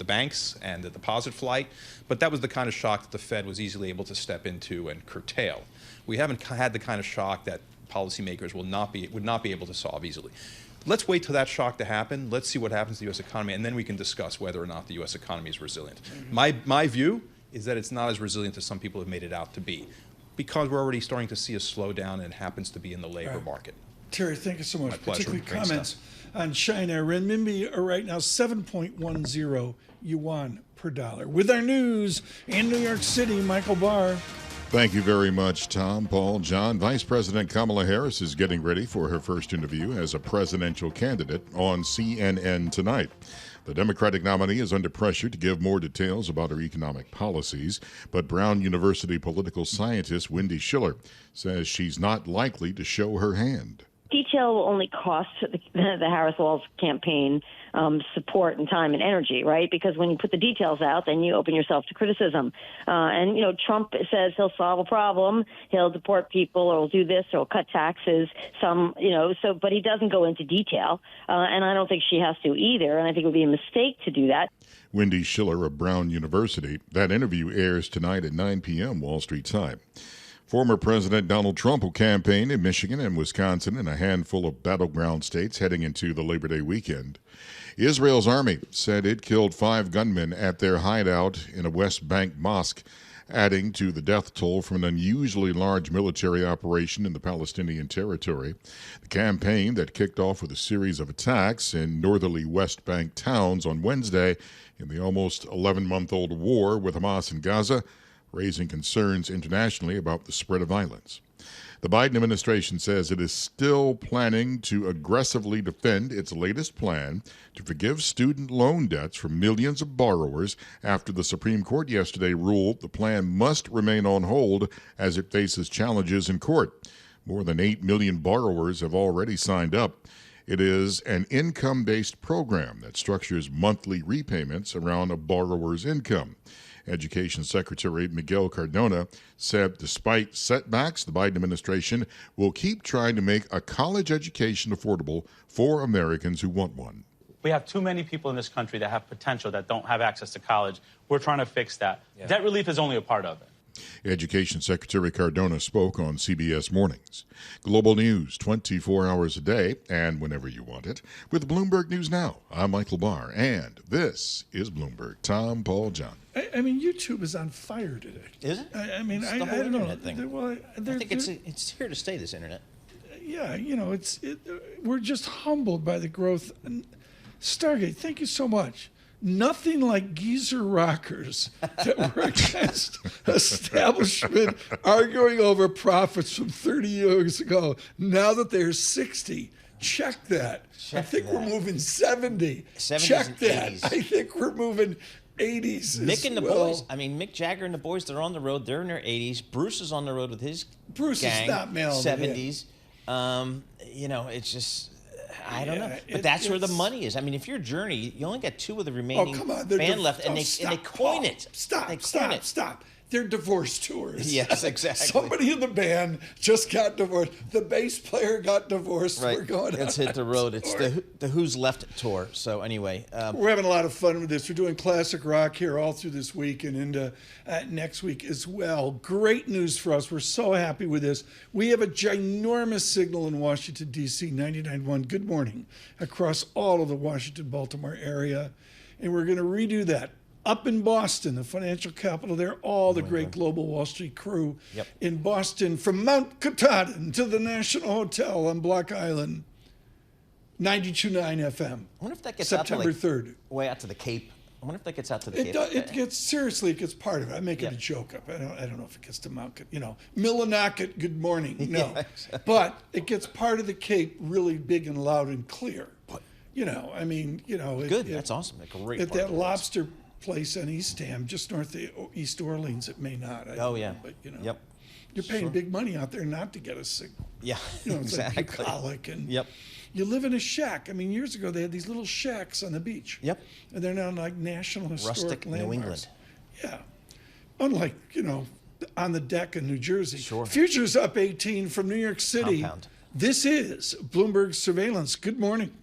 banks and the deposit flight, but that was the kind of shock that the Fed was easily able to step into and curtail. We haven't had the kind of shock that policymakers would not be able to solve easily. Let's wait till that shock to happen. Let's see what happens to the U.S. economy, and then we can discuss whether or not the U.S. economy is resilient. My view is that it's not as resilient as some people have made it out to be, because we're already starting to see a slowdown, and it happens to be in the labor market. Terry, thank you so much. My pleasure. Particularly comments on China. Renminbi are right now 7.10 yuan per dollar. With our news in New York City, Michael Barr. Thank you very much, Tom, Paul, John. Vice President Kamala Harris is getting ready for her first interview as a presidential candidate on CNN tonight. The Democratic nominee is under pressure to give more details about her economic policies, but Brown University political scientist Wendy Schiller says she's not likely to show her hand. Detail will only cost the Harris-Walz campaign support and time and energy, right? Because when you put the details out, then you open yourself to criticism. And, Trump says he'll solve a problem, he'll deport people, or he'll do this, or he'll cut taxes, but he doesn't go into detail. And I don't think she has to either, and I think it would be a mistake to do that. Wendy Schiller of Brown University. That interview airs tonight at 9 p.m. Wall Street time. Former President Donald Trump will campaign in Michigan and Wisconsin and a handful of battleground states heading into the Labor Day weekend. Israel's army said it killed 5 gunmen at their hideout in a West Bank mosque, adding to the death toll from an unusually large military operation in the Palestinian territory. The campaign that kicked off with a series of attacks in northerly West Bank towns on Wednesday in the almost 11-month-old war with Hamas in Gaza, raising concerns internationally about the spread of violence. The Biden administration says it is still planning to aggressively defend its latest plan to forgive student loan debts from millions of borrowers after the Supreme Court yesterday ruled the plan must remain on hold as it faces challenges in court. More than 8 million borrowers have already signed up. It is an income-based program that structures monthly repayments around a borrower's income. Education Secretary Miguel Cardona said despite setbacks, the Biden administration will keep trying to make a college education affordable for Americans who want one. We have too many people in this country that have potential that don't have access to college. We're trying to fix that. Yeah. Debt relief is only a part of it. Education Secretary Cardona spoke on CBS Mornings. Global news 24 hours a day and whenever you want it. With Bloomberg News Now, I'm Michael Barr, and this is Bloomberg. Tom, Paul, John. I mean, YouTube is on fire today. Is it? I mean, it's I the whole don't know. internet thing. Well, I think it's here to stay, this internet. Yeah, we're just humbled by the growth. And Stargate, thank you so much. Nothing like geezer rockers that were against establishment arguing over profits from 30 years ago. Now that they're 60, check that. I think we're moving 70. 70s check and that. 80s. I think we're moving 80s. Mick and the boys. I mean, Mick Jagger and the boys, they're on the road. They're in their 80s. Bruce is on the road with his gang. Is not mailing 70s. It's just... I don't know, but that's where the money is. I mean, if your Journey, you only got 2 of the remaining band left, and they coin it. Stop. They're divorce tours. Yes, exactly. Somebody in the band just got divorced. The bass player got divorced. Right. We're going. Let's hit the road. It's the Who's Left tour. So anyway, we're having a lot of fun with this. We're doing classic rock here all through this week and into next week as well. Great news for us. We're so happy with this. We have a ginormous signal in Washington, D.C., 99.1. Good morning across all of the Washington-Baltimore area. And we're going to redo that. Up in Boston, the financial capital there, all the great global Wall Street crew in Boston, from Mount Katahdin to the National Hotel on Block Island, 92.9 FM. I wonder if that gets September out to 3rd. Way out to the Cape. I wonder if that gets out to the Cape. It gets part of it. I'm making a joke up. I don't know if it gets to Mount, Millinocket, good morning. No. Yeah, exactly. But it gets part of the Cape really big and loud and clear. Good. That's awesome. A great at part that lobster place on East Ham, just north of East Orleans. It may not. But you're paying big money out there not to get a signal. Yeah, it's exactly. like bucolic and you live in a shack. I mean, years ago they had these little shacks on the beach. Yep. And they're now like National Historic Rustic Landmarks. New England. Yeah. Unlike on the deck in New Jersey. Sure. Futures up 18 from New York City. Compound. This is Bloomberg Surveillance. Good morning.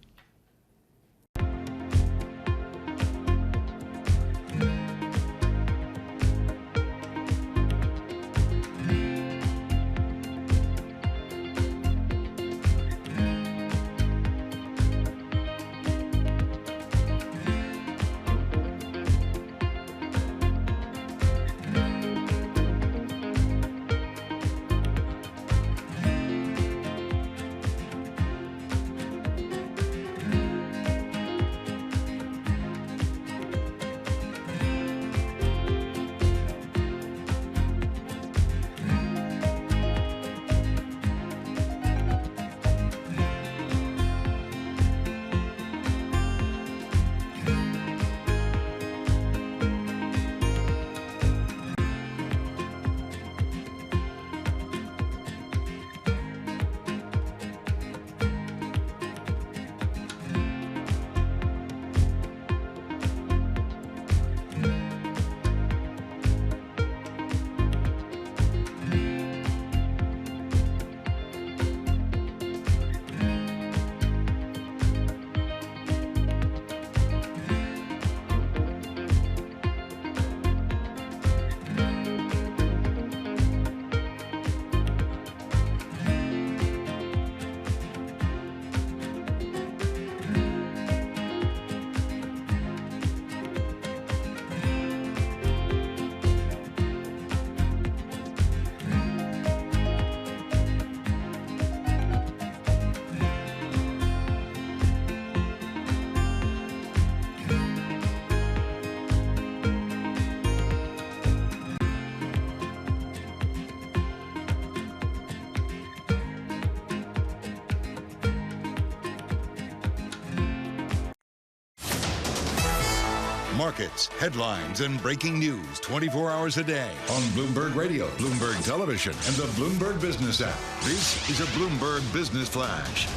Markets, headlines, and breaking news 24 hours a day on Bloomberg Radio, Bloomberg Television, and the Bloomberg Business app. This is a Bloomberg Business Flash.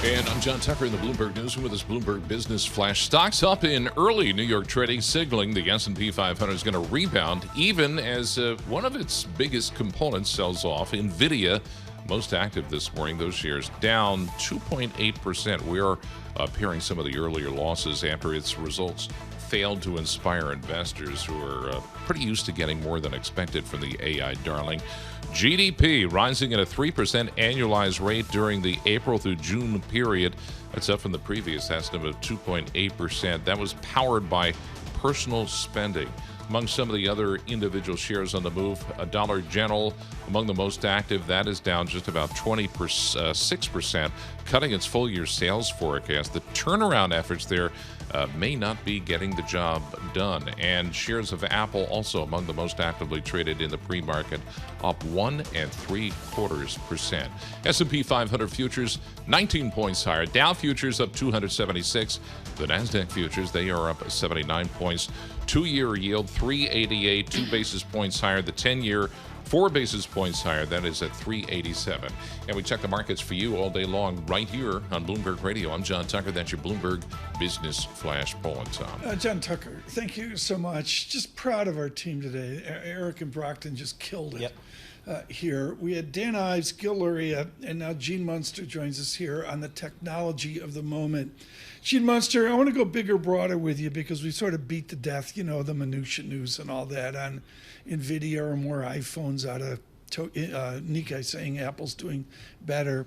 And I'm John Tucker in the Bloomberg Newsroom with this Bloomberg Business Flash. Stocks up in early New York trading, signaling the S&P 500 is going to rebound, even as one of its biggest components sells off. Nvidia, most active this morning, those shares down 2.8%. We are pairing some of the earlier losses after its results failed to inspire investors who are pretty used to getting more than expected from the AI darling. GDP rising at a 3% annualized rate during the April through June period. That's up from the previous estimate of 2.8%. That was powered by personal spending. Among some of the other individual shares on the move, Dollar General among the most active. That is down just about 6%, cutting its full-year sales forecast. The turnaround efforts there may not be getting the job done. And shares of Apple also among the most actively traded in the pre-market, up 1.75%. S&P 500 futures 19 points higher. Dow futures up 276. The Nasdaq futures, they are up 79 points. 2-year yield 388, 2 basis points higher. The 10-year 4 basis points higher. That is at 387. And we check the markets for you all day long right here on Bloomberg Radio. I'm John Tucker. That's your Bloomberg Business Flash poll. Tom. John Tucker, thank you so much. Just proud of our team today. Eric and Brockton just killed it. Here. We had Dan Ives, Gil Luria, and now Gene Munster joins us here on the technology of the moment. Gene Munster, I want to go bigger, broader with you because we sort of beat to death, you know, the minutia news and all that on Nvidia or more iPhones out of Nikkei saying Apple's doing better.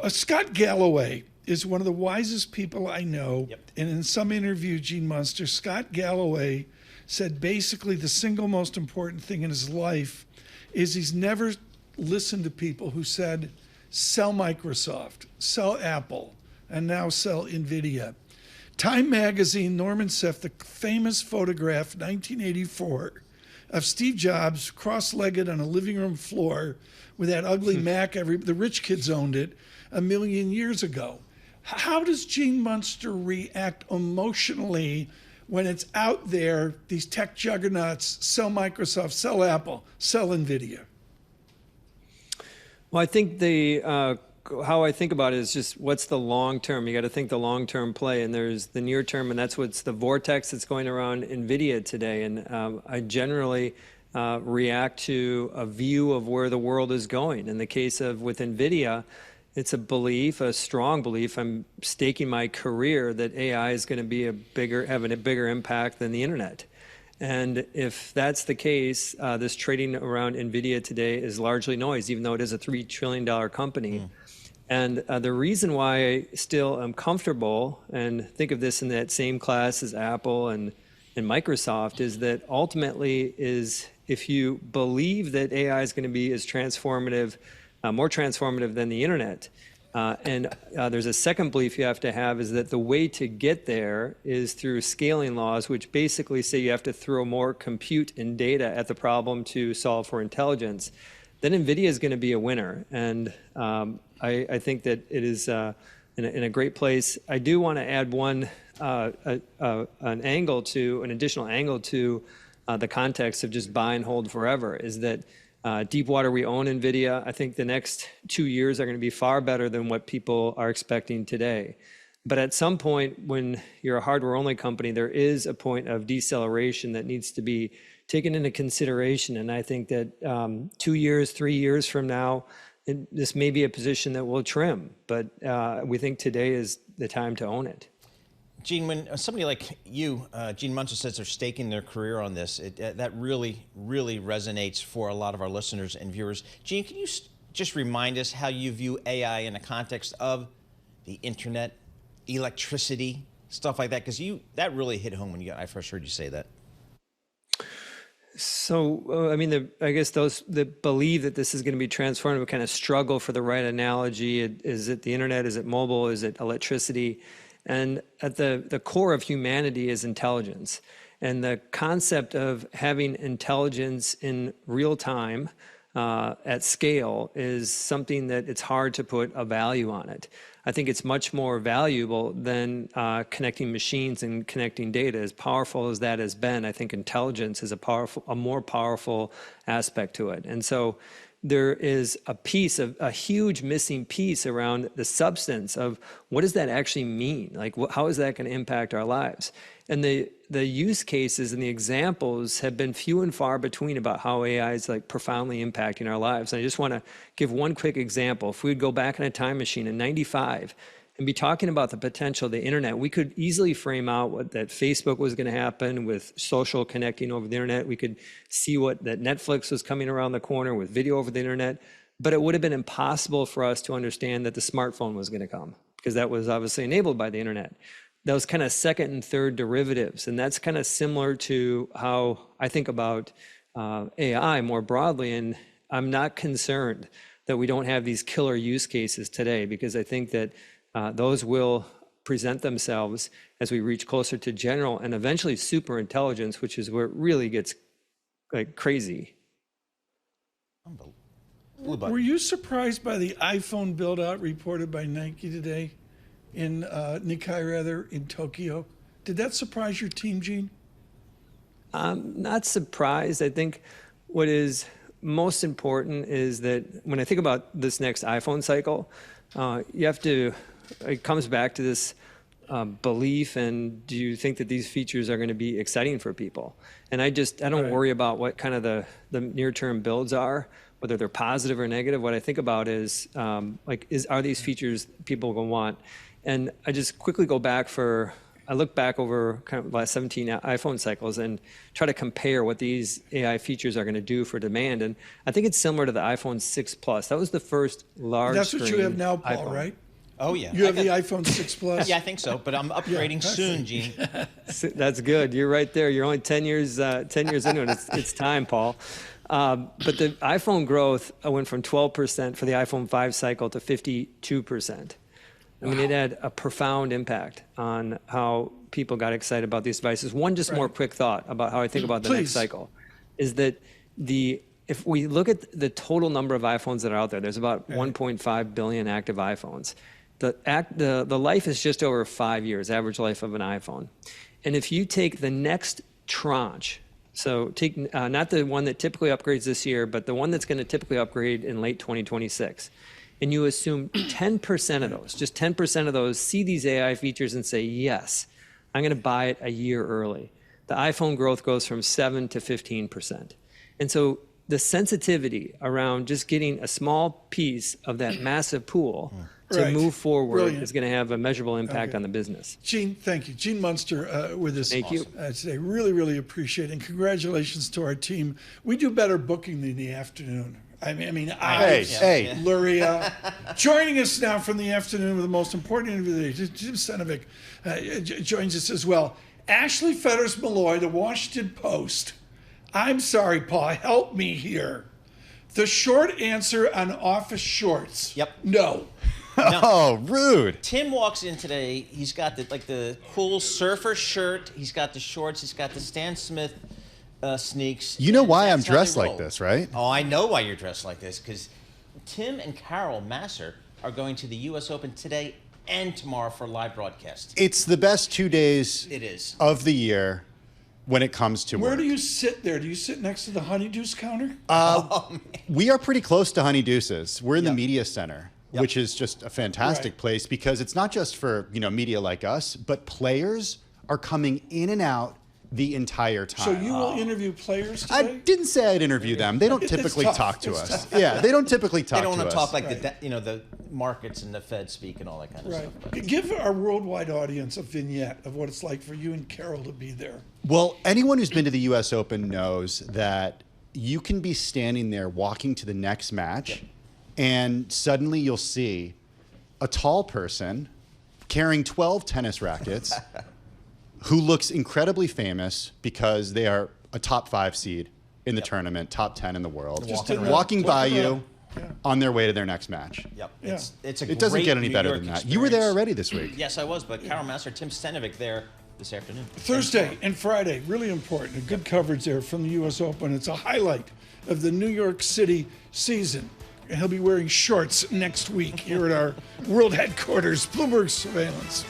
Scott Galloway is one of the wisest people I know. And in some interview, Gene Munster, Scott Galloway said basically the single most important thing in his life is he's never listened to people who said, sell Microsoft, sell Apple, and now sell Nvidia. Time magazine, Norman Seff, the famous photograph, 1984, of Steve Jobs cross-legged on a living room floor with that ugly Mac. The rich kids owned it a million years ago. How does Gene Munster react emotionally when it's out there, these tech juggernauts, sell Microsoft, sell Apple, sell Nvidia? Well, I think how I think about it is just what's the long term. You got to think the long term play, and there's the near term, and that's what's the vortex that's going around Nvidia today. And I generally react to a view of where the world is going. In the case of with Nvidia, it's a belief, a strong belief. I'm staking my career that AI is going to be having a bigger impact than the internet. And if that's the case, this trading around Nvidia today is largely noise, even though it is a $3 trillion company. And the reason why I still am comfortable and think of this in that same class as Apple and Microsoft is that ultimately is if you believe that AI is going to be as transformative, more transformative than the internet. And there's a second belief you have to have is that the way to get there is through scaling laws, which basically say you have to throw more compute and data at the problem to solve for intelligence. Then NVIDIA is going to be a winner. And I think that it is in a great place. I do want to add an additional angle to the context of just buy and hold forever is that Deepwater, we own NVIDIA. I think the next 2 years are going to be far better than what people are expecting today. But at some point, when you're a hardware-only company, there is a point of deceleration that needs to be taken into consideration. And I think that 2 years, 3 years from now, this may be a position that will trim. But we think today is the time to own it. Gene, when somebody like you, Gene Munster, says they're staking their career on this, that really, really resonates for a lot of our listeners and viewers. Gene, can you just remind us how you view AI in the context of the internet, electricity, stuff like that? Because that really hit home when I first heard you say that. So, I mean, I guess those that believe that this is going to be transformative kind of struggle for the right analogy. Is it the internet? Is it mobile? Is it electricity? And at the core of humanity is intelligence. And the concept of having intelligence in real time at scale is something that it's hard to put a value on it. I think it's much more valuable than connecting machines and connecting data. As powerful as that has been, I think intelligence is a more powerful aspect to it. And so there is a huge missing piece around the substance of what does that actually mean? Like, how is that going to impact our lives? And the use cases and the examples have been few and far between about how AI is like profoundly impacting our lives. And I just want to give one quick example. If we would go back in a time machine in '95 and be talking about the potential of the internet, we could easily frame out that Facebook was going to happen with social connecting over the internet. We could see that Netflix was coming around the corner with video over the internet. But it would have been impossible for us to understand that the smartphone was going to come, because that was obviously enabled by the internet. Those kind of second and third derivatives. And that's kind of similar to how I think about AI more broadly. And I'm not concerned that we don't have these killer use cases today, because I think that those will present themselves as we reach closer to general and eventually super intelligence, which is where it really gets like crazy. Were you surprised by the iPhone build-out reported by Nike today? Nikkei in Tokyo. Did that surprise your team, Gene? I'm not surprised. I think what is most important is that when I think about this next iPhone cycle, it comes back to this belief, and do you think that these features are going to be exciting for people? And I don't worry about what kind of the near-term builds are, whether they're positive or negative. What I think about is, are these features people going to want? And I just quickly I look back over kind of the last 17 iPhone cycles and try to compare what these AI features are going to do for demand. And I think it's similar to the iPhone 6 Plus. That was the first large That's what you have now, Paul, iPhone. Right? Oh, yeah. You have the iPhone 6 Plus? Yeah, I think so, but I'm upgrading soon, Gene. That's good. You're right there. You're only 10 years into it. It's time, Paul. But the iPhone growth went from 12% for the iPhone 5 cycle to 52%. I mean, it had a profound impact on how people got excited about these devices. One more quick thought about how I think about the next cycle is that if we look at the total number of iPhones that are out there, there's about 1.5 billion active iPhones. The life is just over 5 years, average life of an iPhone. And if you take the next tranche, so take not the one that typically upgrades this year, but the one that's going to typically upgrade in late 2026, and you assume 10% of those, just 10% of those see these AI features and say, yes, I'm going to buy it a year early. The iPhone growth goes from 7 to 15%. And so the sensitivity around just getting a small piece of that massive pool to move forward is going to have a measurable impact on the business. Gene, thank you. Gene Munster with us today. Really, really appreciate it. And congratulations to our team. We do better booking in the afternoon. I mean, Ives, Luria, joining us now from the afternoon with the most important interview today. Jim Stenovic joins us as well. Ashley Fetters-Malloy, the Washington Post. I'm sorry, Paul, help me here. The short answer on office shorts. Yep. No. Oh, rude. Tim walks in today. He's got the cool surfer shirt. He's got the shorts. He's got the Stan Smith sneaks. You know why I'm dressed like this, right? Oh, I know why you're dressed like this, because Tim and Carol Masser are going to the US Open today and tomorrow for live broadcast. It's the best 2 days of the year when it comes to Where work. do you sit there? Do you sit next to the Honeydeuce counter? We are pretty close to Honeydeuce's. We're in the media center, which is just a fantastic place because it's not just for media like us, but players are coming in and out the entire time. So you will interview players today? I didn't say I'd interview them. They don't typically talk to us. Yeah, they don't typically talk to us. They don't want to talk like the markets and the Fed speak and all that kind of stuff. But give our worldwide audience a vignette of what it's like for you and Carol to be there. Well, anyone who's been to the US Open knows that you can be standing there walking to the next match, and suddenly you'll see a tall person carrying 12 tennis rackets who looks incredibly famous because they are a top 5 seed in the tournament, top 10 in the world, walking by you on their way to their next match. Yep. It's a It doesn't great get any New better York than that. experience. You were there already this week. Yes, I was, but Carol Masser, Tim Stenovic there this afternoon. Thursday and Friday, really important. A good coverage there from the U.S. Open. It's a highlight of the New York City season. And he'll be wearing shorts next week here at our world headquarters, Bloomberg Surveillance.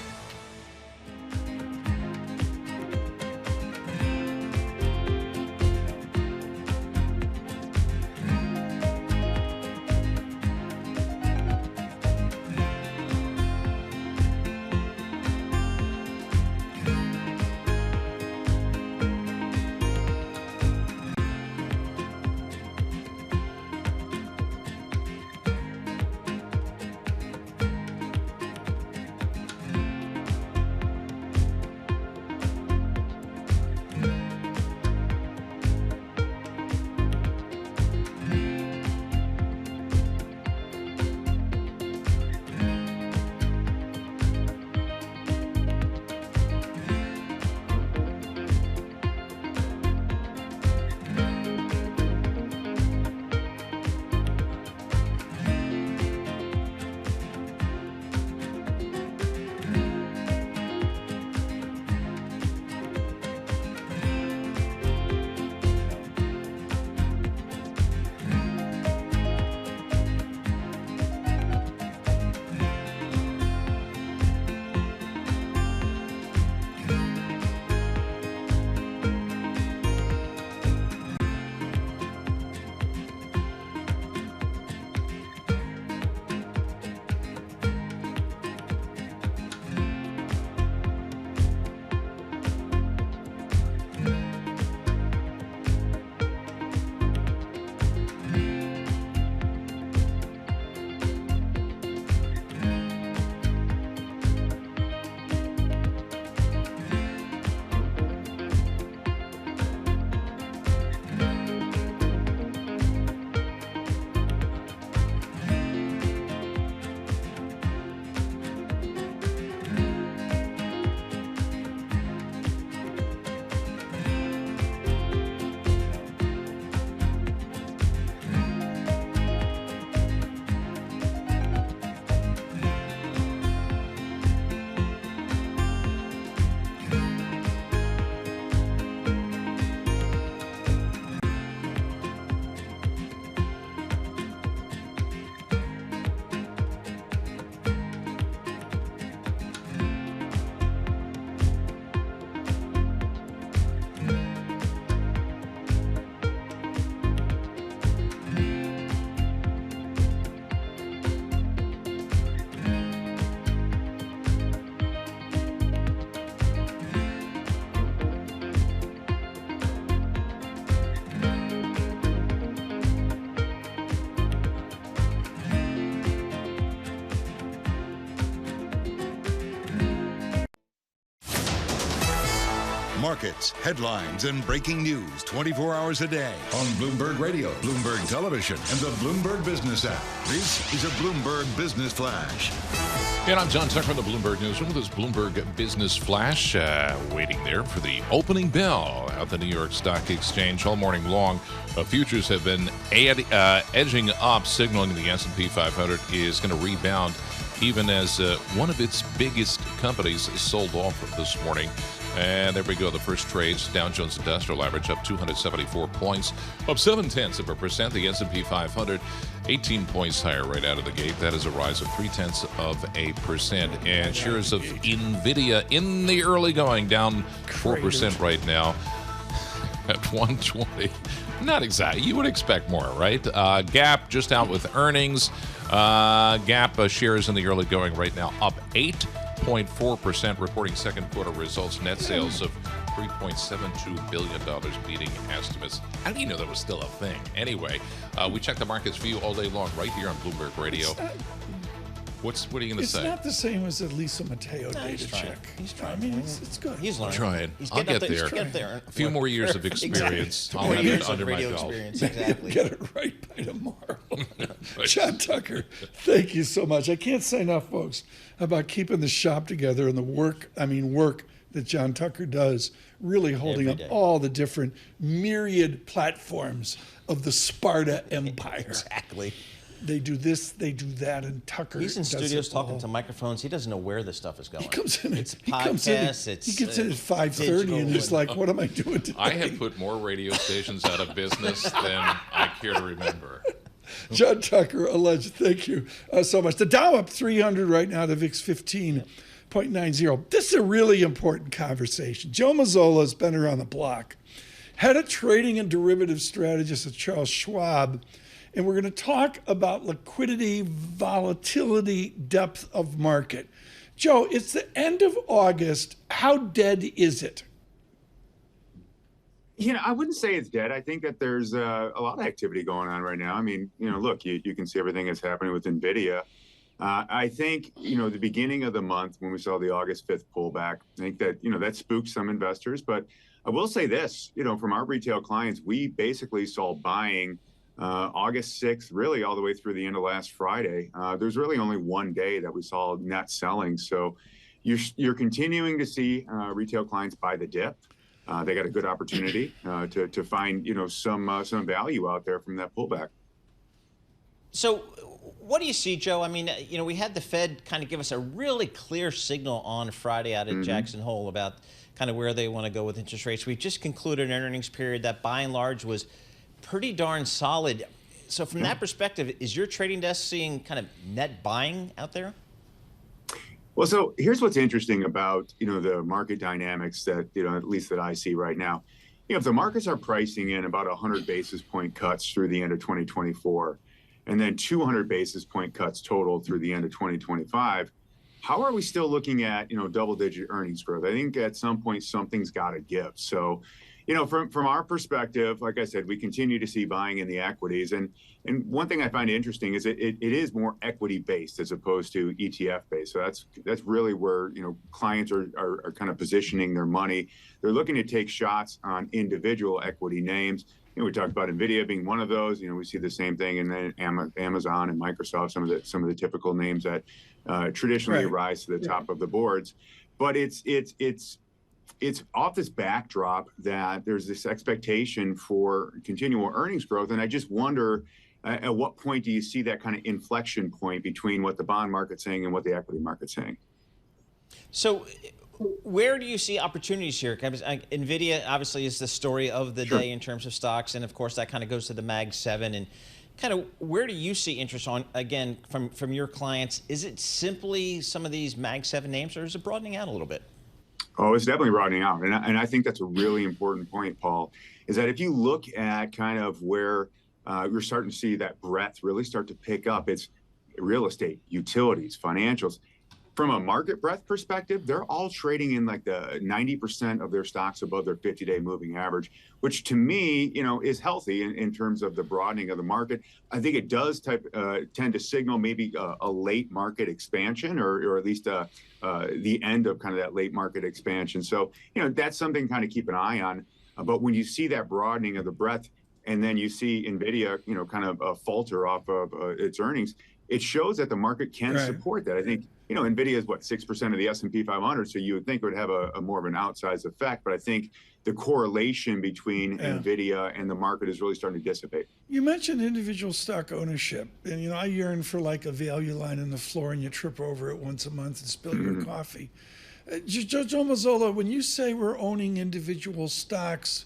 Markets, headlines, and breaking news 24 hours a day on Bloomberg Radio, Bloomberg Television, and the Bloomberg Business app. This is a Bloomberg Business Flash. And I'm John Tucker from the Bloomberg Newsroom with this Bloomberg Business Flash, waiting there for the opening bell at the New York Stock Exchange all morning long. Futures have been edging up, signaling the S&P 500 is going to rebound, even as one of its biggest companies sold off this morning. And there we go. The first trades, Dow Jones Industrial Average up 274 points, up 0.7%. The S&P 500, 18 points higher right out of the gate. That is a rise of 0.3%. And shares of Nvidia in the early going, down 4% right now at 120. Not exactly. You would expect more, right? Gap just out with earnings. Gap shares in the early going right now up 8.4%, reporting second quarter results. Net sales of $3.72 billion, beating estimates. How do you know that was still a thing? Anyway, we check the markets for you all day long right here on Bloomberg Radio. What are you going to say? It's not the same as a Lisa Mateo data check. He's trying. I mean, it's good. He's learning. Trying. He's I'll get He's there. getting there. A few more years of experience. Exactly. I'll More have years it of under my radio belt. experience. Exactly. Get it right by tomorrow. John Tucker, thank you so much. I can't say enough, folks, about keeping the shop together and the work that John Tucker does, really holding up all the different myriad platforms of the Sparta Empire. Exactly. they do this, they do that, and Tucker. He's in does studios it all. talking to microphones. He doesn't know where this stuff is going. He comes in. It's he comes in. podcasts. He gets in at 5:30, and he's like, "What am I doing today?" I have put more radio stations out of business than I care to remember. John Tucker, alleged. Thank you so much. The Dow up 300 right now. The VIX 15.90. This is a really important conversation. Joe Mazzola has been around the block, head of trading and derivative strategist at Charles Schwab, and we're going to talk about liquidity, volatility, depth of market. Joe, it's the end of August. How dead is it? I wouldn't say it's dead. I think that there's a lot of activity going on right now. I mean, look, you can see everything that's happening with Nvidia. I think, the beginning of the month when we saw the August 5th pullback, I think that, that spooked some investors. But I will say this, from our retail clients, we basically saw buying August 6th, really all the way through the end of last Friday. There's really only one day that we saw net selling. So you're continuing to see retail clients buy the dip. They got a good opportunity to find, some value out there from that pullback. So what do you see, Joe? I mean, we had the Fed kind of give us a really clear signal on Friday out at Jackson Hole about kind of where they want to go with interest rates. We've just concluded an earnings period that by and large was pretty darn solid. So from that perspective, is your trading desk seeing kind of net buying out there? Well, so here's what's interesting about, the market dynamics that, at least that I see right now. If the markets are pricing in about 100 basis point cuts through the end of 2024, and then 200 basis point cuts total through the end of 2025, how are we still looking at, double-digit earnings growth? I think at some point something's got to give. So, from our perspective, like I said, we continue to see buying in the equities. And one thing I find interesting is it is more equity-based as opposed to ETF-based. So that's really where, clients are kind of positioning their money. They're looking to take shots on individual equity names. We talked about Nvidia being one of those. We see the same thing in Amazon and Microsoft, some of the typical names that traditionally rise to the top of the boards. But it's off this backdrop that there's this expectation for continual earnings growth. And I just wonder, at what point do you see that kind of inflection point between what the bond market's saying and what the equity market's saying? So where do you see opportunities here? Nvidia obviously is the story of the day in terms of stocks. And of course, that kind of goes to the Mag 7. And kind of where do you see interest on, again, from your clients? Is it simply some of these Mag 7 names, or is it broadening out a little bit? Oh, it's definitely broadening out. And I think that's a really important point, Paul, is that if you look at kind of where you're starting to see that breadth really start to pick up, it's real estate, utilities, financials. From a market breadth perspective, they're all trading in like the 90% of their stocks above their 50-day moving average, which to me, is healthy in terms of the broadening of the market. I think it does tend to signal maybe a late market expansion, or at least the end of kind of that late market expansion. So, that's something to kind of keep an eye on. But when you see that broadening of the breadth, and then you see Nvidia, kind of falter off of its earnings, it shows that the market can support that. I think, Nvidia is 6% of the S&P 500, so you would think it would have a more of an outsized effect. But I think the correlation between Nvidia and the market is really starting to dissipate. You mentioned individual stock ownership, and I yearn for like a value line on the floor, and you trip over it once a month and spill your coffee. Joe Mazzola, when you say we're owning individual stocks,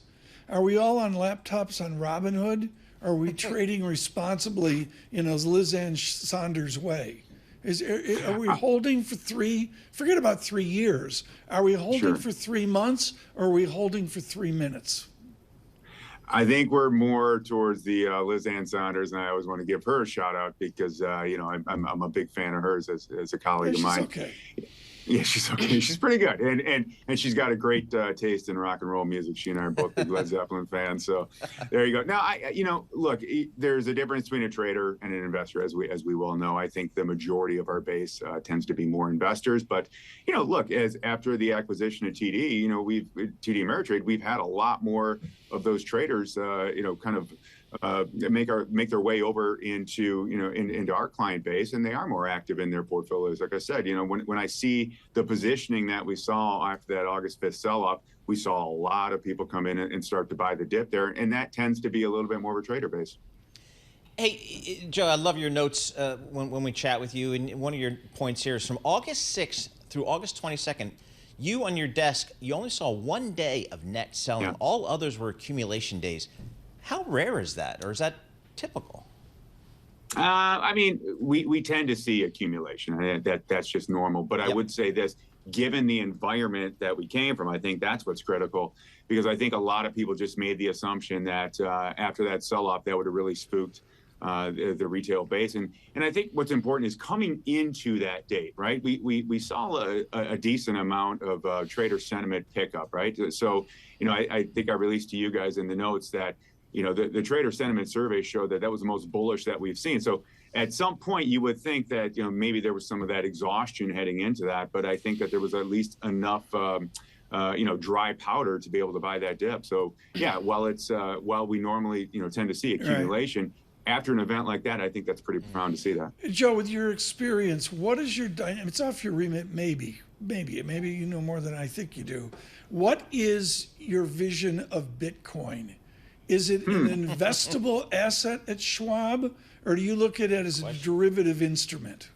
are we all on laptops on Robinhood? Are we trading responsibly in a Liz Ann Saunders way? Are we holding for forget about 3 years. Are we holding for 3 months, or are we holding for 3 minutes? I think we're more towards the Liz Ann Saunders, and I always want to give her a shout out because, I'm a big fan of hers as a colleague of mine. Okay. Yeah, she's okay. She's pretty good, and she's got a great taste in rock and roll music. She and I are both big Led Zeppelin fans, so there you go. Now, look, there's a difference between a trader and an investor, as we well know. I think the majority of our base tends to be more investors, but look, as after the acquisition of TD, TD Ameritrade, we've had a lot more of those traders, kind of. Make their way over into into our client base, and they are more active in their portfolios. Like I said, when I see the positioning that we saw after that August 5th sell-off, we saw a lot of people come in and start to buy the dip there, and that tends to be a little bit more of a trader base. Hey, Joe, I love your notes when we chat with you. And one of your points here is from August 6th through August 22nd, you on your desk, you only saw 1 day of net selling. Yeah. All others were accumulation days. How rare is that, or is that typical? I mean, we tend to see accumulation. That's just normal. But I would say this, given the environment that we came from, I think that's what's critical, because I think a lot of people just made the assumption that after that sell-off, that would have really spooked the retail base. And I think what's important is coming into that date, right? We saw a decent amount of trader sentiment pickup, right? So, I think I released to you guys in the notes that, the trader sentiment survey showed that was the most bullish that we've seen. So at some point you would think that, maybe there was some of that exhaustion heading into that, but I think that there was at least enough, dry powder to be able to buy that dip. So yeah, while we normally, tend to see accumulation, after an event like that, I think that's pretty profound to see that. Joe, with your experience, what is your dynamic? It's off your remit, maybe you know more than I think you do. What is your vision of Bitcoin? Is it an investable asset at Schwab, or do you look at it as a derivative instrument?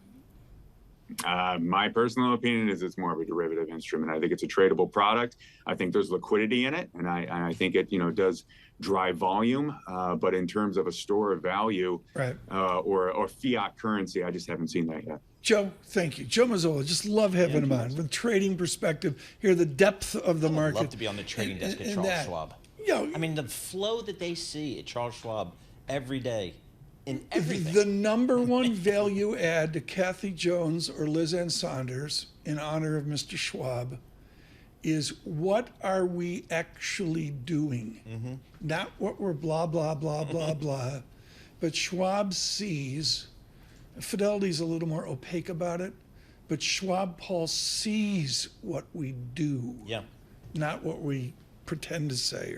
My personal opinion is it's more of a derivative instrument. I think it's a tradable product. I think there's liquidity in it, and I think it does drive volume. But in terms of a store of value, or fiat currency, I just haven't seen that yet. Joe, thank you. Joe Mazzola, just love having him on. From a trading perspective, hear the depth of the market. I'd love to be on the trading desk at Charles Schwab. I mean, the flow that they see at Charles Schwab every day in everything. The number one value add to Kathy Jones or Liz Ann Saunders in honor of Mr. Schwab is, what are we actually doing? Not what we're blah, blah, blah, blah, blah. But Schwab sees, Fidelity's a little more opaque about it, but Schwab Paul sees what we do, not what we pretend to say.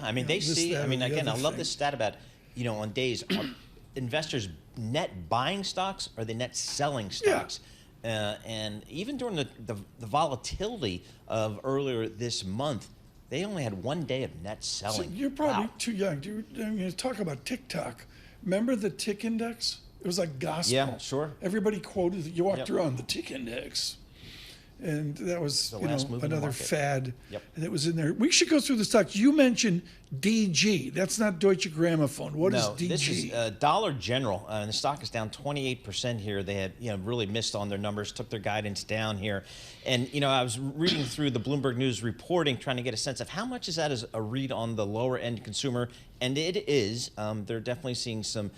I mean, they see, again, I love this stat about, on days, are investors net buying stocks or they net selling stocks? And even during the volatility of earlier this month, they only had 1 day of net selling. So you're probably too young. You talk about TikTok. Remember the tick index? It was like gospel. Yeah, sure. Everybody quoted it. You walked around the tick index. And that was another fad that was in there. We should go through the stocks. You mentioned DG. That's not Deutsche Grammophon. What is DG? This is Dollar General. And the stock is down 28% here. They had really missed on their numbers, took their guidance down here. And I was reading through the Bloomberg News reporting, trying to get a sense of how much is that as a read on the lower end consumer. And it is. They're definitely seeing some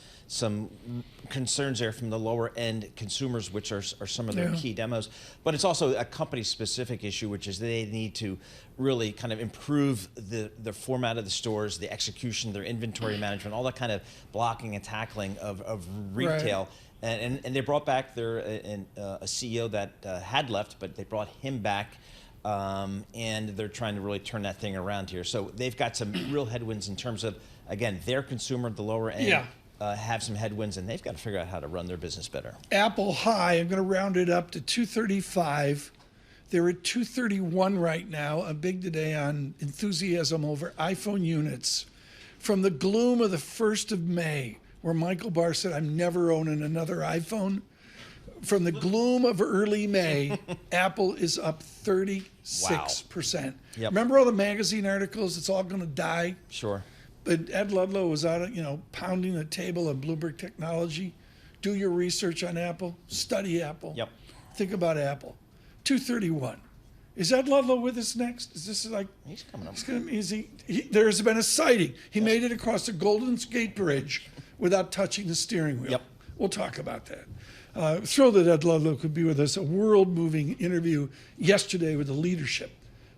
concerns there from the lower end consumers, which are some of their key demos. But it's also a company specific issue, which is they need to really kind of improve the format of the stores, the execution, their inventory management, all that kind of blocking and tackling of retail. And they brought back a CEO that had left, but they brought him back. And they're trying to really turn that thing around here. So they've got some real headwinds in terms of, again, their consumer at the lower end have some headwinds, and they've got to figure out how to run their business better. Apple high, I'm going to round it up to 235. They're at 231 right now. A big today on enthusiasm over iPhone units. From the gloom of the 1st of May, where Michael Barr said, I'm never owning another iPhone. From the gloom of early May, Apple is up 36%. Remember all the magazine articles? It's all going to die. Sure. But Ed Ludlow was out, pounding the table on Bloomberg Technology. Do your research on Apple. Study Apple. Think about Apple. 231. Is Ed Ludlow with us next? Is this like... He's coming up. There's been a sighting. He made it across the Golden Gate Bridge without touching the steering wheel. We'll talk about that. Thrilled that Ed Ludlow could be with us. A world-moving interview yesterday with the leadership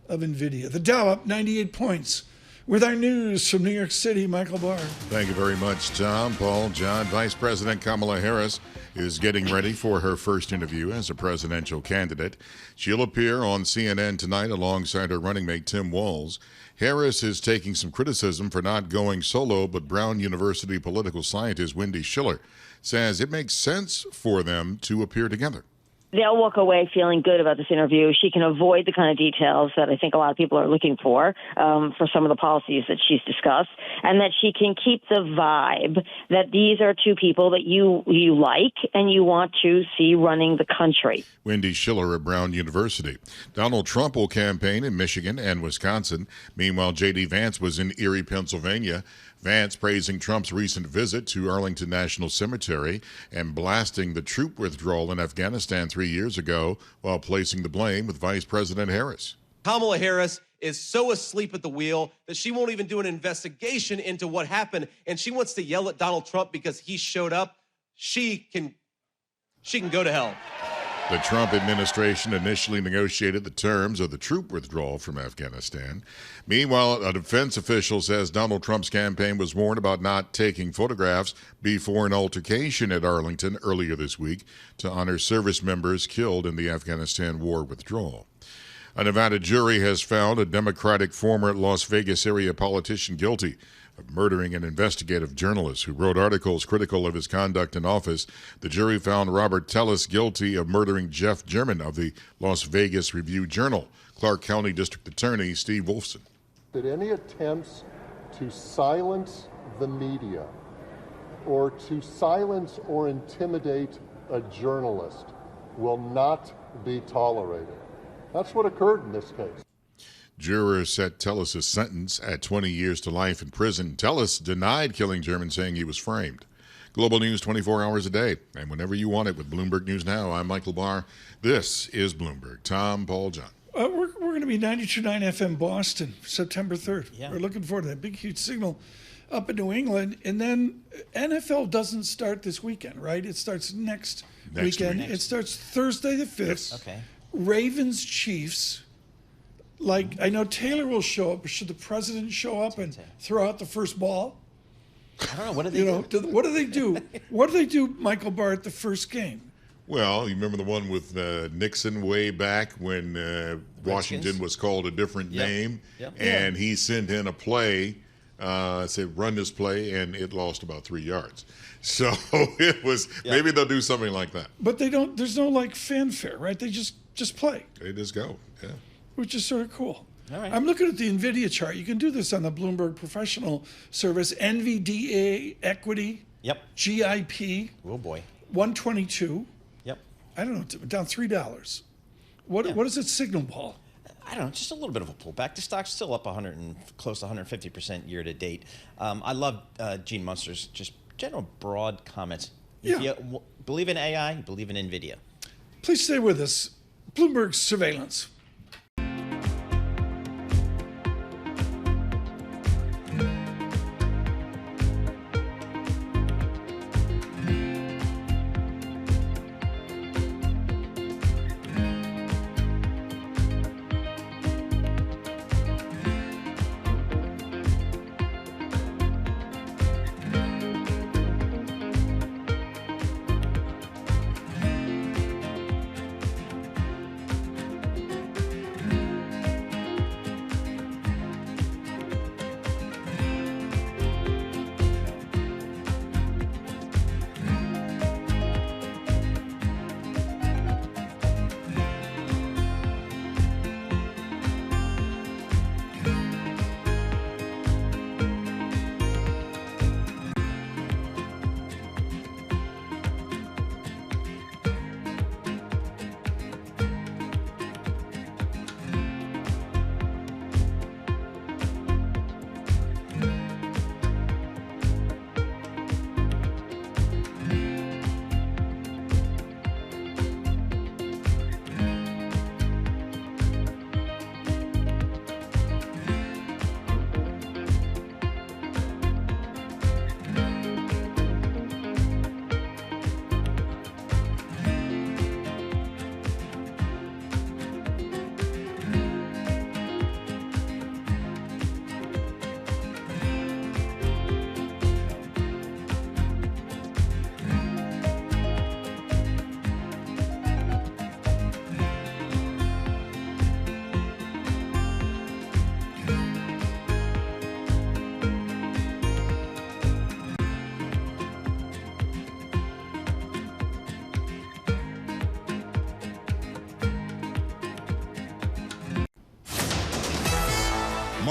of Nvidia. The Dow up 98 points. With our news from New York City, Michael Barr. Thank you very much, Tom, Paul, John. Vice President Kamala Harris is getting ready for her first interview as a presidential candidate. She'll appear on CNN tonight alongside her running mate, Tim Walz. Harris is taking some criticism for not going solo, but Brown University political scientist Wendy Schiller says it makes sense for them to appear together. they'll walk away feeling good about this interview. She can avoid the kind of details that I think a lot of people are looking for some of the policies that she's discussed, and that she can keep the vibe that these are two people that you like and you want to see running the country. Wendy Schiller at Brown University. Donald Trump will campaign in Michigan and Wisconsin. Meanwhile, J.D. Vance was in Erie, Pennsylvania. Vance praising Trump's recent visit to Arlington National Cemetery and blasting the troop withdrawal in Afghanistan 3 years ago while placing the blame with Vice President Harris. Kamala Harris is so asleep at the wheel that she won't even do an investigation into what happened, and she wants to yell at Donald Trump because he showed up. She can go to hell. The Trump administration initially negotiated the terms of the troop withdrawal from Afghanistan. Meanwhile, a defense official says Donald Trump's campaign was warned about not taking photographs before an altercation at Arlington earlier this week to honor service members killed in the Afghanistan war withdrawal. A Nevada jury has found a Democratic former Las Vegas area politician guilty of murdering an investigative journalist who wrote articles critical of his conduct in office. The jury found Robert Tellis guilty of murdering Jeff German of the Las Vegas Review-Journal. Clark County District Attorney Steve Wolfson. That any attempts to silence the media or to silence or intimidate a journalist will not be tolerated. That's what occurred in this case. Jurors set Tellis' sentence at 20 years to life in prison. Tellis denied killing German, saying he was framed. Global news 24 hours a day, and whenever you want it with Bloomberg News Now. I'm Michael Barr. This is Bloomberg. Tom, Paul, John. We're going to be 92.9 FM Boston, September 3rd. Yeah. We're looking forward to that big, huge signal up in New England. And then NFL doesn't start this weekend, right? It starts next weekend. Week. It starts Thursday the 5th. Yes. Okay. Ravens, Chiefs. Like, I know Taylor will show up, but should the president show up and throw out the first ball? I don't know. What do they do? What do they do? What do they do, Michael Barr, at the first game? Well, you remember the one with Nixon way back when Washington was called a different name, and he sent in a play, said run this play, and it lost about 3 yards. So it was maybe they'll do something like that. But they don't. There's no like fanfare, right? They just play. They just go, which is sort of cool. All right. I'm looking at the Nvidia chart. You can do this on the Bloomberg Professional Service. Nvidia Equity. Yep. GIP. Oh boy. 122. Yep. I don't know. Down $3. What does it signal, Paul? I don't know, just a little bit of a pullback. The stock's still up close to 150% year to date. I love Gene Munster's just general broad comments. If you believe in AI, you believe in Nvidia. Please stay with us. Bloomberg Surveillance.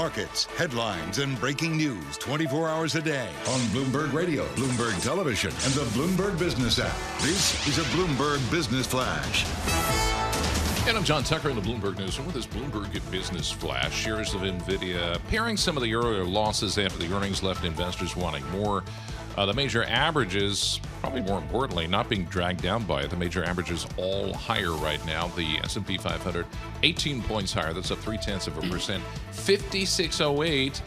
Markets, headlines, and breaking news 24 hours a day on Bloomberg Radio, Bloomberg Television, and the Bloomberg Business app. This is a Bloomberg Business Flash. And I'm John Tucker in the Bloomberg Newsroom with this Bloomberg Business Flash. Shares of Nvidia pairing some of the earlier losses after the earnings left investors wanting more. The major averages, probably more importantly, not being dragged down by it. The major averages all higher right now. The S&P 500, 18 points higher. That's up 0.3%. 5608.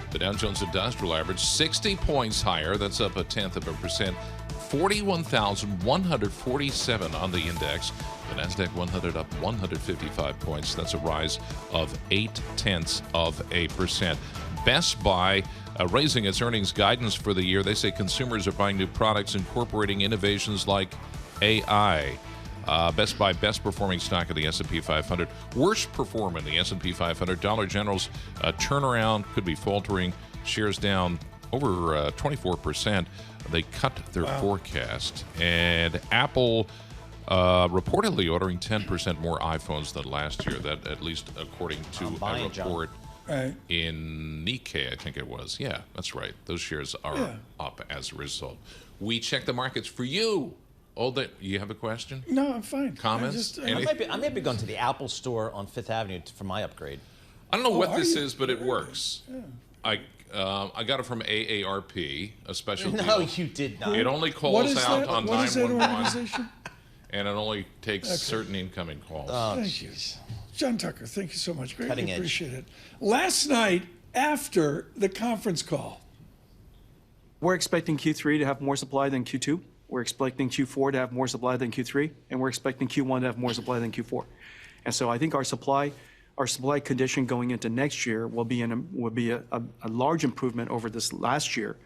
The Dow Jones Industrial Average, 60 points higher. That's up 0.1%. 41,147 on the index. The Nasdaq 100 up 155 points. That's a rise of 0.8%. Best Buy raising its earnings guidance for the year. They say consumers are buying new products incorporating innovations like AI. Best Buy, best performing stock of the S&P 500. Worst performing the S&P 500. Dollar General's turnaround could be faltering. Shares down over 24%. They cut their forecast. And Apple reportedly ordering 10% more iPhones than last year. That, at least according to a report in Nikkei, I think it was. Yeah, that's right. Those shares are up as a result. We check the markets for you. You have a question? No, I'm fine. Comments? I may be going to the Apple store on Fifth Avenue for my upgrade. I don't know what this is, but it works. Yeah. I got it from AARP, a special deal. No, you did not. It only calls out on 911. What is that organization? And it only takes certain incoming calls. Oh, jeez. John Tucker, thank you so much. Greatly Cutting edge. Appreciate it. Last night, after the conference call, we're expecting Q3 to have more supply than Q2. We're expecting Q4 to have more supply than Q3, and we're expecting Q1 to have more supply than Q4. And so I think our supply condition going into next year will be a large improvement over this last year.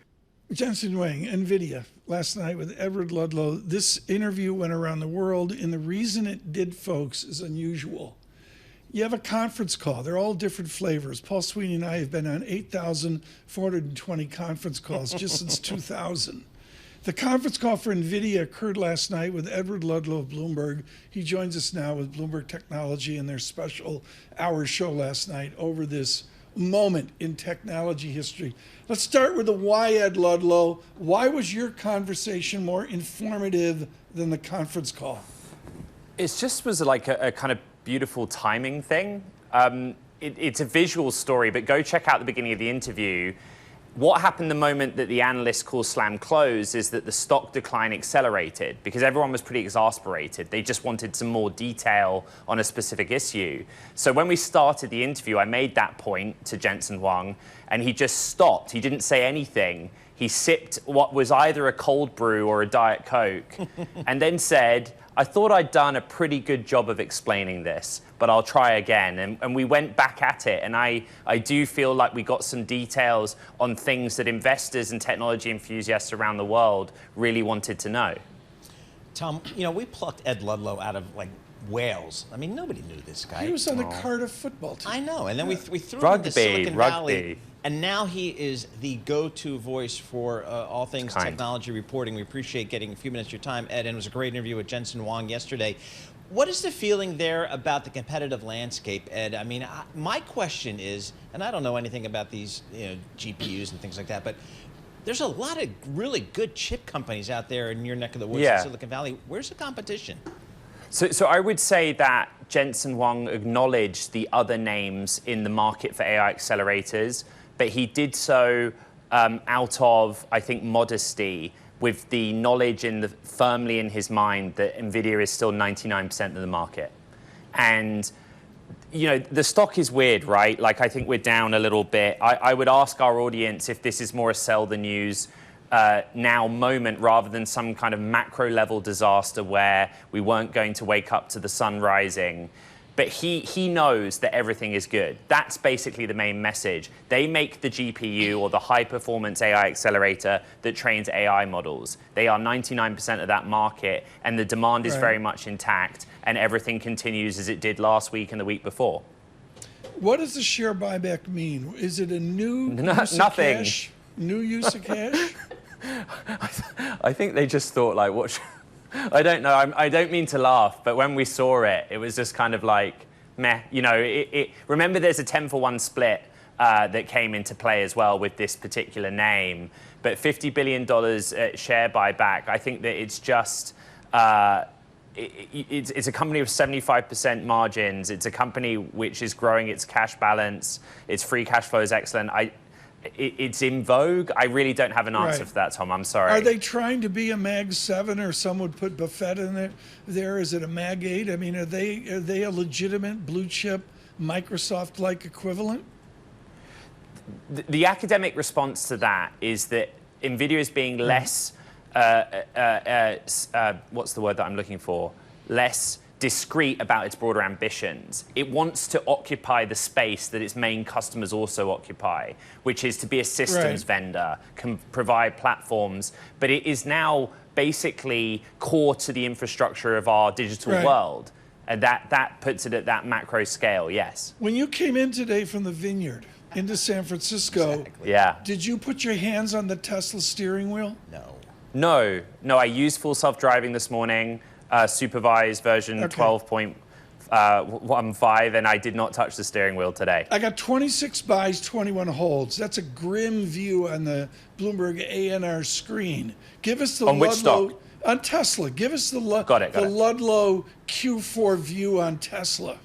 Jen-Hsun Wang, Nvidia, last night with Edward Ludlow. This interview went around the world, and the reason it did, folks, is unusual. You have a conference call. They're all different flavors. Paul Sweeney and I have been on 8,420 conference calls just since 2000. The conference call for Nvidia occurred last night with Edward Ludlow of Bloomberg. He joins us now with Bloomberg Technology and their special hour show last night over this moment in technology history. Let's start with the why, Ed Ludlow. Why was your conversation more informative than the conference call? It just was like a kind of beautiful timing thing. It's a visual story, but go check out the beginning of the interview. What happened the moment that the analyst call slam closed is that the stock decline accelerated because everyone was pretty exasperated. They just wanted some more detail on a specific issue. So when we started the interview, I made that point to Jen-Hsun Wang, and he just stopped. He didn't say anything. He sipped what was either a cold brew or a Diet Coke, and then said, I thought I'd done a pretty good job of explaining this, but I'll try again. And we went back at it. And I do feel like we got some details on things that investors and technology enthusiasts around the world really wanted to know. Tom, we plucked Ed Ludlow out of Wales. I mean, nobody knew this guy. He was on the Cardiff football team. I know. And then we threw him into Silicon Valley. And now he is the go-to voice for all things technology reporting. We appreciate getting a few minutes of your time, Ed, and it was a great interview with Jen-Hsun Wang yesterday. What is the feeling there about the competitive landscape, Ed? I mean, my question is, and I don't know anything about these GPUs and things like that, but there's a lot of really good chip companies out there in your neck of the woods in Silicon Valley. Where's the competition? So I would say that Jen-Hsun Wang acknowledged the other names in the market for AI accelerators, but he did so out of, I think, modesty, with the knowledge firmly in his mind that Nvidia is still 99% of the market. And, the stock is weird, right? I think we're down a little bit. I would ask our audience if this is more a sell the news now moment rather than some kind of macro level disaster where we weren't going to wake up to the sun rising. But he knows that everything is good. That's basically the main message. They make the GPU or the high-performance AI accelerator that trains AI models. They are 99% of that market, and the demand is very much intact, and everything continues as it did last week and the week before. What does the share buyback mean? Is it a new use nothing. Of cash? New use of cash? I think they just thought, what... I don't know. I don't mean to laugh, but when we saw it, it was just kind of like, meh. Remember, there's a 10-for-1 split that came into play as well with this particular name. But $50 billion share buyback, I think that it's just, it's a company with 75% margins. It's a company which is growing its cash balance. Its free cash flow is excellent. It's in vogue. I really don't have an answer for that, Tom. I'm sorry. Are they trying to be a Mag 7, or some would put Buffett in there? Is it a Mag 8? I mean, are they a legitimate blue chip Microsoft-like equivalent? The academic response to that is that NVIDIA is being less, what's the word that I'm looking for? Less discreet about its broader ambitions. It wants to occupy the space that its main customers also occupy, which is to be a systems vendor, can provide platforms, but it is now basically core to the infrastructure of our digital world. And that puts it at that macro scale, yes. When you came in today from the vineyard into San Francisco, did you put your hands on the Tesla steering wheel? No, I used full self-driving this morning, supervised version 12.15, and I did not touch the steering wheel today. I got 26 buys, 21 holds. That's a grim view on the Bloomberg ANR screen. Give us the on which stock? On Tesla. Give us the Ludlow Q4 view on Tesla.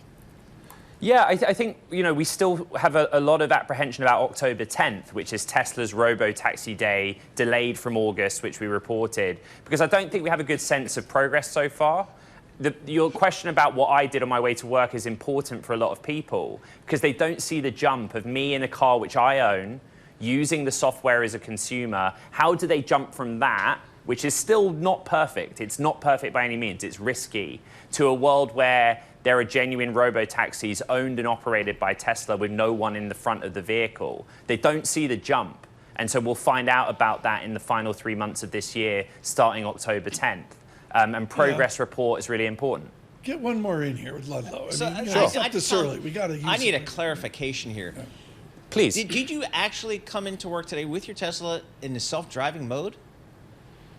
Yeah, I think, we still have a lot of apprehension about October 10th, which is Tesla's robo-taxi day, delayed from August, which we reported, because I don't think we have a good sense of progress so far. Your question about what I did on my way to work is important for a lot of people, because they don't see the jump of me in a car which I own, using the software as a consumer. How do they jump from that, which is still not perfect, it's not perfect by any means, it's risky, to a world where there are genuine robo-taxis owned and operated by Tesla with no one in the front of the vehicle? They don't see the jump. And so we'll find out about that in the final 3 months of this year, starting October 10th. And progress report is really important. Get one more in here with Ludlow. I need a clarification here. Please. Did you actually come into work today with your Tesla in the self-driving mode?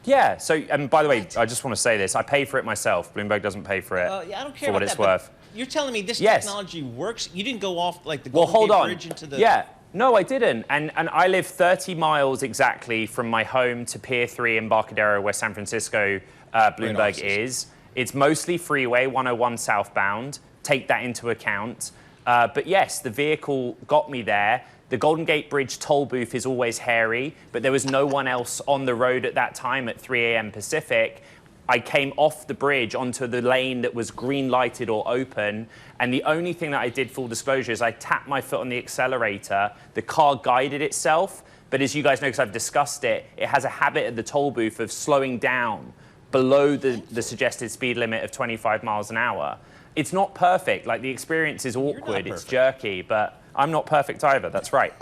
Yeah, so, and by the way, I just want to say this. I pay for it myself. Bloomberg doesn't pay for it I don't care for what about it's that, worth. You're telling me this technology works? You didn't go off like the Well, Golden hold Gate on. Bridge into the... Yeah, no, I didn't. And I live 30 miles exactly from my home to Pier 3 in Barcadero, where San Francisco Bloomberg is. It's mostly freeway, 101 southbound. Take that into account. But yes, the vehicle got me there. The Golden Gate Bridge toll booth is always hairy, but there was no one else on the road at that time at 3 a.m. Pacific. I came off the bridge onto the lane that was green lighted or open, and the only thing that I did, full disclosure, is I tapped my foot on the accelerator. The car guided itself, but as you guys know, because I've discussed it, it has a habit at the toll booth of slowing down below the suggested speed limit of 25 miles an hour. It's not perfect. Like, the experience is awkward, it's jerky, but I'm not perfect either. That's right.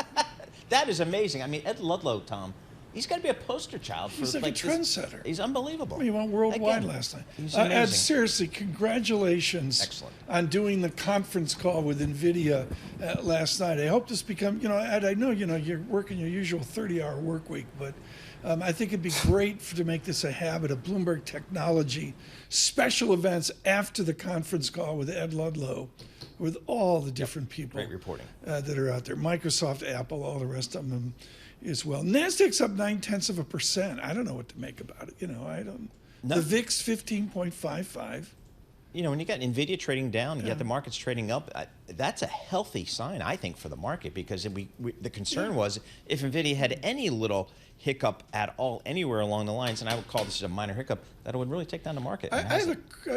That is amazing. I mean, Ed Ludlow, Tom, he's got to be a poster child for He's like a trendsetter. He's unbelievable. He went worldwide last night. Ed, seriously, congratulations on doing the conference call with Nvidia last night. I hope this becomes, Ed, I know, you're working your usual 30-hour work week, but I think it'd be great to make this a habit of Bloomberg Technology special events after the conference call with Ed Ludlow, with all the different people that are out there. Microsoft, Apple, all the rest of them as well. Nasdaq's up 0.9%. I don't know what to make about it. I don't. The VIX 15.55. When you got Nvidia trading down, you got the markets trading up. That's a healthy sign, I think, for the market, because the concern was if Nvidia had any little hiccup at all anywhere along the lines, and I would call this a minor hiccup, that it would really take down the market.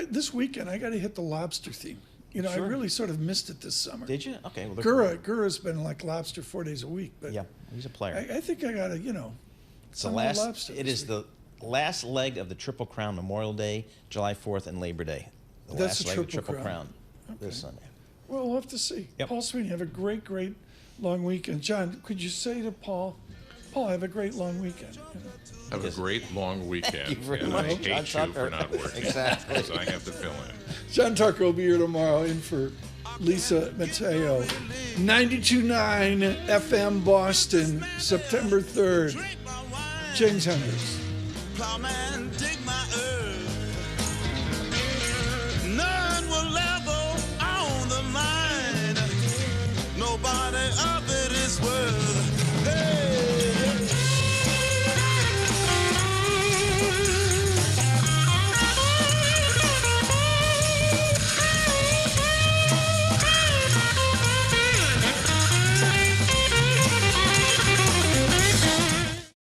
This weekend, I got to hit the lobster theme. I really sort of missed it this summer. Did you? Okay. Well, Gura's been like lobster 4 days a week. But yeah, he's a player. I think I got to, it's the last. Lobster it is the last leg of the Triple Crown: Memorial Day, July 4th, and Labor Day. That's last leg of Triple Crown this Sunday. Well, we'll have to see. Yep. Paul Sweeney, have a great, great long weekend. John, could you say to Paul, have a great long weekend. Have a great long weekend. And I hate you for not working. Exactly. Because I have to fill in. John Tucker will be here tomorrow in for Lisa Mateo. 92.9 FM Boston, September 3rd. James Hendricks. Plowman, dig my earth.